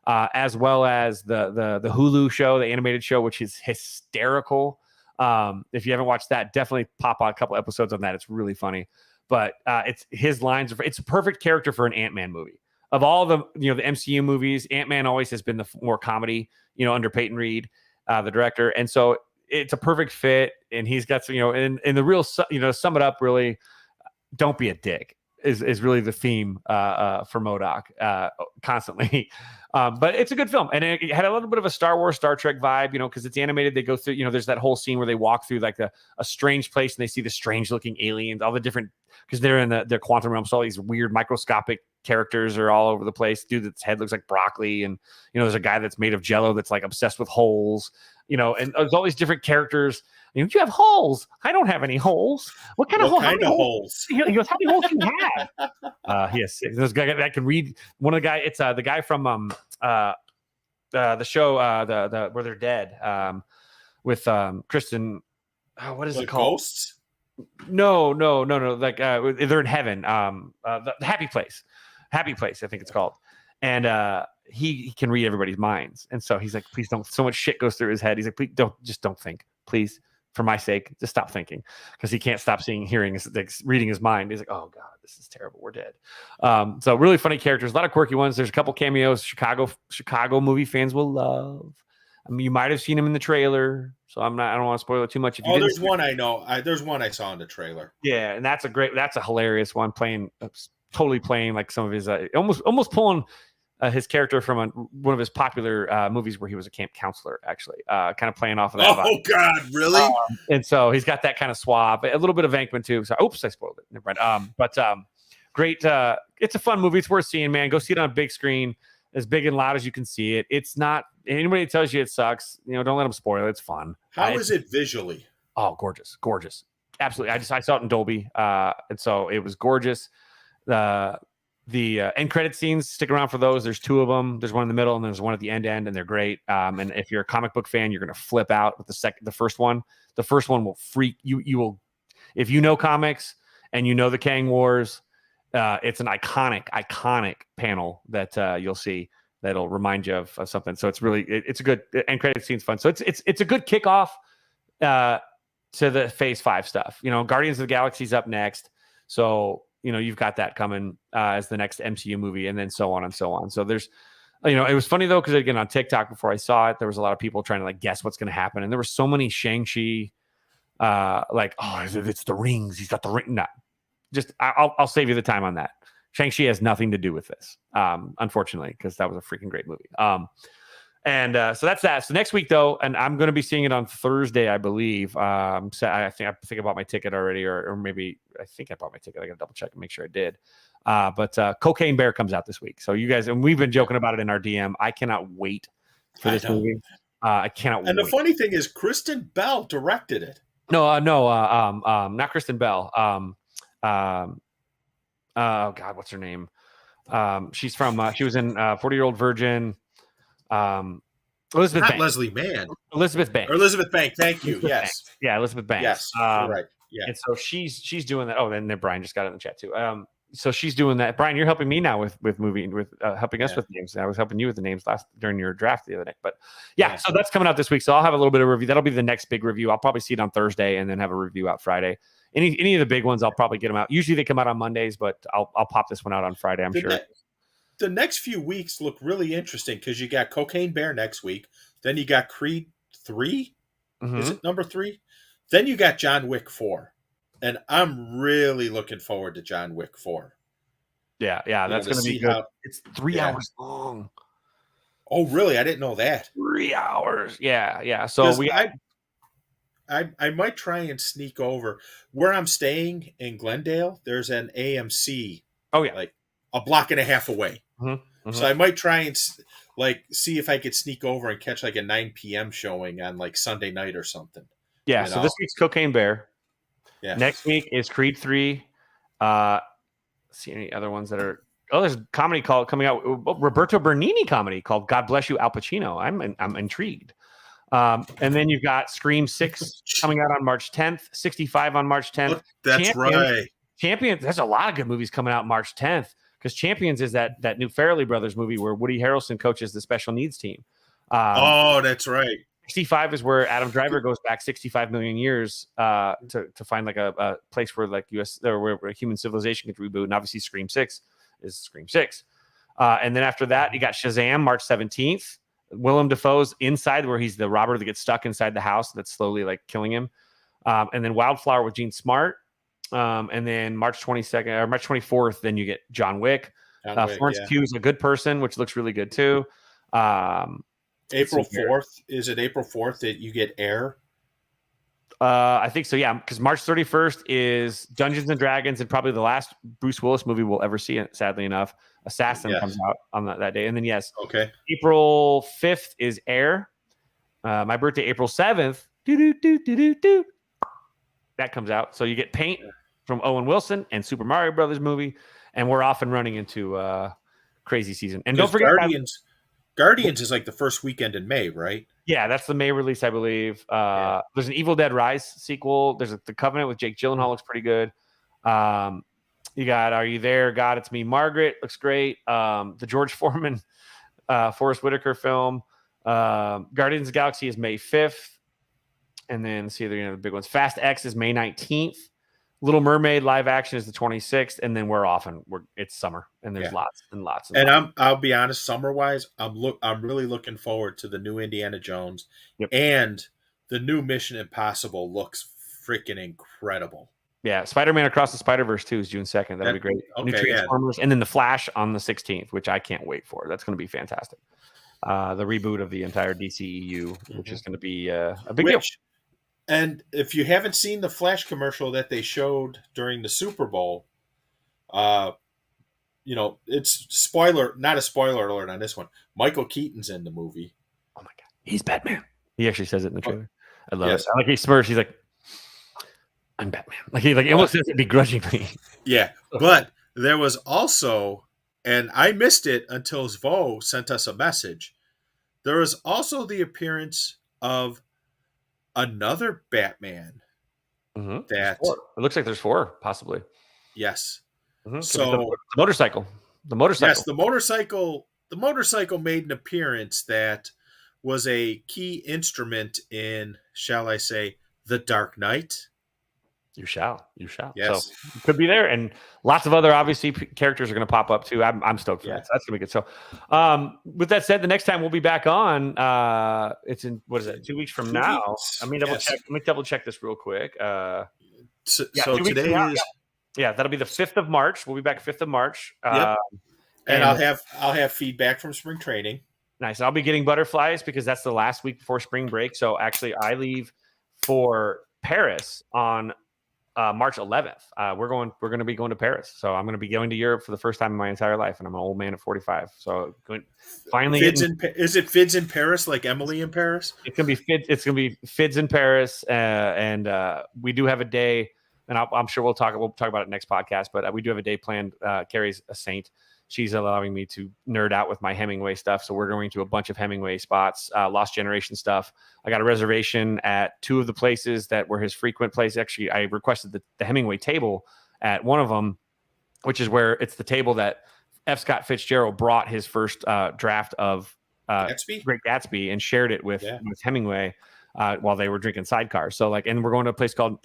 [SPEAKER 1] as well as the Hulu show, the animated show, which is hysterical. If you haven't watched that, definitely pop on a couple episodes on that. It's really funny. But it's his lines. It's a perfect character for an Ant-Man movie. Of all the the MCU movies, Ant-Man always has been the more comedy. Under Peyton Reed, the director, and so it's a perfect fit. And he's got some, in the real, sum it up. Really, don't be a dick is really the theme for MODOK constantly. But it's a good film, and it had a little bit of a Star Wars, Star Trek vibe, because it's animated. They go through, there's that whole scene where they walk through like a strange place and they see the strange looking aliens, all the different, because they're in their quantum realm. So all these weird microscopic characters are all over the place. Dude, that's head looks like broccoli, and there's a guy that's made of jello that's like obsessed with holes. And there's all these different characters. You have holes. I don't have any holes. What kind of holes? He goes, how many holes do you have? Yes, there's a guy that can read. One of the guy. It's the guy from the show the where they're dead with Kristen. What is it called?
[SPEAKER 2] Ghosts?
[SPEAKER 1] No. Like they're in heaven. The Happy Place. Happy Place, I think it's called. And he can read everybody's minds. And so he's like, please don't, so much shit goes through his head. He's like, please don't think, please, for my sake, just stop thinking, because he can't stop hearing, like, reading his mind. He's like, oh God, this is terrible. We're dead. So really funny characters, a lot of quirky ones. There's a couple cameos Chicago movie fans will love. I mean, you might have seen him in the trailer, so I don't want to spoil it too much. If you
[SPEAKER 2] there's one I know. There's one I saw in the trailer.
[SPEAKER 1] Yeah, and that's a hilarious one. Totally playing like some of his almost pulling his character from one of his popular movies where he was a camp counselor, actually, kind of playing off of that.
[SPEAKER 2] Oh God, really?
[SPEAKER 1] And so he's got that kind of swab, a little bit of Venkman too. So, oops, I spoiled it. Never mind. But great. It's a fun movie. It's worth seeing, man. Go see it on a big screen, as big and loud as you can see it. It's not, anybody tells you it sucks, don't let them spoil it. It's fun.
[SPEAKER 2] How is it visually?
[SPEAKER 1] Oh, gorgeous. Absolutely. I saw it in Dolby. And so it was gorgeous. The end credit scenes, stick around for those. There's two of them. There's one in the middle and there's one at the end, and they're great. And if you're a comic book fan, you're going to flip out with the first one. The first one will freak you. You will, if you know comics and you know the Kang Wars, it's an iconic panel that you'll see that'll remind you of something. So it's a good end credit scene's fun. So it's a good kickoff to the Phase 5 stuff. Guardians of the Galaxy's up next. So you've got that coming as the next MCU movie, and then so on and so on. So there's, it was funny though, because again, on TikTok before I saw it, there was a lot of people trying to like guess what's going to happen. And there were so many Shang-Chi, like, oh, it's the rings. He's got the ring. No, just, I'll save you the time on that. Shang-Chi has nothing to do with this, unfortunately, because that was a freaking great movie. So that's that. So next week though, and I'm going to be seeing it on Thursday, I believe. So I think I bought my ticket already, or maybe I think I bought my ticket. I got to double check and make sure I did. But Cocaine Bear comes out this week. So you guys, and we've been joking about it in our DM. I cannot wait for this movie. I cannot wait.
[SPEAKER 2] And the funny thing is, Kristen Bell directed it.
[SPEAKER 1] No, not Kristen Bell. Oh God, what's her name? She's from. She was in 40-Year-Old Virgin. Elizabeth Banks.
[SPEAKER 2] Leslie Mann.
[SPEAKER 1] Elizabeth Banks.
[SPEAKER 2] Or Elizabeth Banks. Thank you.
[SPEAKER 1] Elizabeth
[SPEAKER 2] Yes.
[SPEAKER 1] Banks. Yeah, Elizabeth Banks.
[SPEAKER 2] Yes. You're right. Yeah.
[SPEAKER 1] And so she's doing that. Oh, and then Brian just got it in the chat too. So she's doing that. Brian, you're helping me now with helping us with names. I was helping you with the names during your draft the other night. But yeah, so that's coming out this week. So I'll have a little bit of review. That'll be the next big review. I'll probably see it on Thursday and then have a review out Friday. Any of the big ones, I'll probably get them out. Usually they come out on Mondays, but I'll pop this one out on Friday, I'm sure.
[SPEAKER 2] The next few weeks look really interesting because you got Cocaine Bear next week. Then you got Creed 3. Mm-hmm. Is it number 3? Then you got John Wick 4. And I'm really looking forward to John Wick 4.
[SPEAKER 1] Yeah, that's going to be good. It's 3 hours long.
[SPEAKER 2] Oh, really? I didn't know that.
[SPEAKER 1] 3 hours. Yeah. So
[SPEAKER 2] I might try and sneak over. Where I'm staying in Glendale, there's an AMC.
[SPEAKER 1] Oh, yeah.
[SPEAKER 2] Like a block and a half away. Mm-hmm. So I might try and see if I could sneak over and catch like a 9 p.m. showing on like Sunday night or something.
[SPEAKER 1] Yeah. So this week's Cocaine Bear. Yeah. Next week is Creed 3. See any other ones that are? Oh, there's a comedy coming out. Roberto Bernini comedy called "God Bless You, Al Pacino." I'm intrigued. And then you've got Scream 6 coming out on March 10th. 65 on March 10th.
[SPEAKER 2] That's right.
[SPEAKER 1] Champions. There's a lot of good movies coming out March 10th. Because Champions is that new Farrelly Brothers movie where Woody Harrelson coaches the special needs team.
[SPEAKER 2] That's right.
[SPEAKER 1] 65 is where Adam Driver goes back 65 million years to find like a place where like U.S. or where human civilization could reboot. And obviously Scream 6 is Scream 6. And then after that, you got Shazam March 17th. Willem Dafoe's Inside, where he's the robber that gets stuck inside the house that's slowly like killing him. And then Wildflower with Gene Smart. And then March 22nd or March 24th, then you get John Wick. Florence Pugh is A Good Person, which looks really good too.
[SPEAKER 2] April 4th. Is it April 4th that you get Air?
[SPEAKER 1] I think so, yeah, because March 31st is Dungeons and Dragons and probably the last Bruce Willis movie we'll ever see, sadly enough. Assassin comes out on that day. And then, April 5th is Air. My birthday, April 7th. That comes out. So you get Paint from Owen Wilson and Super Mario Brothers movie. And we're off and running into crazy season. And don't forget
[SPEAKER 2] Guardians is like the first weekend in May, right?
[SPEAKER 1] Yeah, that's the May release, I believe. There's an Evil Dead Rise sequel. There's The Covenant with Jake Gyllenhaal, looks pretty good. You got Are You There, God, It's Me, Margaret, looks great. The George Foreman Forrest Whitaker film. Guardians of the Galaxy is May 5th. And then see the big ones. Fast X is May 19th. Little Mermaid live action is the 26th, and then we're off, and it's summer, and there's lots and lots.
[SPEAKER 2] And I'll be honest, summer wise, I'm really looking forward to the new Indiana Jones, and the new Mission Impossible looks freaking incredible.
[SPEAKER 1] Yeah, Spider-Man Across the Spider-Verse 2 is June 2nd. That'll be great.
[SPEAKER 2] Okay,
[SPEAKER 1] new Transformers, and then The Flash on the 16th, which I can't wait for. That's going to be fantastic. The reboot of the entire DCEU, which is going to be a big deal.
[SPEAKER 2] And if you haven't seen the Flash commercial that they showed during the Super Bowl, it's not a spoiler alert on this one. Michael Keaton's in the movie.
[SPEAKER 1] Oh my God. He's Batman. He actually says it in the trailer. I love it. I like he smirks. He's like, I'm Batman. Like he almost says it begrudgingly.
[SPEAKER 2] Yeah. But there was also, and I missed it until Zvo sent us a message. There was also the appearance of another Batman. That
[SPEAKER 1] it looks like there's 4, possibly.
[SPEAKER 2] Yes.
[SPEAKER 1] So the motorcycle.
[SPEAKER 2] Yes, the motorcycle made an appearance that was a key instrument in, shall I say, The Dark Knight.
[SPEAKER 1] You shall.
[SPEAKER 2] Yes.
[SPEAKER 1] So you could be there, and lots of other obviously characters are going to pop up too. I'm stoked for that. So that's going to be good. So, with that said, the next time we'll be back on, it's in 2 weeks from now. Let me double check this real quick.
[SPEAKER 2] So today is
[SPEAKER 1] that'll be the 5th of March. We'll be back 5th of March.
[SPEAKER 2] And I'll have feedback from spring training.
[SPEAKER 1] Nice. I'll be getting butterflies because that's the last week before spring break. So actually, I leave for Paris on March 11th. We're going to be going to Paris. So I'm going to be going to Europe for the first time in my entire life, and I'm an old man at 45. So finally,
[SPEAKER 2] is it Fids in Paris like Emily in Paris?
[SPEAKER 1] It's going to be Fids. It's going to be Fids in Paris, and we do have a day, and I'm sure we'll talk about it next podcast. But we do have a day planned. Carrie's a saint. She's allowing me to nerd out with my Hemingway stuff. So we're going to a bunch of Hemingway spots, Lost Generation stuff. I got a reservation at 2 of the places that were his frequent place. Actually, I requested the Hemingway table at one of them, which is where it's the table that F. Scott Fitzgerald brought his first draft of Great Gatsby and shared it with Hemingway while they were drinking sidecars. So and we're going to a place called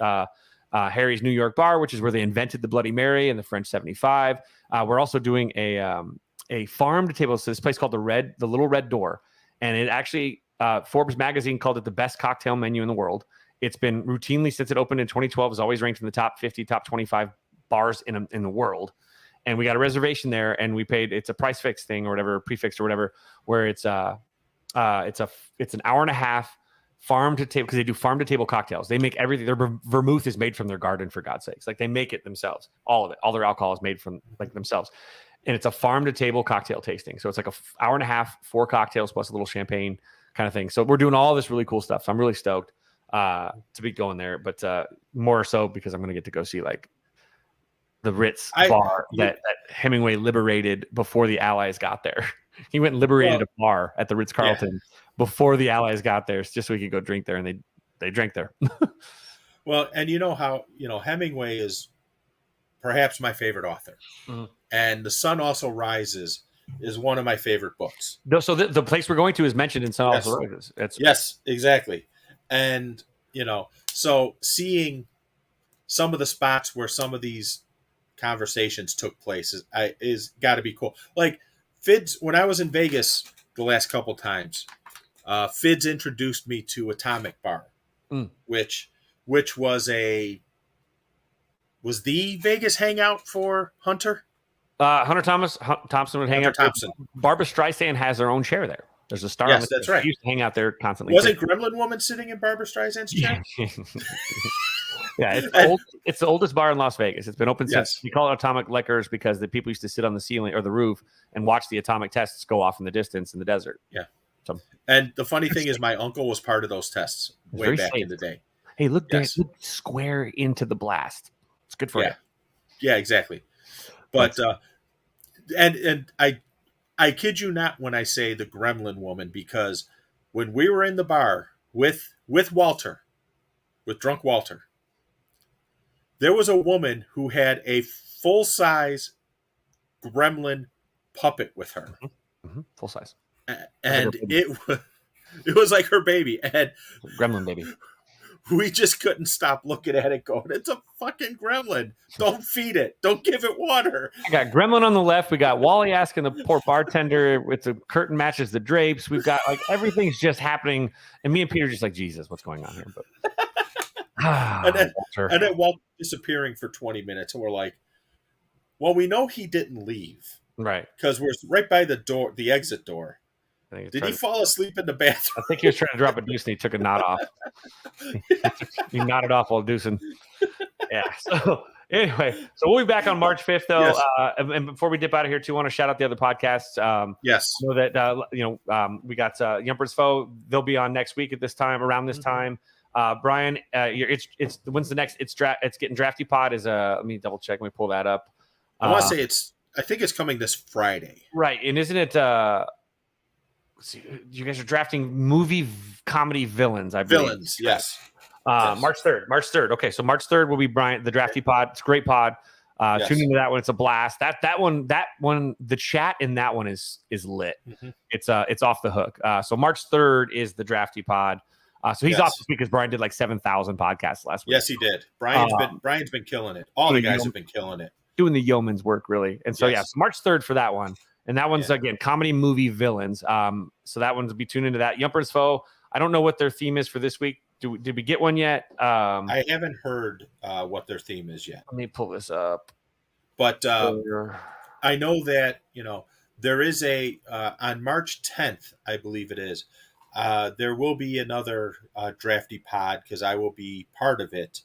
[SPEAKER 1] Harry's New York Bar, which is where they invented the Bloody Mary and the French 75. We're also doing a farm to table. So this place called the Little Red Door, and it actually Forbes magazine called it the best cocktail menu in the world. It's been routinely since it opened in 2012 is always ranked in the top 50, top 25 bars in the world. And we got a reservation there, and we paid. It's a price fix thing or whatever, prefix or whatever, where it's an hour and a half. Farm to table, because they do farm to table cocktails. They make everything. Their vermouth is made from their garden, for God's sakes. They make it themselves. All of it. All their alcohol is made from themselves. And it's a farm to table cocktail tasting. So it's like an hour and a half, 4 cocktails plus a little champagne kind of thing. So we're doing all this really cool stuff. So I'm really stoked to be going there, but more so because I'm going to get to go see the Ritz bar that Hemingway liberated before the Allies got there. He went and liberated a bar at the Ritz Carlton before the Allies got there, just so we could go drink there, and they drank there.
[SPEAKER 2] Well, and you know how Hemingway is perhaps my favorite author, and The Sun Also Rises is one of my favorite books.
[SPEAKER 1] No, so the place we're going to is mentioned in Sun Also Rises.
[SPEAKER 2] Yes, exactly, and so seeing some of the spots where some of these conversations took place is got to be cool. Like Fids, when I was in Vegas the last couple times, Fids introduced me to Atomic Bar, which was the Vegas hangout for Hunter.
[SPEAKER 1] Hunter Thompson would hang out. Barbara Streisand has her own chair there. There's a star.
[SPEAKER 2] Yes, that's right.
[SPEAKER 1] She used to hang out there constantly.
[SPEAKER 2] Wasn't Gremlin Woman sitting in Barbara Streisand's chair?
[SPEAKER 1] Yeah, it's the oldest bar in Las Vegas. It's been open since, we call it Atomic Liquors because the people used to sit on the ceiling or the roof and watch the atomic tests go off in the distance in the desert.
[SPEAKER 2] Yeah. And the funny thing is my uncle was part of those tests way back in the day.
[SPEAKER 1] Hey, look, look square into the blast. It's good for you.
[SPEAKER 2] Yeah, exactly. But and I kid you not when I say the Gremlin Woman, because when we were in the bar with Walter, with drunk Walter, there was a woman who had a full-size gremlin puppet with her.
[SPEAKER 1] Full size.
[SPEAKER 2] and it was like her baby, and
[SPEAKER 1] Gremlin baby.
[SPEAKER 2] we just couldn't stop looking at it going, it's a fucking gremlin. Don't feed it. Don't give it water.
[SPEAKER 1] I got Gremlin on the left. We got Wally asking the poor bartender if the curtain matches the drapes. We've got like everything's just happening. And me and Peter just like, Jesus, what's going on here? But
[SPEAKER 2] and then Walt disappearing for 20 minutes. And we're like, well, we know he didn't leave.
[SPEAKER 1] Right.
[SPEAKER 2] Because we're right by the door, the exit door. Did he fall asleep in the bathroom?
[SPEAKER 1] I think he was trying to drop a deuce and he took a knot off. He nodded off while deucing. Yeah. So anyway, so we'll be back on March 5th, though.
[SPEAKER 2] Yes.
[SPEAKER 1] And before we dip out of here, too, I want to shout out the other podcasts.
[SPEAKER 2] Yes.
[SPEAKER 1] I know that, we got Yumper's Foe. They'll be on next week at this time, around this time. Brian, it's when's the next? It's getting drafty pod is let me double check. Let me pull that up.
[SPEAKER 2] I want to say I think it's coming this Friday.
[SPEAKER 1] Right. And isn't it, you guys are drafting movie comedy villains, I believe.
[SPEAKER 2] Villains, yes.
[SPEAKER 1] Yes. March 3rd. Okay, so March 3rd will be Brian, the drafty pod. It's a great pod.
[SPEAKER 2] Yes.
[SPEAKER 1] Tune into that one. It's a blast. That one, the chat in that one is lit.
[SPEAKER 2] Mm-hmm.
[SPEAKER 1] It's off the hook. So March 3rd is the drafty pod. So he's off this week because Brian did like 7,000 podcasts last week.
[SPEAKER 2] Yes, he did. Brian's been killing it. All the guys have been killing it.
[SPEAKER 1] Doing the yeoman's work, really. And so, so March 3rd for that one. And that one's, again, comedy movie villains. So that one's be tuned into that. Yumper's Foe. I don't know what their theme is for this week. Did we get one yet?
[SPEAKER 2] I haven't heard what their theme is yet.
[SPEAKER 1] Let me pull this up.
[SPEAKER 2] But I know that, there is on March 10th, I believe it is, there will be another drafty pod because I will be part of it.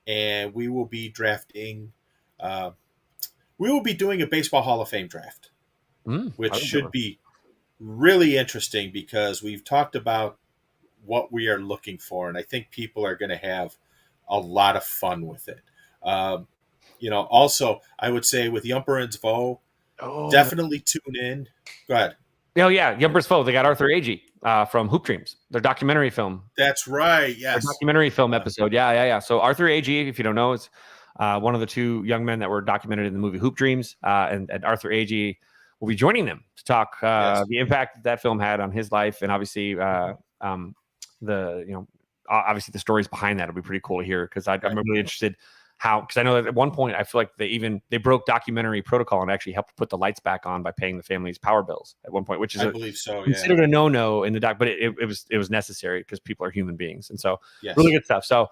[SPEAKER 2] And we will be drafting, we will be doing a Baseball Hall of Fame draft. Which should be really interesting because we've talked about what we are looking for, and I think people are going to have a lot of fun with it. Also, I would say with Yumper and Zvo, definitely tune in. Go ahead.
[SPEAKER 1] Oh, yeah, Yumper's Foe. They got Arthur Agee from Hoop Dreams, their documentary film.
[SPEAKER 2] That's right, yes.
[SPEAKER 1] Their documentary film episode, yeah. So Arthur Agee, if you don't know, is one of the two young men that were documented in the movie Hoop Dreams, and Arthur Agee will be joining them to talk the impact that film had on his life, and obviously obviously the stories behind that will be pretty cool to hear because I'm really interested because I know that at one point I feel like they broke documentary protocol and actually helped put the lights back on by paying the family's power bills at one point, which is
[SPEAKER 2] I believe so,
[SPEAKER 1] considered a no in the doc, but it was necessary because people are human beings, and so really good stuff. So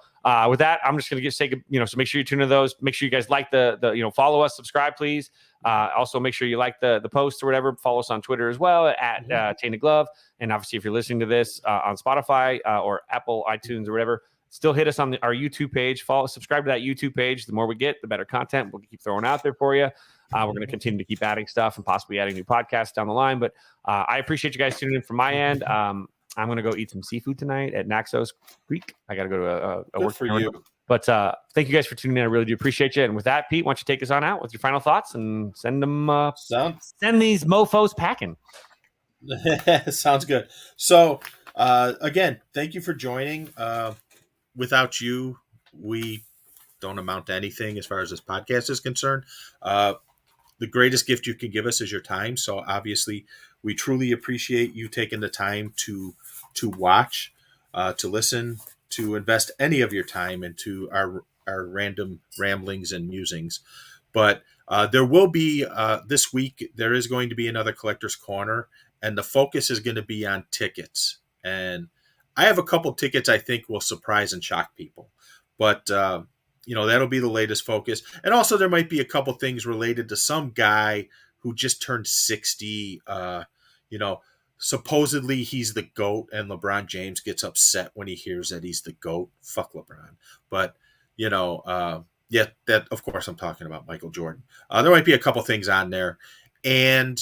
[SPEAKER 1] with that, I'm just going to say so make sure you tune into those. Make sure you guys like the follow us, subscribe, please. Also, make sure you like the post or whatever. Follow us on Twitter as well at Tainted Glove. And obviously, if you're listening to this on Spotify or Apple, iTunes, or whatever, still hit us on our YouTube page. Subscribe to that YouTube page. The more we get, the better content we'll keep throwing out there for you. We're going to continue to keep adding stuff and possibly adding new podcasts down the line. But I appreciate you guys tuning in from my end. I'm going to go eat some seafood tonight at Naxos Creek. I got to go to a work
[SPEAKER 2] for you.
[SPEAKER 1] But thank you guys for tuning in. I really do appreciate you. And with that, Pete, why don't you take us on out with your final thoughts and send these mofos packing.
[SPEAKER 2] Sounds good. So, again, thank you for joining. Without you, we don't amount to anything as far as this podcast is concerned. The greatest gift you can give us is your time. So, obviously, we truly appreciate you taking the time to watch, to listen, to invest any of your time into our random ramblings and musings. But there will be, this week, there is going to be another Collector's Corner, and the focus is going to be on tickets. And I have a couple tickets I think will surprise and shock people. But, that'll be the latest focus. And also there might be a couple things related to some guy who just turned 60, supposedly he's the GOAT, and LeBron James gets upset when he hears that he's the GOAT. Fuck LeBron. But, that, of course, I'm talking about Michael Jordan. There might be a couple things on there. And,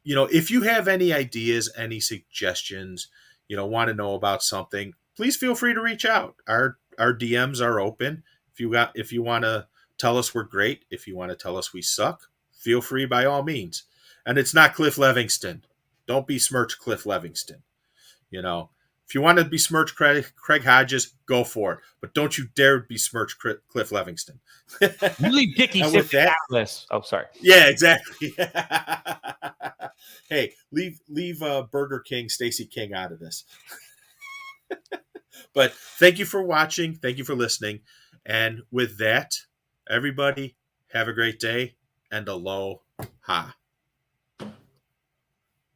[SPEAKER 2] if you have any ideas, any suggestions, want to know about something, please feel free to reach out. Our DMs are open. If you want to tell us we're great, if you want to tell us we suck, feel free by all means. And it's not Cliff Levingston. Don't besmirch Cliff Levingston. If you want to besmirch Craig Hodges, go for it. But don't you dare besmirch Cliff Levingston.
[SPEAKER 1] You leave Dickie
[SPEAKER 2] And with
[SPEAKER 1] Simpson
[SPEAKER 2] that-
[SPEAKER 1] out of this. Oh, sorry.
[SPEAKER 2] Yeah, exactly. Hey, leave Burger King, Stacey King out of this. But thank you for watching. Thank you for listening. And with that, everybody, have a great day and aloha.